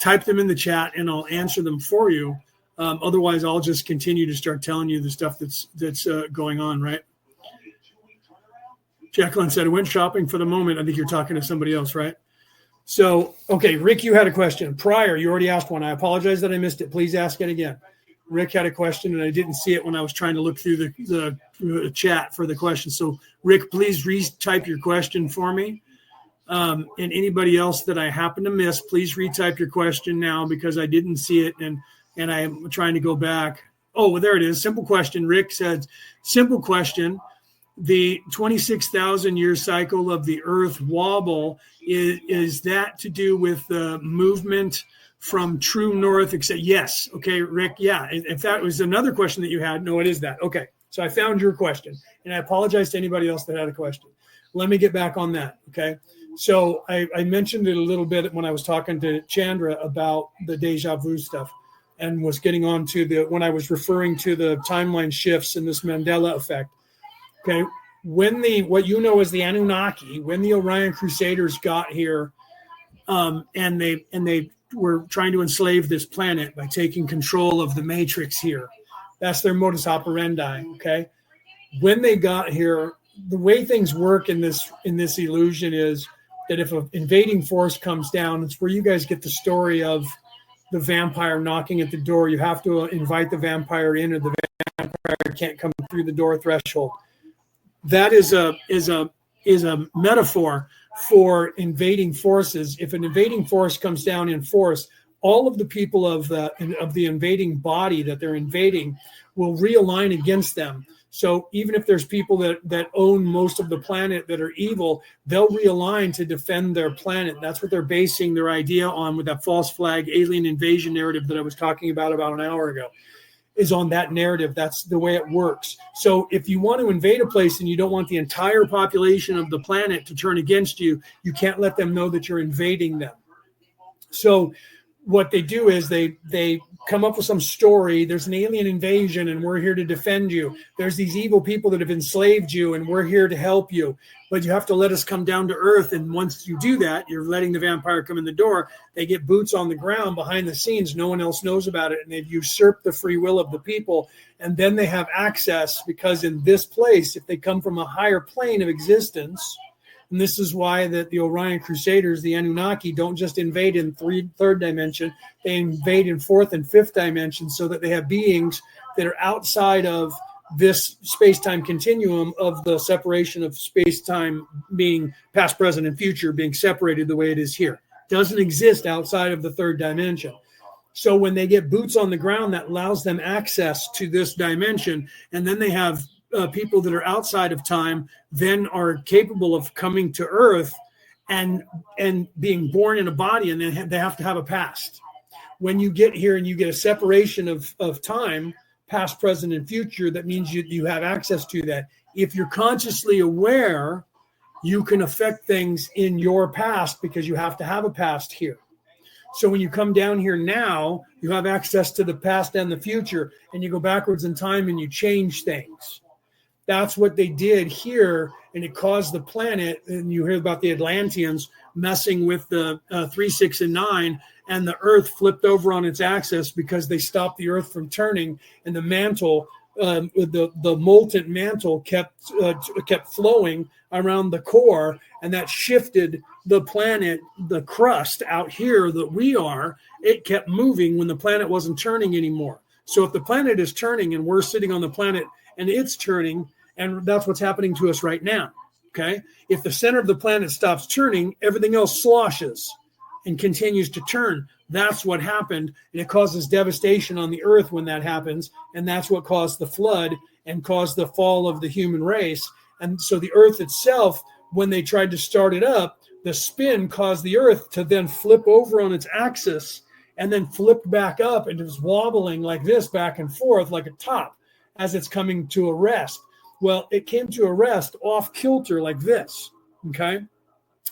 type them in the chat and I'll answer them for you. Otherwise, I'll just continue to start telling you the stuff that's going on, right? Jacqueline said, I went shopping for the moment. I think you're talking to somebody else, right? So, okay, Rick, you had a question. Prior, you already asked one. I apologize that I missed it. Please ask it again. Rick had a question, and I didn't see it when I was trying to look through the chat for the question. So, Rick, please retype your question for me. And anybody else that I happen to miss, please retype your question now, because I didn't see it, and I'm trying to go back. Oh, well, there it is. Simple question. Rick said, simple question. The 26,000 year cycle of the Earth wobble, is that to do with the movement from true north? Except yes. Okay, Rick. Yeah. If that was another question that you had, no, it is that. Okay. So I found your question, and I apologize to anybody else that had a question. Let me get back on that. Okay. So I mentioned it a little bit when I was talking to Chandra about the deja vu stuff, and was getting on to when I was referring to the timeline shifts and this Mandela effect. Okay, when what you know as the Anunnaki, when the Orion Crusaders got here, and they were trying to enslave this planet by taking control of the matrix here. That's their modus operandi. Okay, when they got here, the way things work in this illusion is that if an invading force comes down, it's where you guys get the story of the vampire knocking at the door. You have to invite the vampire in, or the vampire can't come through the door threshold. That is a metaphor for invading forces. If an invading force comes down in force, all of the people of the invading body that they're invading will realign against them. So even if there's people that own most of the planet that are evil, they'll realign to defend their planet. That's what they're basing their idea on, with that false flag alien invasion narrative that I was talking about an hour ago. Is on that narrative. That's the way it works. So if you want to invade a place and you don't want the entire population of the planet to turn against you, you can't let them know that you're invading them. So what they do is they come up with some story. There's an alien invasion and we're here to defend you. There's these evil people that have enslaved you and we're here to help you. But you have to let us come down to earth. And once you do that, you're letting the vampire come in the door. They get boots on the ground behind the scenes. No one else knows about it. And they've usurped the free will of the people. And then they have access, because in this place, if they come from a higher plane of existence, and this is why the Orion Crusaders, the Anunnaki, don't just invade in third dimension. They invade in fourth and fifth dimension, so that they have beings that are outside of this space-time continuum of the separation of space-time being past, present, and future, being separated the way it is here. Doesn't exist outside of the third dimension. So when they get boots on the ground, that allows them access to this dimension, and then they have people that are outside of time then are capable of coming to Earth and being born in a body, and then they have to have a past. When you get here and you get a separation of time, past, present, and future, that means you have access to that. If you're consciously aware, you can affect things in your past, because you have to have a past here. So when you come down here now, you have access to the past and the future, and you go backwards in time and you change things. That's what they did here, and it caused the planet, and you hear about the Atlanteans messing with the 3, 6, and 9, and the Earth flipped over on its axis because they stopped the Earth from turning, and the mantle, the molten mantle kept flowing around the core, and that shifted the planet, the crust out here that we are. It kept moving when the planet wasn't turning anymore. So if the planet is turning and we're sitting on the planet and it's turning, and that's what's happening to us right now, okay? If the center of the planet stops turning, everything else sloshes and continues to turn. That's what happened, and it causes devastation on the earth when that happens, and that's what caused the flood and caused the fall of the human race. And so the earth itself when they tried to start it up, the spin caused the Earth to then flip over on its axis and then flipped back up, and it was wobbling like this back and forth like a top as it's coming to a rest. Well, it came to a rest off kilter like this, okay?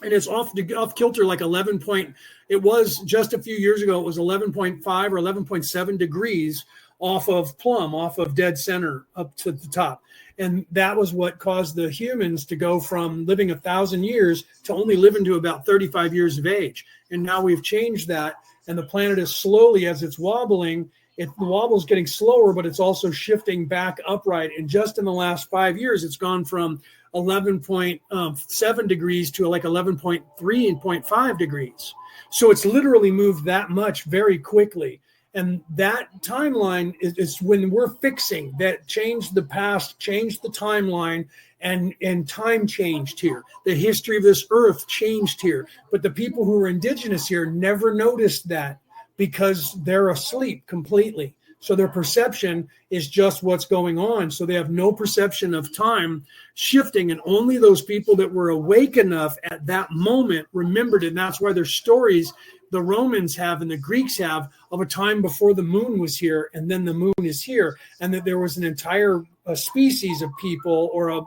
And it's off kilter like 11 point. It was just a few years ago, it was 11.5 or 11.7 degrees off of plumb, off of dead center up to the top. And that was what caused the humans to go from living 1,000 years to only living to about 35 years of age. And now we've changed that. And the planet is slowly, as it's wobbling, the wobble is getting slower, but it's also shifting back upright. And just in the last 5 years, it's gone from 11.7 degrees to like 11.3 and 0.5 degrees. So it's literally moved that much very quickly. And that timeline is when we're fixing that, changed the past, changed the timeline, and time changed here. The history of this earth changed here. But the people who are indigenous here never noticed that because they're asleep completely. So their perception is just what's going on. So they have no perception of time shifting. And only those people that were awake enough at that moment remembered it. And that's why there's stories the Romans have and the Greeks have of a time before the moon was here and then the moon is here. And that there was an entire species of people or a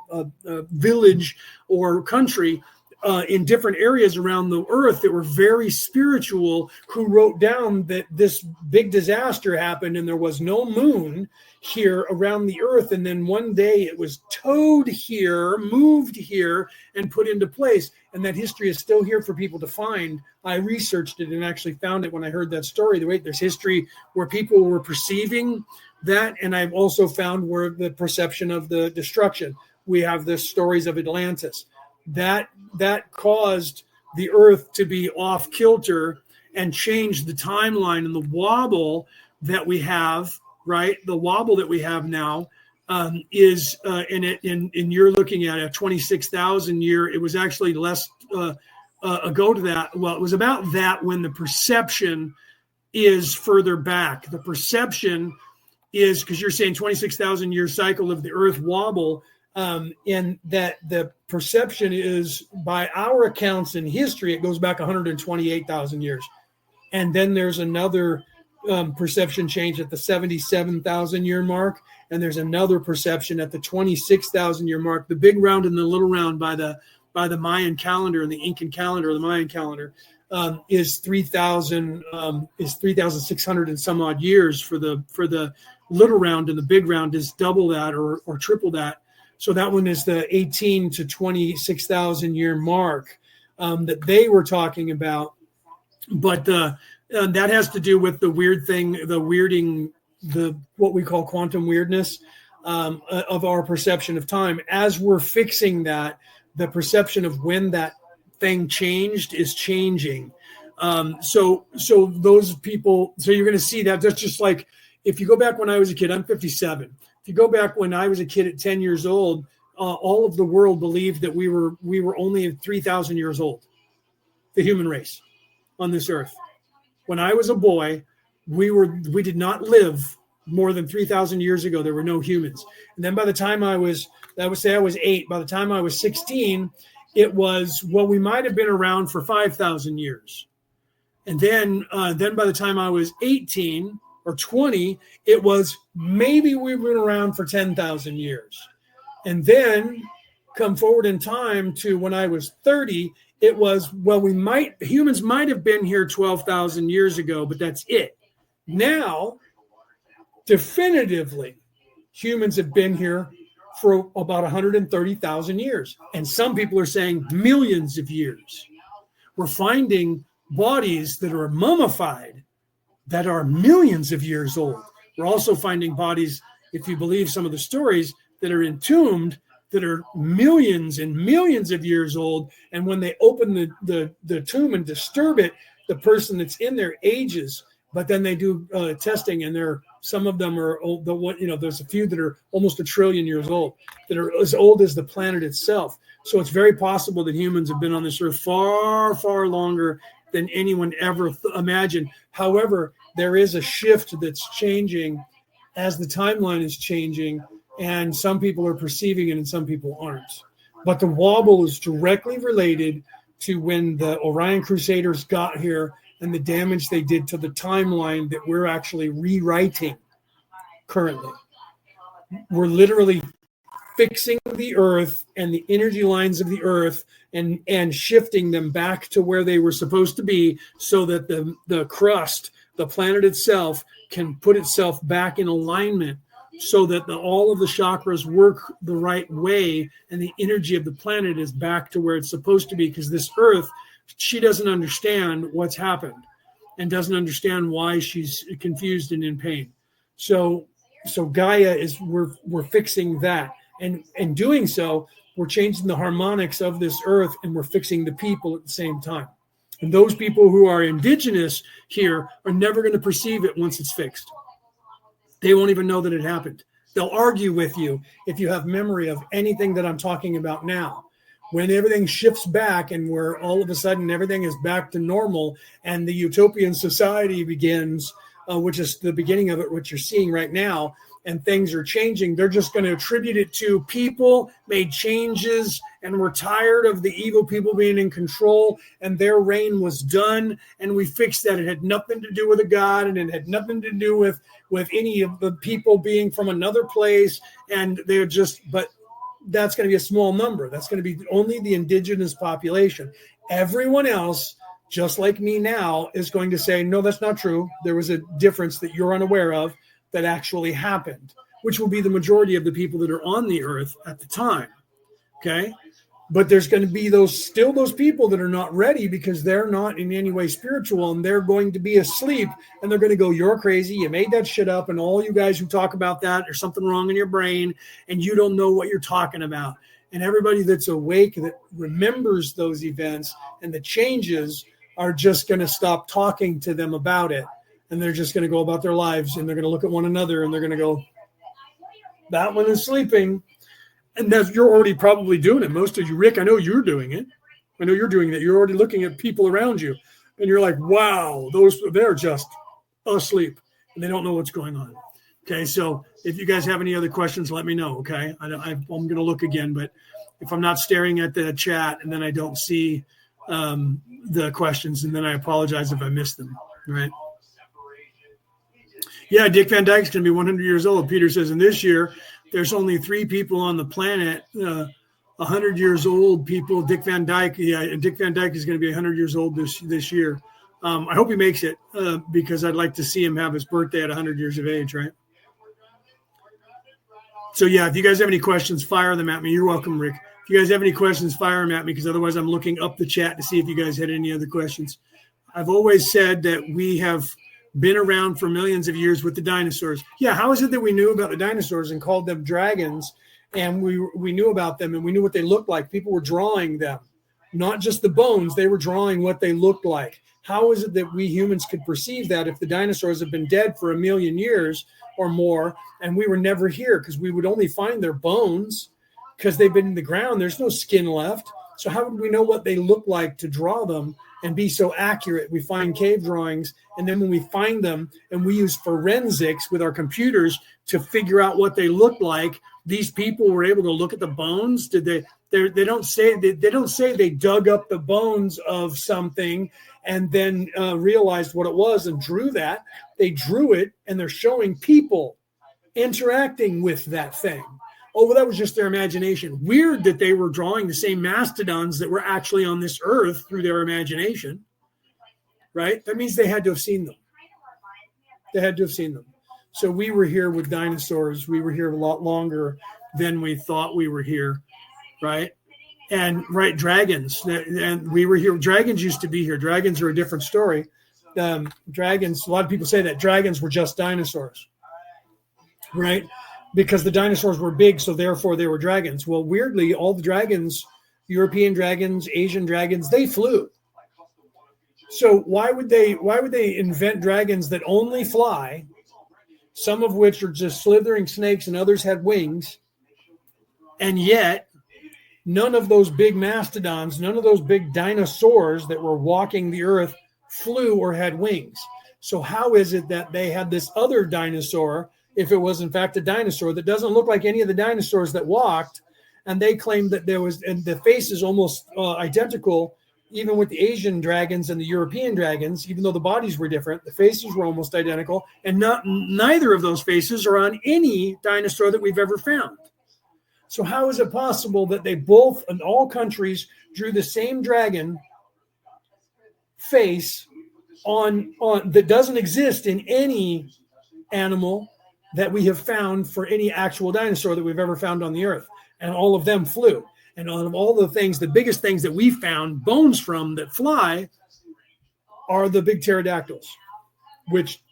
village or country in different areas around the earth that were very spiritual, who wrote down that this big disaster happened and there was no moon here around the earth. And then one day it was towed here, moved here, and put into place. And that history is still here for people to find. I researched it and actually found it when I heard that story. There's history where people were perceiving that. And I've also found where the perception of the destruction. We have the stories of Atlantis. That caused the earth to be off kilter and changed the timeline, and the wobble that we have, right? The wobble that we have now is and you're looking at a 26,000 year. It was actually less ago to that. Well, it was about that when the perception is further back. The perception is, because you're saying 26,000 year cycle of the earth wobble. And that the perception is, by our accounts in history, it goes back 128,000 years. And then there's another perception change at the 77,000 year mark. And there's another perception at the 26,000 year mark. The big round and the little round by the Mayan calendar and the Incan calendar, or the Mayan calendar, is 3,600 and some odd years for the little round, and the big round is double that or triple that. So that one is the 18 to 26,000 year mark that they were talking about. But that has to do with the weird thing, the weirding, what we call quantum weirdness of our perception of time. As we're fixing that, the perception of when that thing changed is changing. So those people, so you're going to see that. That's just like, if you go back when I was a kid, I'm 57. If you go back when I was a kid at 10 years old, all of the world believed that we were only 3,000 years old, the human race on this earth. When I was a boy, we did not live more than 3,000 years ago. There were no humans. And then by the time I would say I was 8, by the time I was 16, it was, well, we might have been around for 5,000 years. And then by the time I was 18 or 20, it was maybe we've been around for 10,000 years. And then come forward in time to when I was 30, it was, well, humans might have been here 12,000 years ago, but that's it. Now, definitively, humans have been here for about 130,000 years. And some people are saying millions of years. We're finding bodies that are mummified that are millions of years old. We're also finding bodies, if you believe some of the stories, that are entombed, that are millions and millions of years old. And when they open the tomb and disturb it, the person that's in there ages. But then they do testing, and some of them are old. There's a few that are almost 1 trillion years old, that are as old as the planet itself. So it's very possible that humans have been on this earth far, far longer than anyone ever imagined. However, there is a shift that's changing as the timeline is changing, and some people are perceiving it and some people aren't. But the wobble is directly related to when the Orion Crusaders got here and the damage they did to the timeline that we're actually rewriting currently. We're literally fixing the Earth and the energy lines of the Earth and shifting them back to where they were supposed to be so that the crust, the planet itself, can put itself back in alignment so that all of the chakras work the right way and the energy of the planet is back to where it's supposed to be, because this Earth, she doesn't understand what's happened and doesn't understand why she's confused and in pain. So Gaia is, we're fixing that. And in doing so, we're changing the harmonics of this Earth and we're fixing the people at the same time. And those people who are indigenous here are never going to perceive it once it's fixed. They won't even know that it happened. They'll argue with you if you have memory of anything that I'm talking about now. When everything shifts back and where all of a sudden everything is back to normal and the utopian society begins, which is the beginning of it, what you're seeing right now, and things are changing, they're just going to attribute it to people made changes and we're tired of the evil people being in control and their reign was done and we fixed that. It had nothing to do with a god and it had nothing to do with any of the people being from another place. And they're just, but that's going to be a small number. That's going to be only the indigenous population. Everyone else, just like me now, is going to say, no, that's not true. There was a difference that you're unaware of that actually happened, which will be the majority of the people that are on the Earth at the time. Okay. But there's going to be those people that are not ready because they're not in any way spiritual and they're going to be asleep and they're going to go, you're crazy. You made that shit up. And all you guys who talk about that, there's something wrong in your brain and you don't know what you're talking about. And everybody that's awake that remembers those events and the changes are just going to stop talking to them about it. And they're just going to go about their lives and they're going to look at one another and they're going to go, that one is sleeping. And that's, you're already probably doing it. Most of you, Rick, I know you're doing it. I know you're doing that. You're already looking at people around you and you're like, wow, they're just asleep and they don't know what's going on. Okay. So if you guys have any other questions, let me know. Okay. I'm going to look again, but if I'm not staring at the chat and then I don't see the questions, and then I apologize if I missed them. Right. Yeah, Dick Van Dyke's going to be 100 years old. Peter says, in this year, there's only 3 people on the planet, 100 years old people. Dick Van Dyke, Dick Van Dyke is going to be 100 years old this year. I hope he makes it because I'd like to see him have his birthday at 100 years of age, right? So, yeah, if you guys have any questions, fire them at me. You're welcome, Rick. If you guys have any questions, fire them at me because otherwise I'm looking up the chat to see if you guys had any other questions. I've always said that we have been around for millions of years with the dinosaurs. Yeah, how is it that we knew about the dinosaurs and called them dragons, and we knew about them and we knew what they looked like? People were drawing them, not just the bones. They were drawing what they looked like. How is it that we humans could perceive that if the dinosaurs have been dead for 1 million years or more and we were never here? Because we would only find their bones because they've been in the ground. There's no skin left. So how would we know what they look like to draw them and be so accurate? We find cave drawings, and then when we find them and we use forensics with our computers to figure out what they look like, these people were able to look at the bones. Did they don't say they dug up the bones of something and then realized what it was and drew that. They drew it, and they're showing people interacting with that thing. Oh, well, that was just their imagination. Weird that they were drawing the same mastodons that were actually on this earth through their imagination, right? That means they had to have seen them. They had to have seen them. So we were here with dinosaurs. We were here a lot longer than we thought we were here, right? And, right, dragons. And we were here. Dragons used to be here. Dragons are a different story. Dragons, a lot of people say that dragons were just dinosaurs, right? Because the dinosaurs were big, so therefore they were dragons. Well, weirdly, all the dragons, European dragons, Asian dragons, they flew. So why would they invent dragons that only fly, some of which are just slithering snakes and others had wings, and yet none of those big mastodons, none of those big dinosaurs that were walking the earth flew or had wings? So how is it that they had this other dinosaur, if it was in fact a dinosaur that doesn't look like any of the dinosaurs that walked, and they claimed that and the face is almost identical, even with the Asian dragons and the European dragons, even though the bodies were different, the faces were almost identical, and neither of those faces are on any dinosaur that we've ever found. So how is it possible that they both, in all countries, drew the same dragon face on that doesn't exist in any animal that we have found for any actual dinosaur that we've ever found on the earth, and all of them flew? And out of all the things, the biggest things that we found bones from that fly are the big pterodactyls, which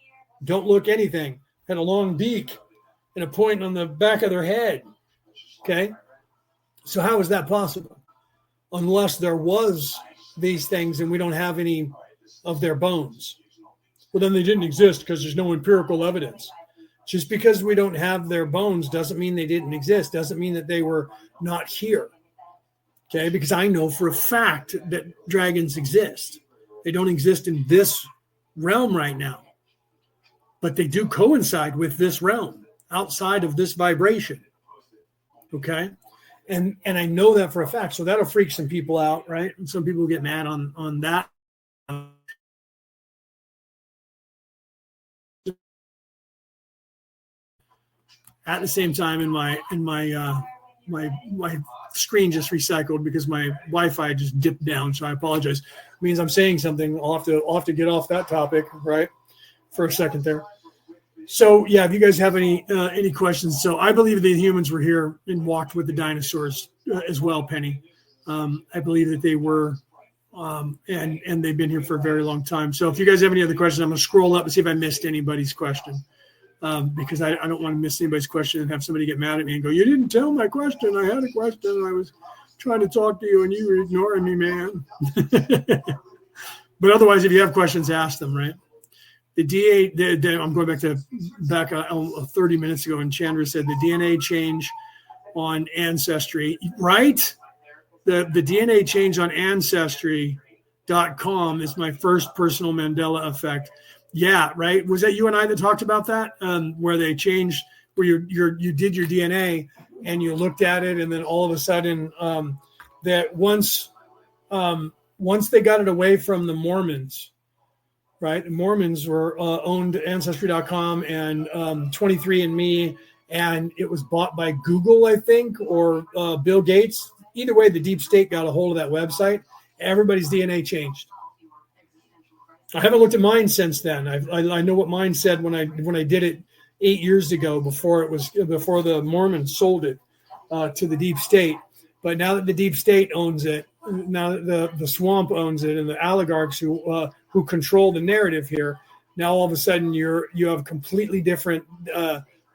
don't look anything, had a long beak and a point on the back of their head. Okay. So how is that possible? Unless there was these things and we don't have any of their bones. Well, then they didn't exist because there's no empirical evidence. Just because we don't have their bones doesn't mean they didn't exist, doesn't mean that they were not here. Okay, because I know for a fact that dragons exist. They don't exist in this realm right now, but they do coincide with this realm outside of this vibration. Okay, and I know that for a fact. So that'll freak some people out, right? And some people get mad on that. At the same time, my screen just recycled because my Wi-Fi just dipped down. So I apologize. It means I'm saying something. I'll have to get off that topic, right, for a second there. So yeah, if you guys have any questions, so I believe the humans were here and walked with the dinosaurs as well, Penny. I believe that they were, and they've been here for a very long time. So if you guys have any other questions, I'm going to scroll up and see if I missed anybody's question. Because I don't want to miss anybody's question and have somebody get mad at me and go, you didn't tell my question. I had a question and I was trying to talk to you and you were ignoring me, man. But otherwise, if you have questions, ask them, right? I'm going back 30 minutes ago, and Chandra said the DNA change on Ancestry, right? The DNA change on Ancestry.com is my first personal Mandela effect. Yeah, right. Was that you and I that talked about that? Where they changed, where you did your DNA and you looked at it, and then all of a sudden, that once they got it away from the Mormons, right? The Mormons were owned Ancestry.com and 23andMe, and it was bought by Google, I think, or Bill Gates. Either way, the deep state got a hold of that website. Everybody's DNA changed. I haven't looked at mine since then. I know what mine said when I did it 8 years ago before the Mormons sold it to the deep state. But now that the deep state owns it, now that the swamp owns it, and the oligarchs who control the narrative here, now all of a sudden you have a completely different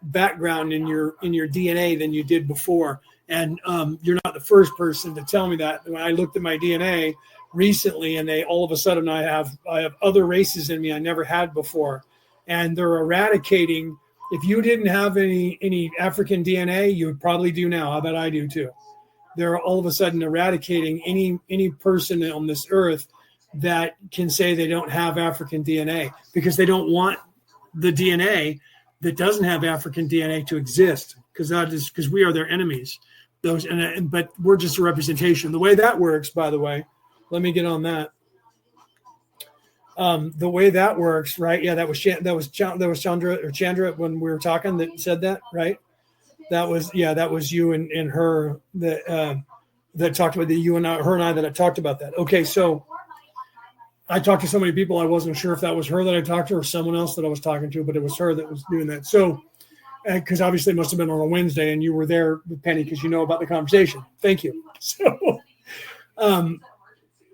background in your DNA than you did before. And you're not the first person to tell me that. When I looked at my DNA recently, and all of a sudden I have other races in me I never had before, and they're eradicating. If you didn't have any African DNA, you would probably do now. I bet I do too. They're all of a sudden eradicating any person on this earth that can say they don't have African DNA, because they don't want the DNA that doesn't have African DNA to exist, because we are their enemies. But we're just a representation. The way that works, by the way. Let me get on that. The way that works, right? Yeah, that was Chandra when we were talking that said that, right? That was you and her that talked about her and I that talked about that. Okay, so I talked to so many people, I wasn't sure if that was her that I talked to or someone else that I was talking to, but it was her that was doing that. So, because obviously it must have been on a Wednesday, and you were there with Penny because you know about the conversation. Thank you.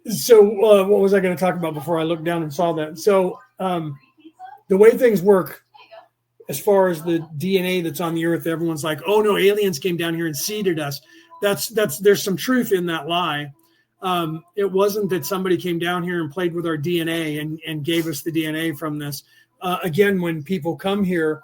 So, what was I going to talk about before I looked down and saw that? So, the way things work, as far as the DNA that's on the earth, everyone's like, "Oh no, aliens came down here and seeded us." There's some truth in that lie. It wasn't that somebody came down here and played with our DNA and gave us the DNA from this. Again, when people come here,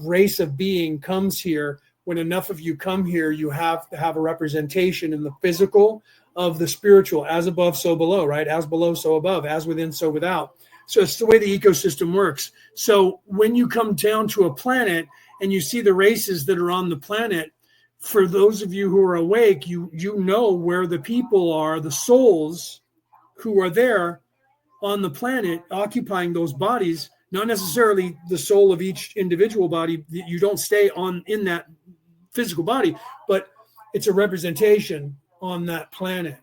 race of being comes here. When enough of you come here, you have to have a representation in the physical of the spiritual, as above, so below, right? As below, so above, as within, so without. So it's the way the ecosystem works. So when you come down to a planet and you see the races that are on the planet, for those of you who are awake, you know where the people are, the souls who are there on the planet occupying those bodies, not necessarily the soul of each individual body. You don't stay in that physical body, but it's a representation on that planet.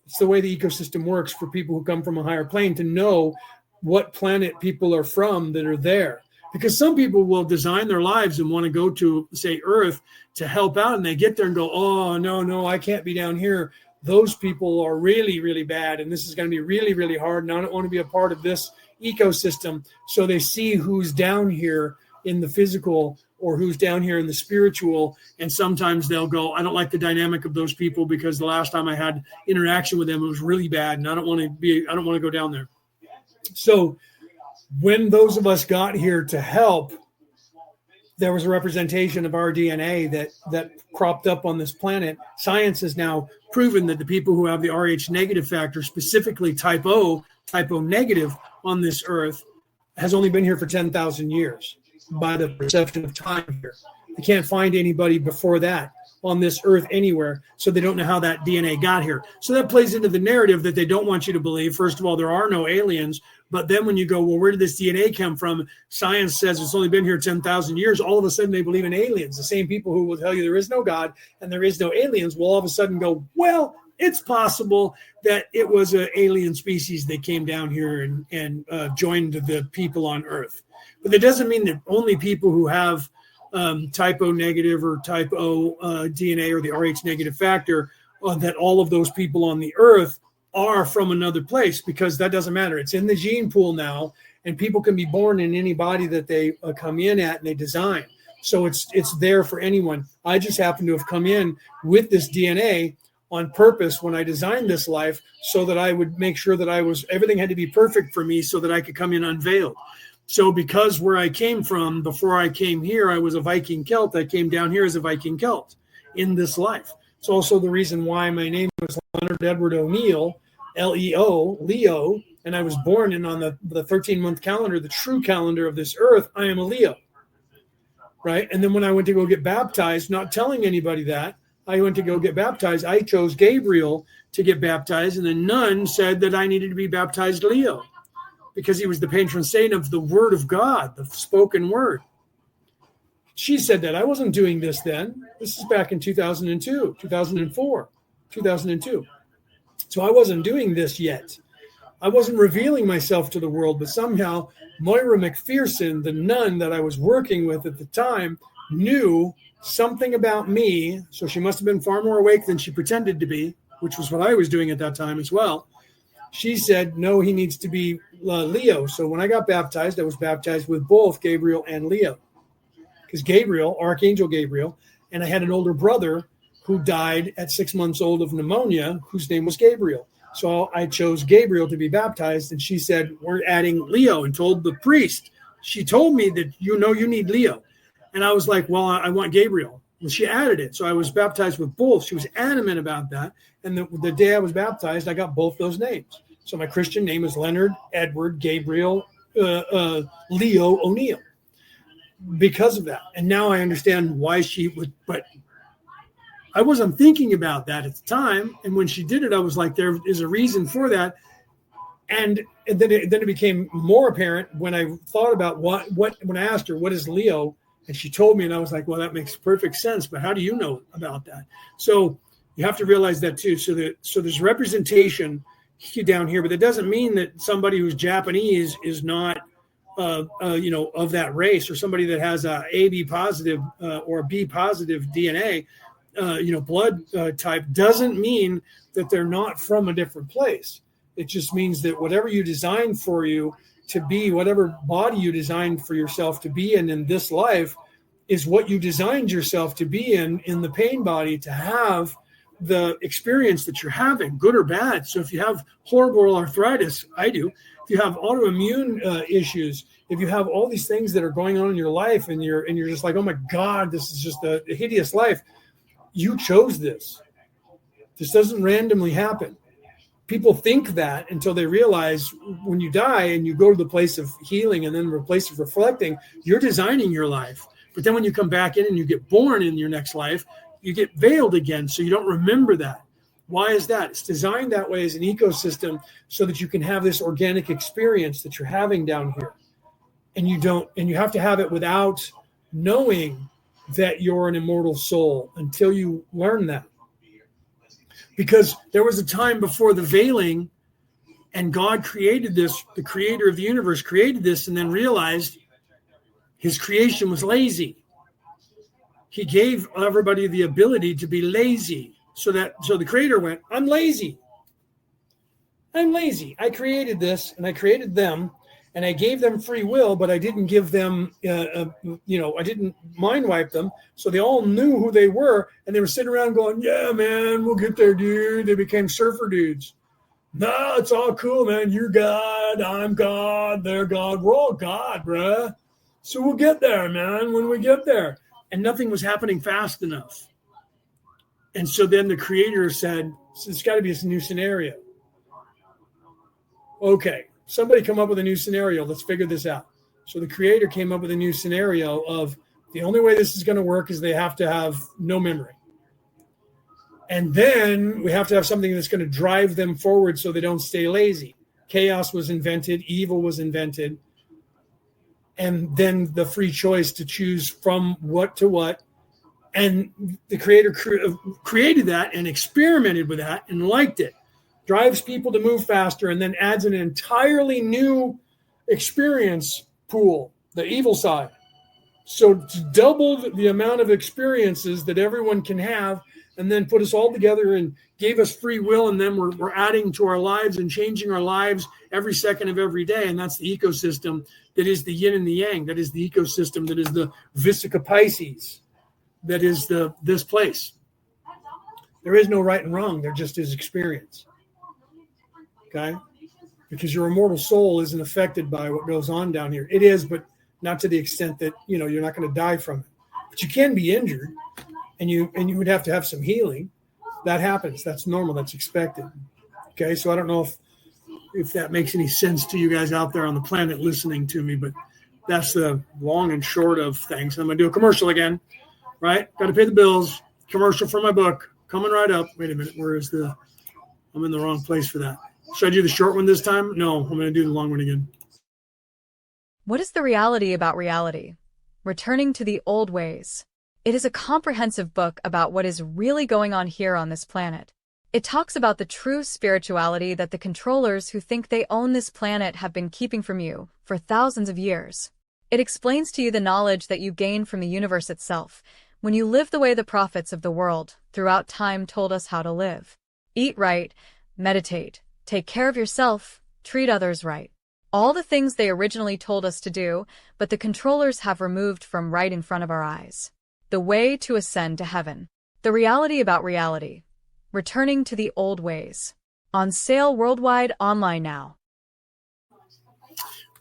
It's the way the ecosystem works for people who come from a higher plane to know what planet people are from that are there. Because some people will design their lives and want to go to, say, Earth to help out, and they get there and go, oh, no, I can't be down here. Those people are really, really bad, and this is going to be really, really hard, and I don't want to be a part of this ecosystem. So they see who's down here in the physical or who's down here in the spiritual, and sometimes they'll go, I don't like the dynamic of those people because the last time I had interaction with them, it was really bad, and I don't want to go down there. So when those of us got here to help, there was a representation of our DNA that cropped up on this planet. Science has now proven that the people who have the Rh negative factor, specifically type O negative on this Earth, has only been here for 10,000 years by the perception of time here. They can't find anybody before that on this Earth anywhere, so they don't know how that DNA got here. So that plays into the narrative that they don't want you to believe. First of all, there are no aliens. But then when you go, well, where did this DNA come from? Science says it's only been here 10,000 years. All of a sudden they believe in aliens. The same people who will tell you there is no God and there is no aliens will all of a sudden go, well, it's possible that it was an alien species that came down here and joined the people on Earth. But that doesn't mean that only people who have type O negative or type O DNA or the Rh negative factor, that all of those people on the Earth are from another place, because that doesn't matter. It's in the gene pool now, and people can be born in any body that they come in at and they design. So it's there for anyone. I just happen to have come in with this DNA on purpose when I designed this life, so that I would make sure that everything had to be perfect for me so that I could come in unveiled. So because where I came from, before I came here, I was a Viking Celt. I came down here as a Viking Celt in this life. It's also the reason why my name was Leonard Edward O'Neill, Leo, Leo, and I was born in on the 13-month calendar, the true calendar of this Earth. I am a Leo, right? And then when I went to go get baptized, not telling anybody that, I went to go get baptized. I chose Gabriel to get baptized, and the nun said that I needed to be baptized Leo because he was the patron saint of the Word of God, the spoken word. She said that. I wasn't doing this then. This is back in 2002, 2004, 2002. So I wasn't doing this yet. I wasn't revealing myself to the world, but somehow Moira McPherson, the nun that I was working with at the time, knew something about me. So she must have been far more awake than she pretended to be, which was what I was doing at that time as well. She said, no, he needs to be Leo. So when I got baptized, I was baptized with both Gabriel and Leo. Because Gabriel, Archangel Gabriel, and I had an older brother who died at 6 months old of pneumonia, whose name was Gabriel. So I chose Gabriel to be baptized, and she said, we're adding Leo, and told the priest. She told me that, you need Leo. And I was like, well, I want Gabriel. Well, she added it. So I was baptized with both. She was adamant about that. And the day I was baptized, I got both those names. So my Christian name is Leonard Edward Gabriel Leo O'Neill. Because of that. And now I understand why she would, but I wasn't thinking about that at the time. And when she did it, I was like, there is a reason for that. And then it became more apparent when I thought about when I asked her, what is Leo? And she told me, and I was like, well, that makes perfect sense. But how do you know about that? So you have to realize that too. So there's representation down here, but that doesn't mean that somebody who's Japanese is not of that race, or somebody that has a AB positive or a B positive DNA, blood type, doesn't mean that they're not from a different place. It just means that whatever you designed for you to be, whatever body you designed for yourself to be in this life, is what you designed yourself to be in the pain body, to have the experience that you're having, good or bad. So if you have horrible arthritis, I do. If you have autoimmune issues, if you have all these things that are going on in your life, and you're just like, oh my God, this is just a hideous life. You chose this. This doesn't randomly happen. People think that until they realize when you die and you go to the place of healing and then the place of reflecting, you're designing your life. But then when you come back in and you get born in your next life, veiled again, so you don't remember that. Why is that? It's designed that way as an ecosystem so that you can have this organic experience that you're having down here. And you have to have it without knowing that you're an immortal soul until you learn that. Because there was a time before the veiling, and God created this, the creator of the universe created this, and then realized his creation was lazy. He gave everybody the ability to be lazy. So the creator went, I'm lazy. I created this and I created them and I gave them free will, but I didn't give them, I didn't mind wipe them. So they all knew who they were. And they were sitting around going, yeah, man, we'll get there, dude. They became surfer dudes. No, it's all cool, man. You're God. I'm God. They're God. We're all God, bruh. So we'll get there, man, when we get there. And nothing was happening fast enough. And so then the creator said, so it's got to be a new scenario. Okay, somebody come up with a new scenario. Let's figure this out. So the creator came up with a new scenario of the only way this is going to work is they have to have no memory. And then we have to have something that's going to drive them forward so they don't stay lazy. Chaos was invented. Evil was invented. And then the free choice to choose from what to what. And the creator created that and experimented with that and liked it. Drives people to move faster and then adds an entirely new experience pool, the evil side. So it's doubled the amount of experiences that everyone can have and then put us all together and gave us free will. And then we're adding to our lives and changing our lives every second of every day. And that's the ecosystem that is the yin and the yang. That is the ecosystem that is the Vesica Pisces. That is this place. There is no right and wrong. There just is experience. Okay? Because your immortal soul isn't affected by what goes on down here. It is, but not to the extent that, you're not going to die from it. But you can be injured and you would have to have some healing. That happens. That's normal. That's expected. Okay? So I don't know if that makes any sense to you guys out there on the planet listening to me, but that's the long and short of things. I'm going to do a commercial again. Right? Got to pay the bills. Commercial for my book. Coming right up. Wait a minute. I'm in the wrong place for that. Should I do the short one this time? No, I'm going to do the long one again. What is the reality about reality? Returning to the old ways. It is a comprehensive book about what is really going on here on this planet. It talks about the true spirituality that the controllers who think they own this planet have been keeping from you for thousands of years. It explains to you the knowledge that you gain from the universe itself when you live the way the prophets of the world throughout time told us how to live. Eat right, meditate, take care of yourself, treat others right. All the things they originally told us to do, but the controllers have removed from right in front of our eyes. The way to ascend to heaven. The reality about reality. Returning to the old ways. On sale worldwide online now.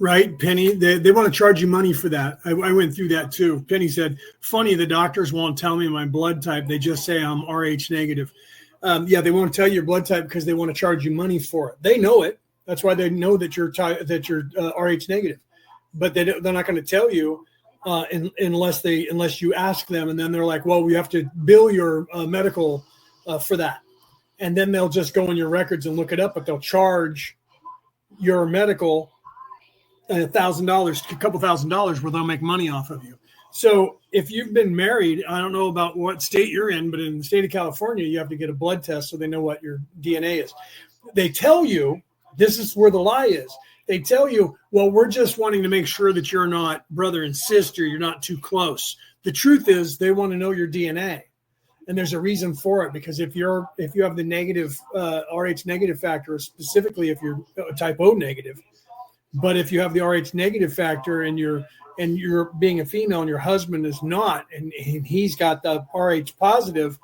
Right, Penny. They want to charge you money for that. I went through that too. Penny said, funny, the doctors won't tell me my blood type. They just say I'm Rh negative. They won't tell you your blood type because they want to charge you money for it. They know it. That's why they know that you're Rh negative. But they're not going to tell you unless you ask them. And then they're like, well, we have to bill your medical for that. And then they'll just go in your records and look it up, but they'll charge your medical $1,000, a couple $1,000 where they'll make money off of you. So if you've been married, I don't know about what state you're in, but in the state of California, you have to get a blood test so they know what your DNA is. They tell you, this is where the lie is. They tell you, well, we're just wanting to make sure that you're not brother and sister, you're not too close. The truth is they want to know your DNA. And there's a reason for it, because if you have the negative Rh negative factor, specifically if you're type O negative, but if you have the Rh negative factor and you're being a female and your husband is not, and he's got the Rh positive,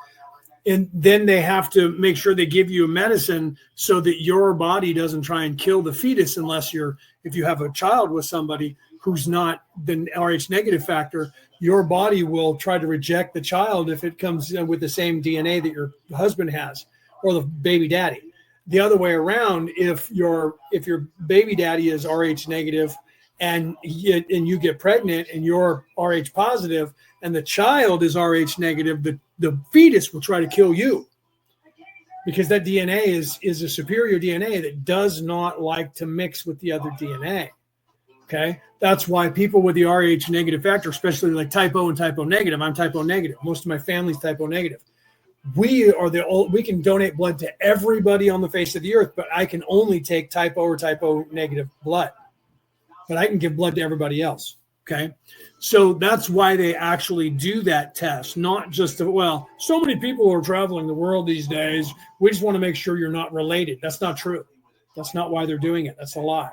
and then they have to make sure they give you a medicine so that your body doesn't try and kill the fetus if you have a child with somebody who's not the Rh negative factor, your body will try to reject the child if it comes with the same DNA that your husband has or the baby daddy. The other way around, if your baby daddy is Rh negative and you get pregnant and you're Rh positive and the child is Rh negative, the fetus will try to kill you, because that DNA is a superior DNA that does not like to mix with the other DNA. Okay, that's why people with the Rh negative factor, especially like type O and type O negative, I'm type O negative. Most of my family's type O negative. We can donate blood to everybody on the face of the earth, but I can only take type O or type O negative blood. But I can give blood to everybody else. Okay, so that's why they actually do that test, not just so many people are traveling the world these days. We just want to make sure you're not related. That's not true. That's not why they're doing it. That's a lie.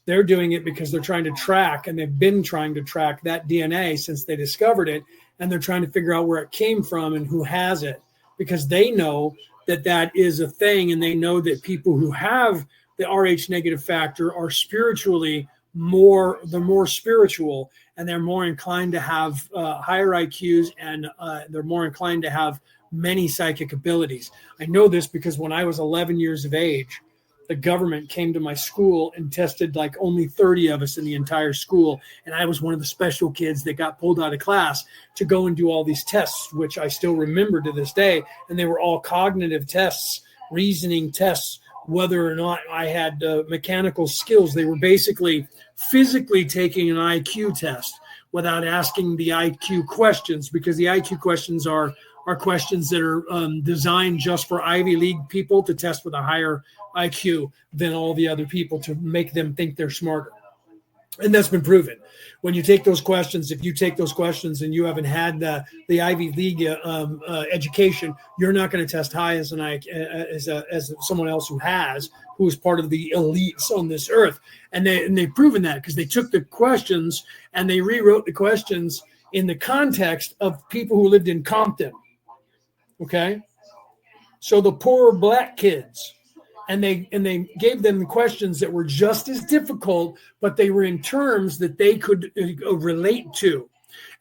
They're doing it because they're trying to track, and they've been trying to track that DNA since they discovered it, and they're trying to figure out where it came from and who has it, because they know that that is a thing, and they know that people who have the Rh negative factor are spiritually more spiritual, and they're more inclined to have higher IQs, and they're more inclined to have many psychic abilities. I know this because when I was 11 years of age, the government came to my school and tested like only 30 of us in the entire school. And I was one of the special kids that got pulled out of class to go and do all these tests, which I still remember to this day. And they were all cognitive tests, reasoning tests, whether or not I had mechanical skills. They were basically physically taking an IQ test without asking the IQ questions, because the IQ questions are questions that are designed just for Ivy League people to test with a higher IQ than all the other people, to make them think they're smarter. And that's been proven. When you take those questions, if you take those questions and you haven't had the Ivy League education, you're not going to test high as as someone else who's part of the elites on this earth. And they've proven that, because they took the questions and they rewrote the questions in the context of people who lived in Compton. Okay, so the poor black kids, and they gave them questions that were just as difficult, but they were in terms that they could relate to.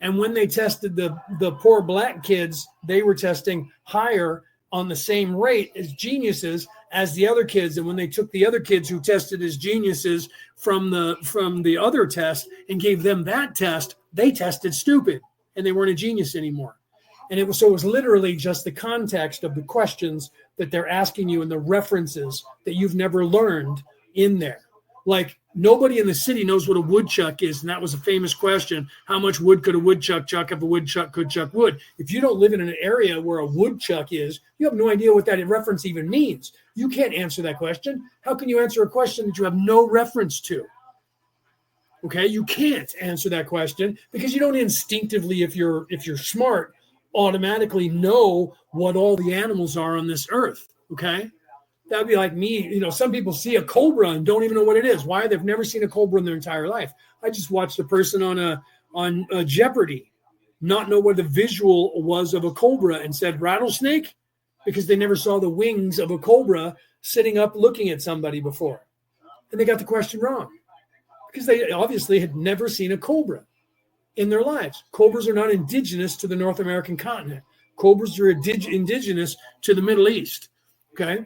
And when they tested the poor black kids, they were testing higher on the same rate as geniuses as the other kids. And when they took the other kids who tested as geniuses from the other test and gave them that test, they tested stupid, and they weren't a genius anymore. And it was literally just the context of the questions that they're asking you and the references that you've never learned in there. Like, nobody in the city knows what a woodchuck is. And that was a famous question. How much wood could a woodchuck chuck if a woodchuck could chuck wood? If you don't live in an area where a woodchuck is, you have no idea what that reference even means. You can't answer that question. How can you answer a question that you have no reference to? Okay, you can't answer that question because you don't instinctively, if you're smart, automatically know what all the animals are on this earth. Okay, that'd be like me. Some people see a cobra and don't even know what it is. Why? They've never seen a cobra in their entire life. I just watched a person on Jeopardy not know what the visual was of a cobra and said rattlesnake, because they never saw the wings of a cobra sitting up looking at somebody before, and they got the question wrong because they obviously had never seen a cobra in their lives. Cobras are not indigenous to the North American continent. Cobras are indigenous to the Middle East. Okay,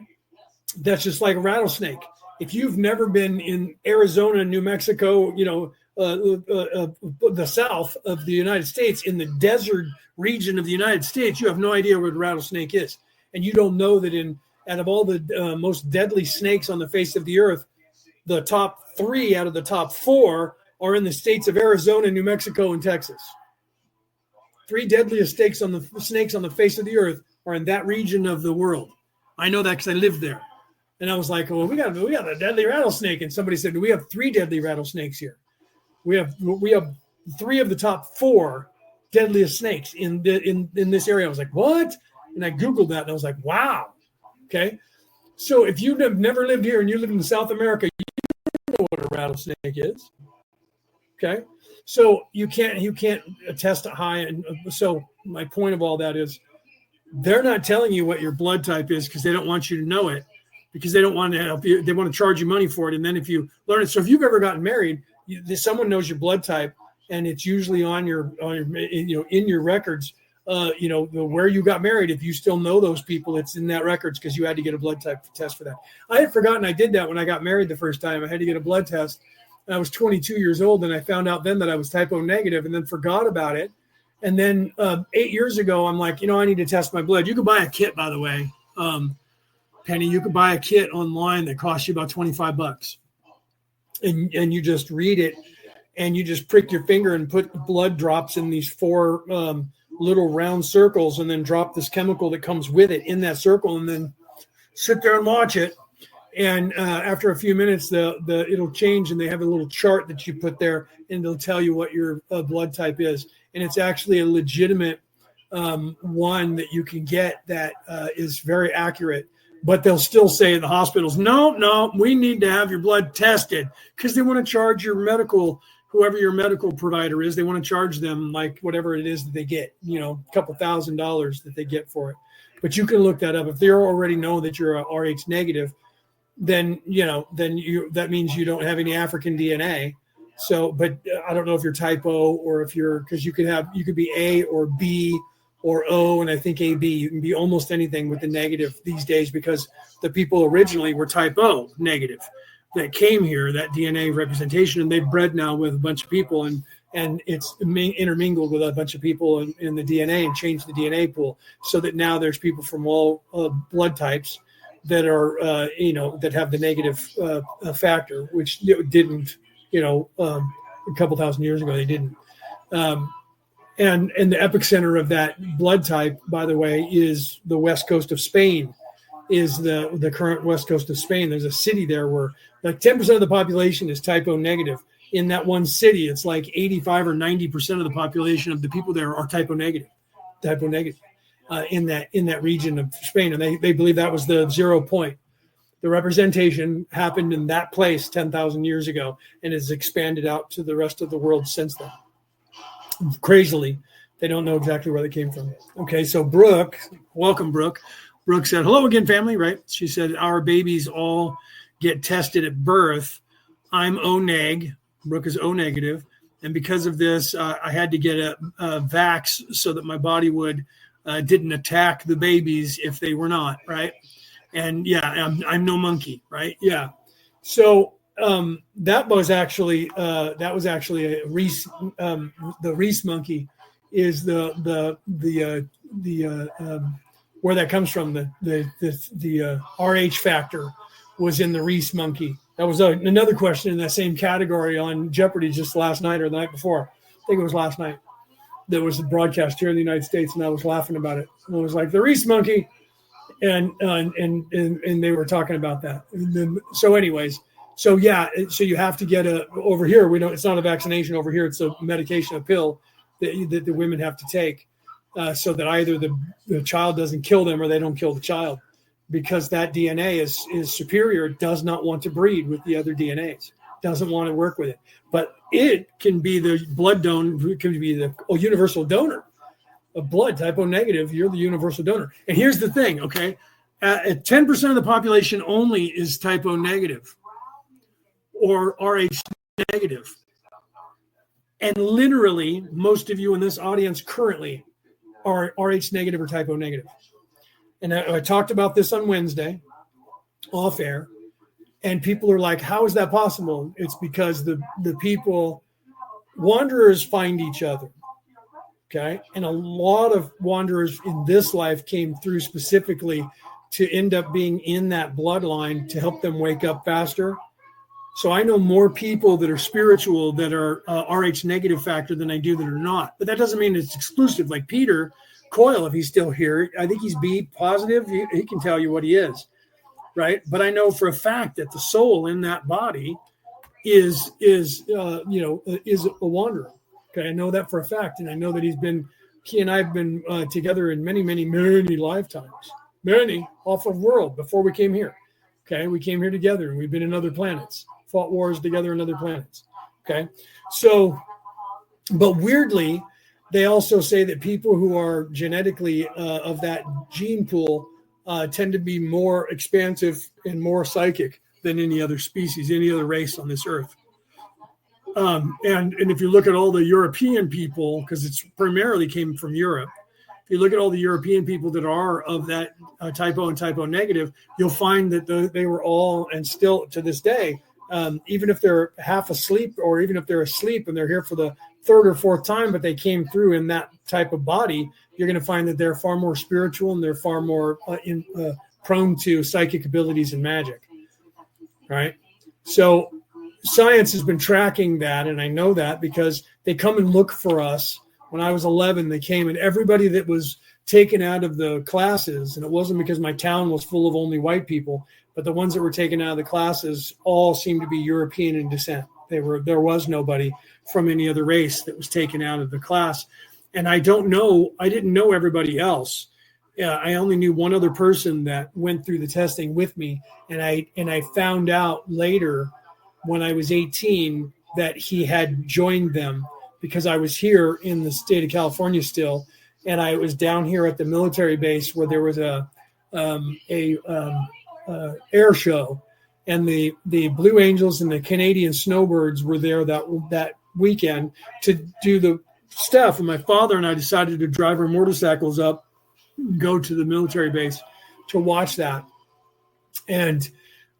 that's just like a rattlesnake. If you've never been in Arizona, New Mexico, the south of the United States, in the desert region of the United States, you have no idea what a rattlesnake is, and you don't know that out of all the most deadly snakes on the face of the earth, the top 3 out of the top 4 are in the states of Arizona, New Mexico, and Texas. 3 deadliest snakes on the face of the earth are in that region of the world. I know that because I lived there. And I was like, well, we got a deadly rattlesnake. And somebody said, we have 3 deadly rattlesnakes here. We have 3 of the top 4 deadliest snakes in this area. I was like, what? And I Googled that and I was like, wow. Okay. So if you've never lived here and you live in South America, you don't know what a rattlesnake is. Okay. So you can't test high. And so my point of all that is, they're not telling you what your blood type is because they don't want you to know it, because they don't want to help you. They want to charge you money for it. And then if you learn it, so if you've ever gotten married, someone knows your blood type, and it's usually on your in your records, where you got married. If you still know those people, it's in that records because you had to get a blood type test for that. I had forgotten I did that when I got married the first time. I had to get a blood test. I was 22 years old, and I found out then that I was type O negative, and then forgot about it. And then 8 years ago, I'm like, I need to test my blood. You could buy a kit, by the way. Penny, you could buy a kit online that costs you about $25. And you just read it, and you just prick your finger and put blood drops in these 4 little round circles, and then drop this chemical that comes with it in that circle, and then sit there and watch it. And after a few minutes, it'll change, and they have a little chart that you put there, and it'll tell you what your blood type is. And it's actually a legitimate one that you can get that is very accurate. But they'll still say in the hospitals, no, we need to have your blood tested, because they want to charge whoever your medical provider is, they want to charge them like whatever it is that they get, a couple $1,000s that they get for it. But you can look that up. If they already know that you're a Rh negative, then that means you don't have any African DNA. So, but I don't know if you're type O or if because you could be A or B or O, and I think AB. You can be almost anything with the negative these days, because the people originally were type O negative that came here, that DNA representation, and they've bred now with a bunch of people, and it's intermingled with a bunch of people in the DNA and changed the DNA pool, so that now there's people from all blood types that are, that have the negative factor, which didn't, a couple thousand years ago, they didn't. And the epicenter of that blood type, by the way, is the west coast of Spain, is the current west coast of Spain. There's a city there where like 10% of the population is type O negative. In that one city, it's like 85 or 90% of the population of the people there are type O negative. In that region of Spain, and they believe that was the 0 point. The representation happened in that place 10,000 years ago, and has expanded out to the rest of the world since then. Crazily, they don't know exactly where they came from. Okay, so Brooke, welcome, Brooke. Brooke said, "Hello again, family." Right? She said, "Our babies all get tested at birth. I'm O neg. Brooke is O negative, and because of this, I had to get a vax so that my body would." Didn't attack the babies if they were not, right? And yeah, I'm no monkey, right? Yeah. So that was actually a Reese. The Reese monkey is the where that comes from. The Rh factor was in the Reese monkey. That was another question in that same category on Jeopardy just last night or the night before. I think it was last night. There was a broadcast here in the United States, and I was laughing about it. And it was like the Reese monkey, and they were talking about that. And then, so you have to get over here. We don't. It's not a vaccination over here. It's a medication, a pill that the women have to take, so that either the child doesn't kill them or they don't kill the child, because that DNA is superior. It does not want to breed with the other DNAs. Doesn't want to work with it, but it can be the blood donor. It can be the universal donor of blood, type O negative. You're the universal donor. And here's the thing, okay? 10% of the population only is type O negative or Rh negative, and literally most of you in this audience currently are Rh negative or type O negative. And I talked about this on Wednesday, off air. And people are like, how is that possible? It's because the people, wanderers find each other, okay? And a lot of wanderers in this life came through specifically to end up being in that bloodline to help them wake up faster. So I know more people that are spiritual that are Rh negative factor than I do that are not. But that doesn't mean it's exclusive. Like Peter Coyle, if he's still here, I think he's B positive. He can tell you what he is. Right. But I know for a fact that the soul in that body is a wanderer. Okay. I know that for a fact. And I know that he and I have been together in many, many, many lifetimes, many off of world before we came here. Okay. We came here together and we've been in other planets, fought wars together in other planets. Okay. So, but weirdly, they also say that people who are genetically of that gene pool tend to be more expansive and more psychic than any other species, any other race on this earth. And if you look at all the European people, because it's primarily came from Europe, if you look at all the European people that are of that type O and type O negative, you'll find that they were all, and still to this day, even if they're half asleep or even if they're asleep and they're here for third or fourth time, but they came through in that type of body, you're going to find that they're far more spiritual and they're far more prone to psychic abilities and magic, right? So science has been tracking that, and I know that because they come and look for us. When I was 11, they came, and everybody that was taken out of the classes, and it wasn't because my town was full of only white people, but the ones that were taken out of the classes all seemed to be European in descent. There was nobody from any other race that was taken out of the class. And I didn't know everybody else. I only knew one other person that went through the testing with me. And I found out later when I was 18 that he had joined them because I was here in the state of California still. And I was down here at the military base where there was a air show, and the Blue Angels and the Canadian Snowbirds were there that weekend to do the stuff. And my father and I decided to drive our motorcycles up, go to the military base to watch that. And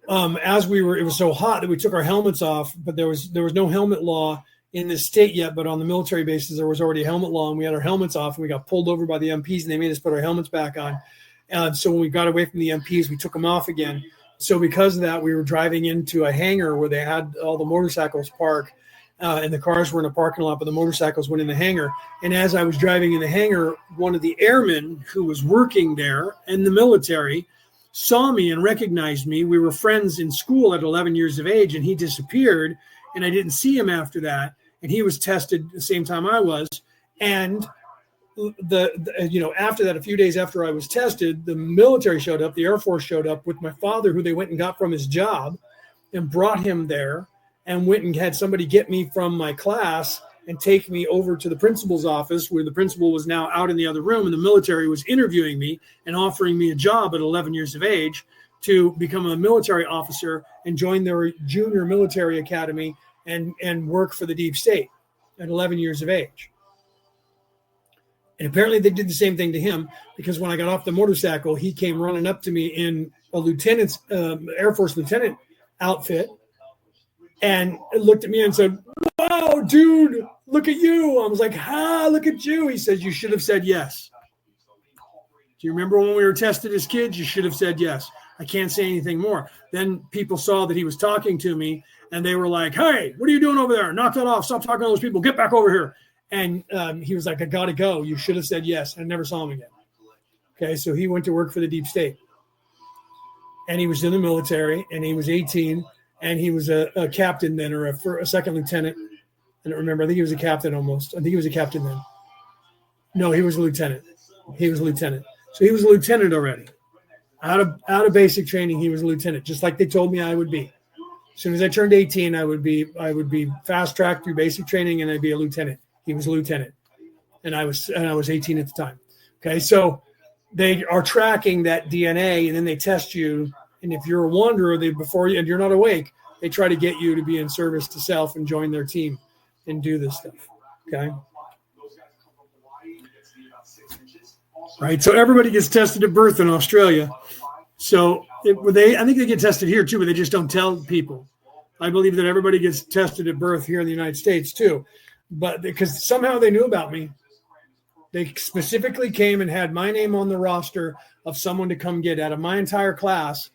as it was so hot that we took our helmets off, but there was no helmet law in this state yet, but on the military bases, there was already a helmet law, and we had our helmets off, and we got pulled over by the MPs, and they made us put our helmets back on. So when we got away from the MPs, we took them off again. So because of that, we were driving into a hangar where they had all the motorcycles parked, and the cars were in a parking lot, but the motorcycles went in the hangar. And as I was driving in the hangar, one of the airmen who was working there in the military saw me and recognized me. We were friends in school at 11 years of age, and he disappeared, and I didn't see him after that. And he was tested the same time I was. And after that, a few days after I was tested, the military showed up, the Air Force showed up with my father, who they went and got from his job and brought him there, and went and had somebody get me from my class and take me over to the principal's office, where the principal was now out in the other room, and the military was interviewing me and offering me a job at 11 years of age to become a military officer and join their junior military academy and work for the deep state at 11 years of age. And apparently they did the same thing to him, because when I got off the motorcycle, he came running up to me in a lieutenant's Air Force lieutenant outfit and looked at me and said, "Wow, dude, look at you." I was like, look at you. He says, "You should have said yes. Do you remember when we were tested as kids? You should have said yes." I can't say anything more. Then people saw that he was talking to me, and they were like, "Hey, what are you doing over there? Knock that off. Stop talking to those people. Get back over here." And he was like, "I got to go. You should have said yes." I never saw him again. Okay, so he went to work for the deep state. And he was in the military, and he was 18, and he was a captain then, or a second lieutenant. I don't remember. I think he was a captain almost. I think he was a captain then. No, he was a lieutenant. He was a lieutenant. So he was a lieutenant already. Out of basic training, he was a lieutenant, just like they told me I would be. As soon as I turned 18, I would be fast tracked through basic training, and I'd be a lieutenant. He was a lieutenant, and I was 18 at the time. Okay, so they are tracking that DNA, and then they test you. And if you're a wanderer, and you're not awake, they try to get you to be in service to self and join their team and do this stuff. Okay. Right. So everybody gets tested at birth in Australia. So I think they get tested here too, but they just don't tell people. I believe that everybody gets tested at birth here in the United States too, but because somehow they knew about me. They specifically came and had my name on the roster of someone to come get. Out of my entire class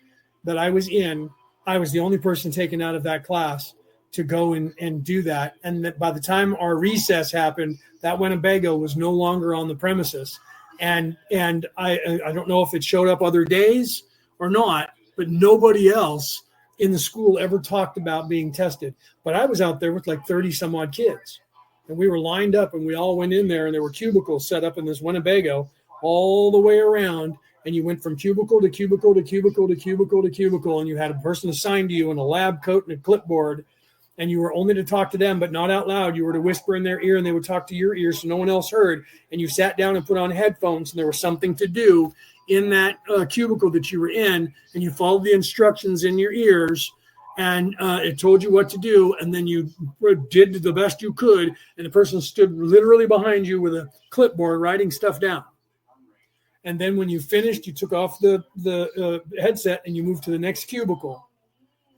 that I was in, I was the only person taken out of that class to go and do that. And that by the time our recess happened, that Winnebago was no longer on the premises. And I don't know if it showed up other days or not, but nobody else in the school ever talked about being tested. But I was out there with like 30 some odd kids, and we were lined up, and we all went in there, and there were cubicles set up in this Winnebago all the way around. And you went from cubicle to cubicle to cubicle to cubicle to cubicle, and you had a person assigned to you in a lab coat and a clipboard, and you were only to talk to them, but not out loud. You were to whisper in their ear, and they would talk to your ear so no one else heard. And you sat down and put on headphones, and there was something to do in that cubicle that you were in, and you followed the instructions in your ears, and it told you what to do, and then you did the best you could, and the person stood literally behind you with a clipboard writing stuff down. And then when you finished, you took off the headset, and you moved to the next cubicle.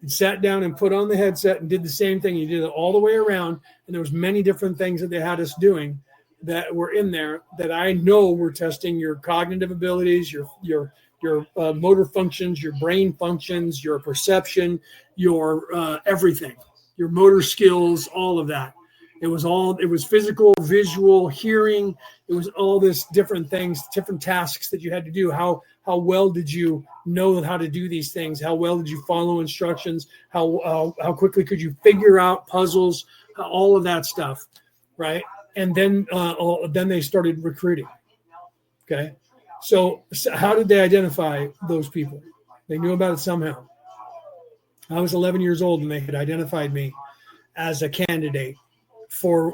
and sat down and put on the headset and did the same thing. You did it all the way around, and there was many different things that they had us doing that were in there that I know were testing your cognitive abilities, your motor functions, your brain functions, your perception, your everything, your motor skills, all of that. It was physical, visual, hearing. It was all this different things, different tasks that you had to do. How well did you know how to do these things? How well did you follow instructions? How quickly could you figure out puzzles? All of that stuff, right? And then they started recruiting. Okay, so how did they identify those people? They knew about it somehow. I was 11 years old, and they had identified me as a candidate for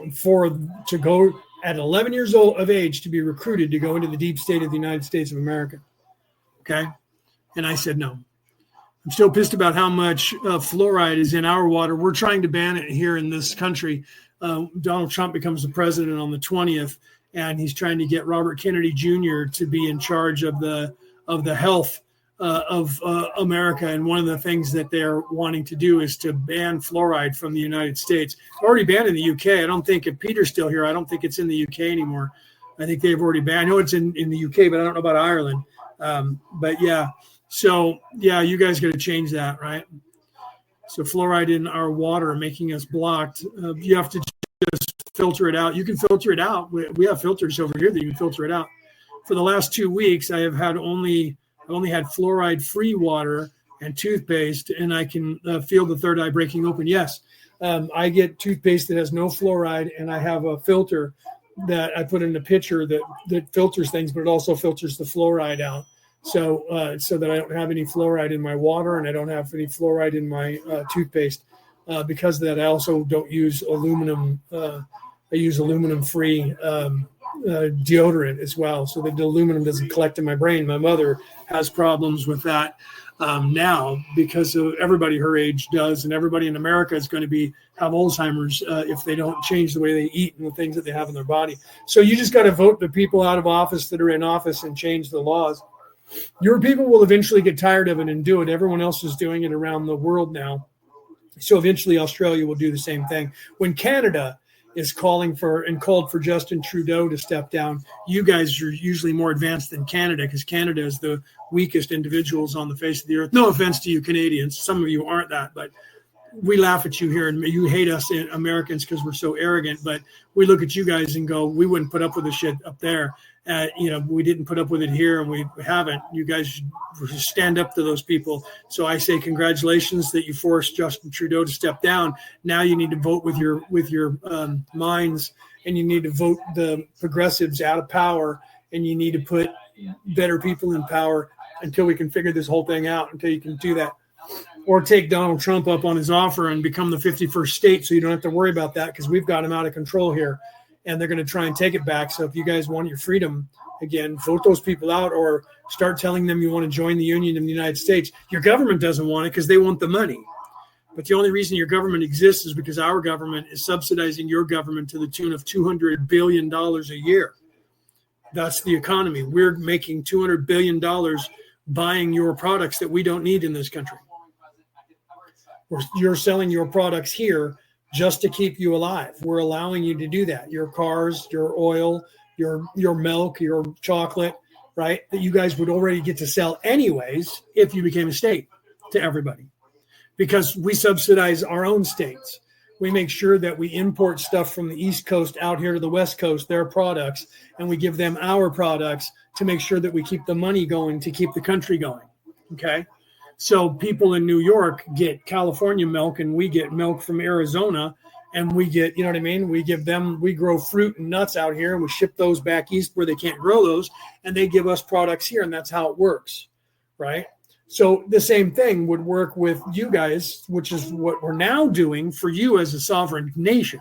to go at 11 years old of age to be recruited to go into the deep state of the United States of America. Okay. And I said, no. I'm still pissed about how much fluoride is in our water. We're trying to ban it here in this country. Donald Trump becomes the president on the 20th, and he's trying to get Robert Kennedy Jr. to be in charge of the health of America. And one of the things that they're wanting to do is to ban fluoride from the United States. Already banned in the UK. I don't think, if Peter's still here, I don't think it's in the UK anymore. I think they've already banned. I know it's in the UK, but I don't know about Ireland. But yeah, so yeah, you guys got to change that, right? So fluoride in our water making us blocked. You have to just filter it out. You can filter it out. We have filters over here that you can filter it out. For the last 2 weeks, I have had only had fluoride-free water and toothpaste, and I can feel the third eye breaking open. Yes, I get toothpaste that has no fluoride, and I have a filter that I put in a pitcher that filters things, but it also filters the fluoride out. So that I don't have any fluoride in my water, and I don't have any fluoride in my toothpaste. Because of that, I also don't use aluminum. I use aluminum-free deodorant as well, so that the aluminum doesn't collect in my brain. My mother has problems with that now because of everybody her age does, and everybody in America is going to have Alzheimer's if they don't change the way they eat and the things that they have in their body. So you just got to vote the people out of office that are in office and change the laws. Your people will eventually get tired of it and do it. Everyone else is doing it around the world now. So eventually Australia will do the same thing. When Canada is called for Justin Trudeau to step down, you guys are usually more advanced than Canada, because Canada is the weakest individuals on the face of the earth. No offense to you Canadians. Some of you aren't that, but we laugh at you here, and you hate us Americans because we're so arrogant, but we look at you guys and go, we wouldn't put up with this shit up there. We didn't put up with it here, and we haven't. You guys stand up to those people. So I say congratulations that you forced Justin Trudeau to step down. Now you need to vote with your minds, and you need to vote the progressives out of power, and you need to put better people in power until we can figure this whole thing out, until you can do that. Or take Donald Trump up on his offer and become the 51st state, so you don't have to worry about that, because we've got him out of control here, and they're going to try and take it back. So if you guys want your freedom again, vote those people out, or start telling them you want to join the Union in the United States. Your government doesn't want it because they want the money. But the only reason your government exists is because our government is subsidizing your government to the tune of $200 billion a year. That's the economy. We're making $200 billion buying your products that we don't need in this country. You're selling your products here just to keep you alive. We're allowing you to do that. Your cars, your oil, your milk, your chocolate, right? That you guys would already get to sell anyways if you became a state to everybody. Because we subsidize our own states. We make sure that we import stuff from the East Coast out here to the West Coast, their products, and we give them our products to make sure that we keep the money going, to keep the country going, okay? So people in New York get California milk, and we get milk from Arizona, and we get, you know what I mean? We grow fruit and nuts out here, and we ship those back east where they can't grow those, and they give us products here, and that's how it works, right? So the same thing would work with you guys, which is what we're now doing for you as a sovereign nation.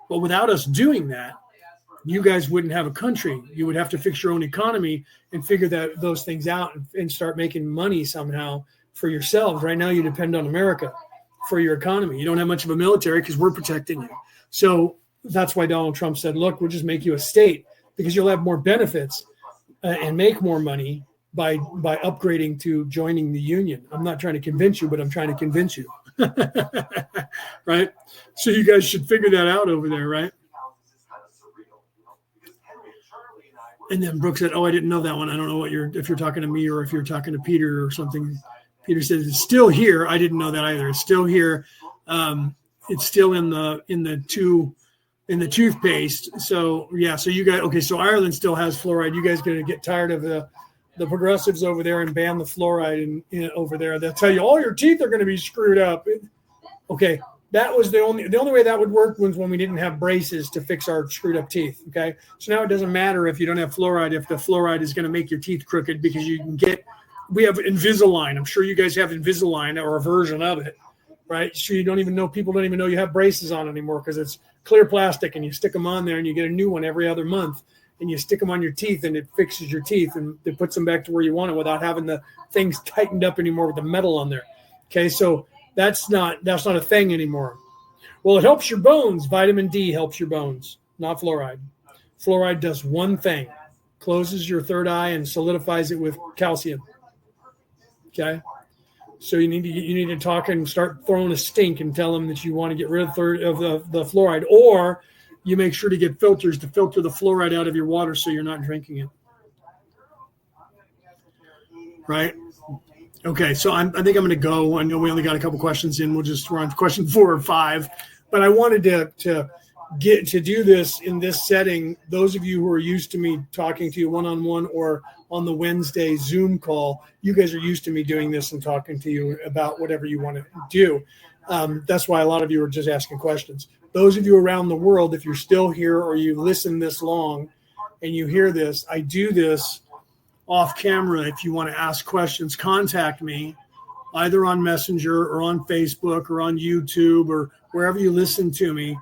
But without us doing that, you guys wouldn't have a country. You would have to fix your own economy and figure those things out and start making money somehow for yourselves. Right now, you depend on America for your economy. You don't have much of a military because we're protecting you. So that's why Donald Trump said, look, we'll just make you a state because you'll have more benefits and make more money by upgrading to joining the union. I'm not trying to convince you, but I'm trying to convince you. Right? So you guys should figure that out over there, right? And then Brooke said, "Oh, I didn't know that one. I don't know if you're talking to me or if you're talking to Peter or something." Peter said, "It's still here." I didn't know that either. It's still here. It's still in the toothpaste. So yeah. So you guys, okay. So Ireland still has fluoride. You guys going to get tired of the progressives over there and ban the fluoride over there? They'll tell you all your teeth are going to be screwed up. Okay. That was the only way that would work was when we didn't have braces to fix our screwed up teeth. Okay. So now it doesn't matter if you don't have fluoride, if the fluoride is going to make your teeth crooked, because we have Invisalign. I'm sure you guys have Invisalign or a version of it, right? So people don't even know you have braces on anymore because it's clear plastic and you stick them on there and you get a new one every other month and you stick them on your teeth and it fixes your teeth and it puts them back to where you want it without having the things tightened up anymore with the metal on there. Okay. So that's not a thing anymore. Well, it helps your bones. Vitamin D helps your bones, not fluoride. Fluoride does one thing: closes your third eye and solidifies it with calcium. Okay, so you need to talk and start throwing a stink and tell them that you want to get rid of the fluoride, or you make sure to get filters to filter the fluoride out of your water so you're not drinking it. Right. Okay, so I think I'm going to go. I know we only got a couple questions in. We're on question 4 or 5, but I wanted to get to do this in this setting. Those of you who are used to me talking to you one-on-one or on the Wednesday Zoom call, you guys are used to me doing this and talking to you about whatever you want to do. That's why a lot of you are just asking questions. Those of you around the world, if you're still here or you listen this long and you hear this, I do this off camera. If you want to ask questions, contact me either on Messenger or on Facebook or on YouTube or wherever you listen to me.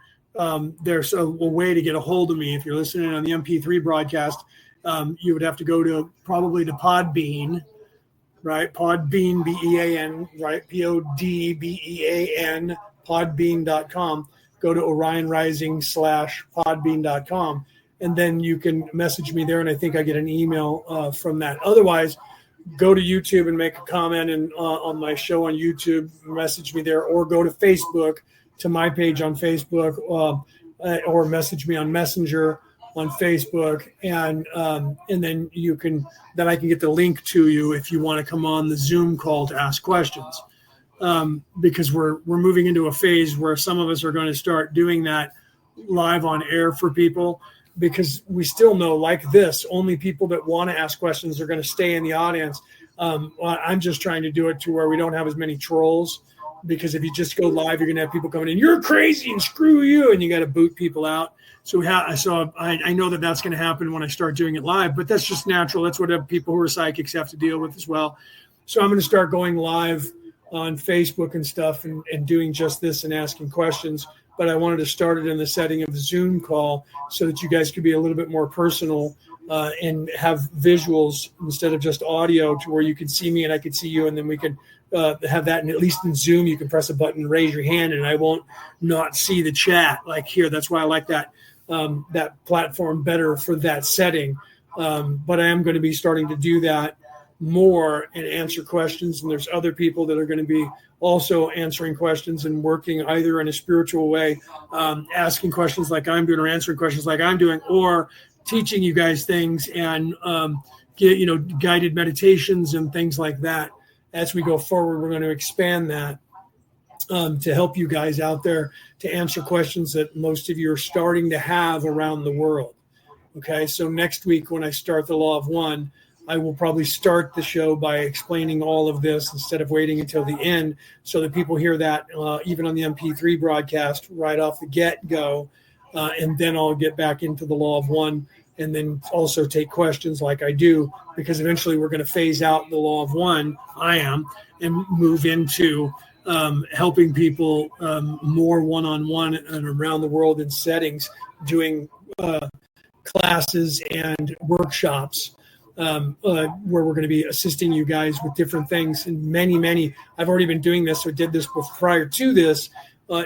There's a way to get a hold of me. If you're listening on the MP3 broadcast, you would have to go to Podbean, right? Podbean, B-E-A-N, right? P-O-D-B-E-A-N, podbean.com. Go to orionrising.com/podbean.com. And then you can message me there, and I think I get an email from that. Otherwise, go to YouTube and make a comment and on my show on YouTube, message me there, or go to Facebook, to my page on Facebook, or message me on Messenger on Facebook, and then I can get the link to you if you want to come on the Zoom call to ask questions, because we're moving into a phase where some of us are going to start doing that live on air for people. Because we still know, like this, only people that want to ask questions are going to stay in the audience. I'm just trying to do it to where we don't have as many trolls, because if you just go live, you're going to have people coming in, you're crazy and screw you, and you got to boot people out. So I know that's going to happen when I start doing it live, but that's just natural. That's what people who are psychics have to deal with as well. So I'm going to start going live on Facebook and stuff and doing just this and asking questions. But I wanted to start it in the setting of the Zoom call so that you guys could be a little bit more personal and have visuals instead of just audio, to where you can see me and I can see you, and then we can have that. And at least in Zoom, you can press a button, raise your hand, and I won't not see the chat like here. That's why I like that platform better for that setting. But I am going to be starting to do that more and answer questions. And there's other people that are going to be also answering questions and working either in a spiritual way, asking questions like I'm doing, or answering questions like I'm doing, or teaching you guys things and guided meditations and things like that. As we go forward, we're going to expand that to help you guys out there to answer questions that most of you are starting to have around the world. Okay, so next week when I start the Law of One, I will probably start the show by explaining all of this instead of waiting until the end, so that people hear that even on the MP3 broadcast right off the get-go. And then I'll get back into the Law of One, and then also take questions like I do, because eventually we're going to phase out the Law of One, and move into helping people more one-on-one and around the world in settings, doing classes and workshops. Where we're going to be assisting you guys with different things, and many. I've already been doing this, or did this prior to this,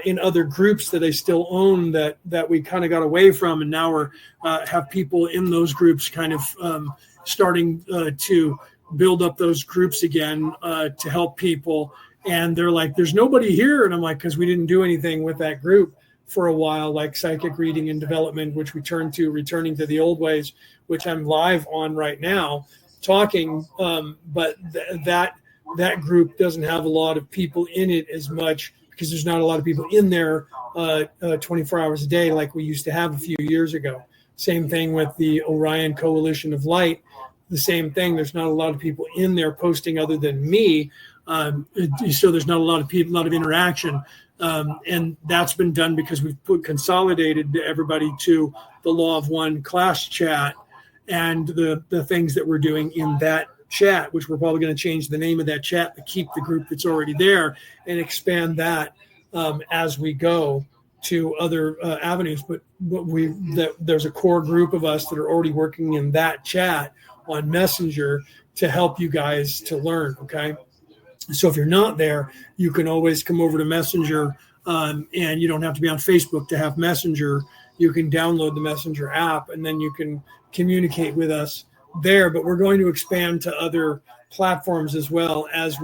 in other groups that I still own that we kind of got away from, and now we're have people in those groups kind of starting to build up those groups again to help people And they're like, there's nobody here. And I'm like, because we didn't do anything with that group for a while, like psychic reading and development, which we turned to returning to the old ways, which I'm live on right now talking. But that group doesn't have a lot of people in it as much because there's not a lot of people in there 24 hours a day like we used to have a few years ago. Same thing with the Orion Coalition of Light. The same thing. There's not a lot of people in there posting other than me. So there's not a lot of people, a lot of interaction. And that's been done because we've consolidated everybody to the Law of One class chat and the things that we're doing in that chat, which we're probably going to change the name of that chat to keep the group that's already there and expand that as we go to other avenues. But there's a core group of us that are already working in that chat on Messenger to help you guys to learn. Okay. So if you're not there, you can always come over to Messenger, and you don't have to be on Facebook to have Messenger. You can download the Messenger app, and then you can communicate with us there. But we're going to expand to other platforms as well as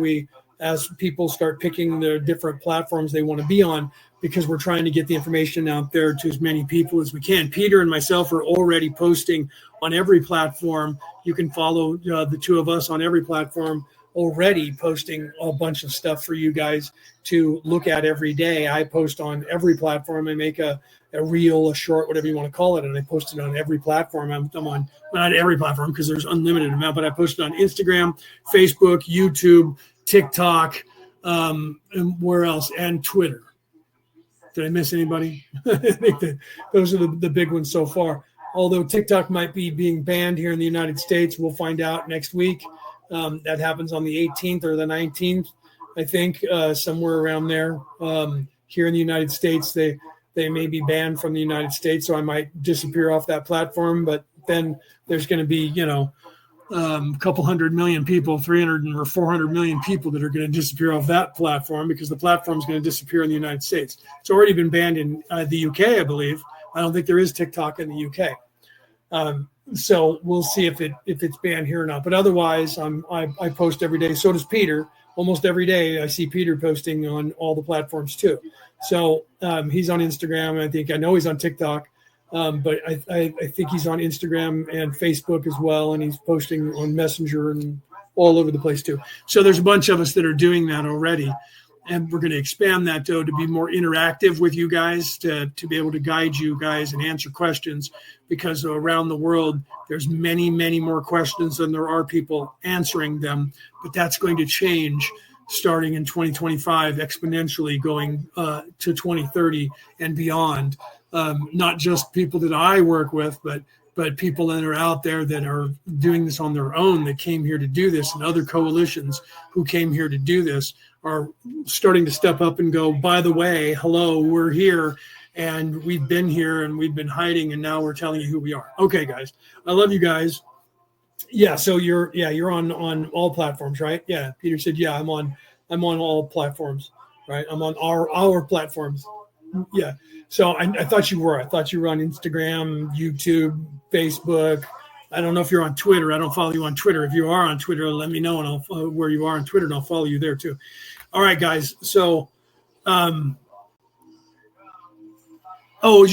people start picking the different platforms they want to be on, because we're trying to get the information out there to as many people as we can. Peter and myself are already posting on every platform. You can follow the two of us on every platform, already posting a bunch of stuff for you guys to look at every day. I post on every platform. I make a reel, a short, whatever you want to call it, and I post it on every platform. I'm on, not every platform because there's unlimited amount, but I post it on Instagram, Facebook, YouTube, TikTok, and where else? And Twitter. Did I miss anybody? I think that those are the big ones so far. Although TikTok might be being banned here in the United States. We'll find out next week. That happens on the 18th or the 19th, I think, somewhere around there. Here in the United States, they may be banned from the United States, so I might disappear off that platform. But then there's going to be, a couple 100 million people, 300 or 400 million people that are going to disappear off that platform because the platform is going to disappear in the United States. It's already been banned in the UK, I believe. I don't think there is TikTok in the UK. So we'll see if it's banned here or not. But otherwise, I post every day. So does Peter. Almost every day, I see Peter posting on all the platforms too. So he's on Instagram. I know he's on TikTok. But I think he's on Instagram and Facebook as well, and he's posting on Messenger and all over the place too. So there's a bunch of us that are doing that already, and we're going to expand that though to be more interactive with you guys, to be able to guide you guys and answer questions, because around the world there's many, many more questions than there are people answering them. But that's going to change starting in 2025, exponentially going to 2030 and beyond. Not just people that I work with, but people that are out there that are doing this on their own, that came here to do this, and other coalitions who came here to do this are starting to step up and go, by the way, hello, we're here, and we've been here, and we've been hiding, and now we're telling you who we are. Okay, guys, I love you guys. Yeah, so you're on all platforms, right? Yeah, Peter said, yeah, I'm on all platforms, right? I'm on our platforms. Yeah. So I thought you were. I thought you were on Instagram, YouTube, Facebook. I don't know if you're on Twitter. I don't follow you on Twitter. If you are on Twitter, let me know, and I'll where you are on Twitter, and I'll follow you there too. All right, guys. So, you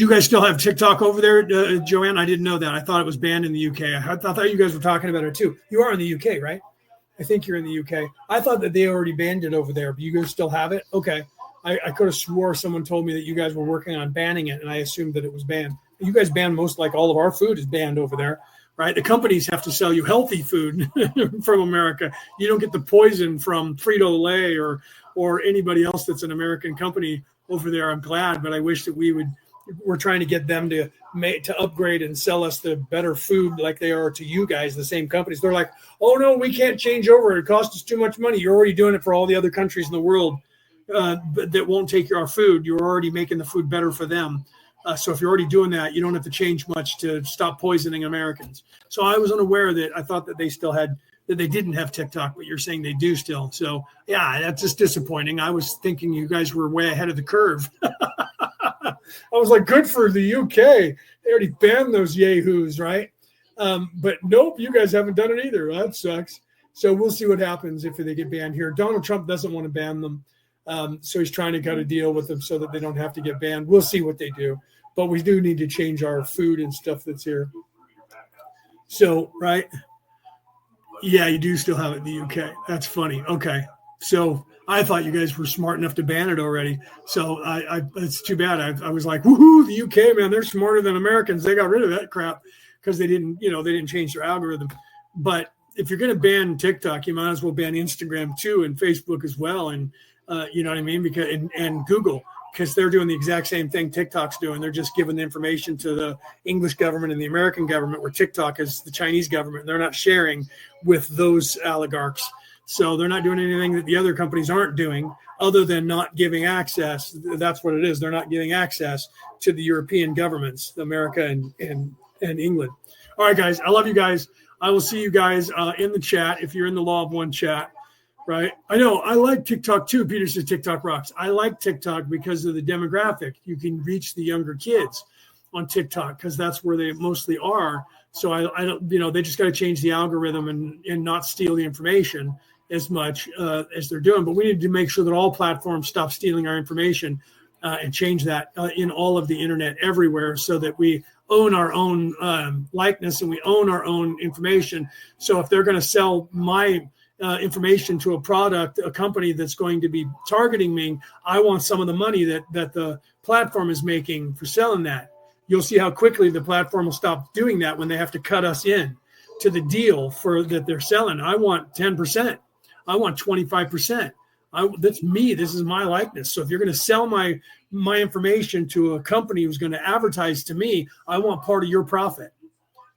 guys still have TikTok over there, Joanne? I didn't know that. I thought it was banned in the UK. I thought you guys were talking about it too. You are in the UK, right? I think you're in the UK. I thought that they already banned it over there, but you guys still have it? Okay. I could have swore someone told me that you guys were working on banning it, and I assumed that it was banned. You guys ban most, like all of our food is banned over there, right? The companies have to sell you healthy food from America. You don't get the poison from Frito-Lay or anybody else that's an American company over there. I'm glad, but I wish that we're trying to get them to upgrade and sell us the better food like they are to you guys, the same companies. They're like, oh, no, we can't change over. It costs us too much money. You're already doing it for all the other countries in the world. That won't take our food. You're already making the food better for them. So if you're already doing that, you don't have to change much to stop poisoning Americans. So I was unaware that I thought that they didn't have TikTok, but you're saying they do still. So yeah, that's just disappointing. I was thinking you guys were way ahead of the curve. I was like, good for the UK. They already banned those yahoos, right? But nope, you guys haven't done it either. That sucks. So we'll see what happens if they get banned here. Donald Trump doesn't want to ban them. So he's trying to cut a deal with them so that they don't have to get banned. We'll see what they do. But we do need to change our food and stuff that's here. So, right. Yeah, you do still have it in the UK. That's funny. Okay. So I thought you guys were smart enough to ban it already. So it's too bad. I was like, woohoo, the UK, man, they're smarter than Americans. They got rid of that crap because they didn't change their algorithm. But if you're going to ban TikTok, you might as well ban Instagram too, and Facebook as well. And you know what I mean? Because and Google, because they're doing the exact same thing TikTok's doing. They're just giving the information to the English government and the American government, where TikTok is the Chinese government. They're not sharing with those oligarchs. So they're not doing anything that the other companies aren't doing other than not giving access. That's what it is. They're not giving access to the European governments, America and England. All right, guys. I love you guys. I will see you guys in the chat if you're in the Law of One chat. Right. I know. I like TikTok too. Peter says TikTok rocks. I like TikTok because of the demographic. You can reach the younger kids on TikTok because that's where they mostly are. So I don't, they just got to change the algorithm and not steal the information as much as they're doing. But we need to make sure that all platforms stop stealing our information and change that in all of the internet everywhere so that we own our own likeness and we own our own information. So if they're going to sell my information to a company that's going to be targeting me, I want some of the money that the platform is making for selling that. You'll see how quickly the platform will stop doing that when they have to cut us in to the deal for that they're selling. I want 10%. I want 25%. That's me. This is my likeness. So if you're going to sell my information to a company who's going to advertise to me, I want part of your profit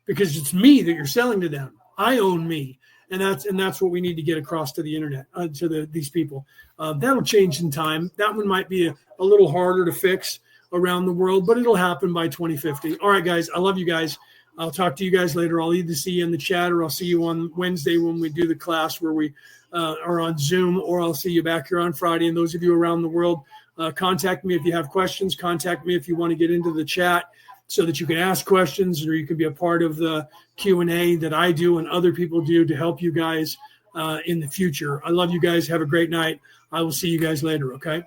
because it's me that you're selling to them. I own me. And that's what we need to get across to the internet, to these people. That'll change in time. That one might be a little harder to fix around the world, but it'll happen by 2050. All right, guys. I love you guys. I'll talk to you guys later. I'll either see you in the chat or I'll see you on Wednesday when we do the class where we are on Zoom, or I'll see you back here on Friday. And those of you around the world, contact me if you have questions. Contact me if you want to get into the chat so that you can ask questions or you can be a part of the Q&A that I do and other people do to help you guys in the future. I love you guys. Have a great night. I will see you guys later, okay?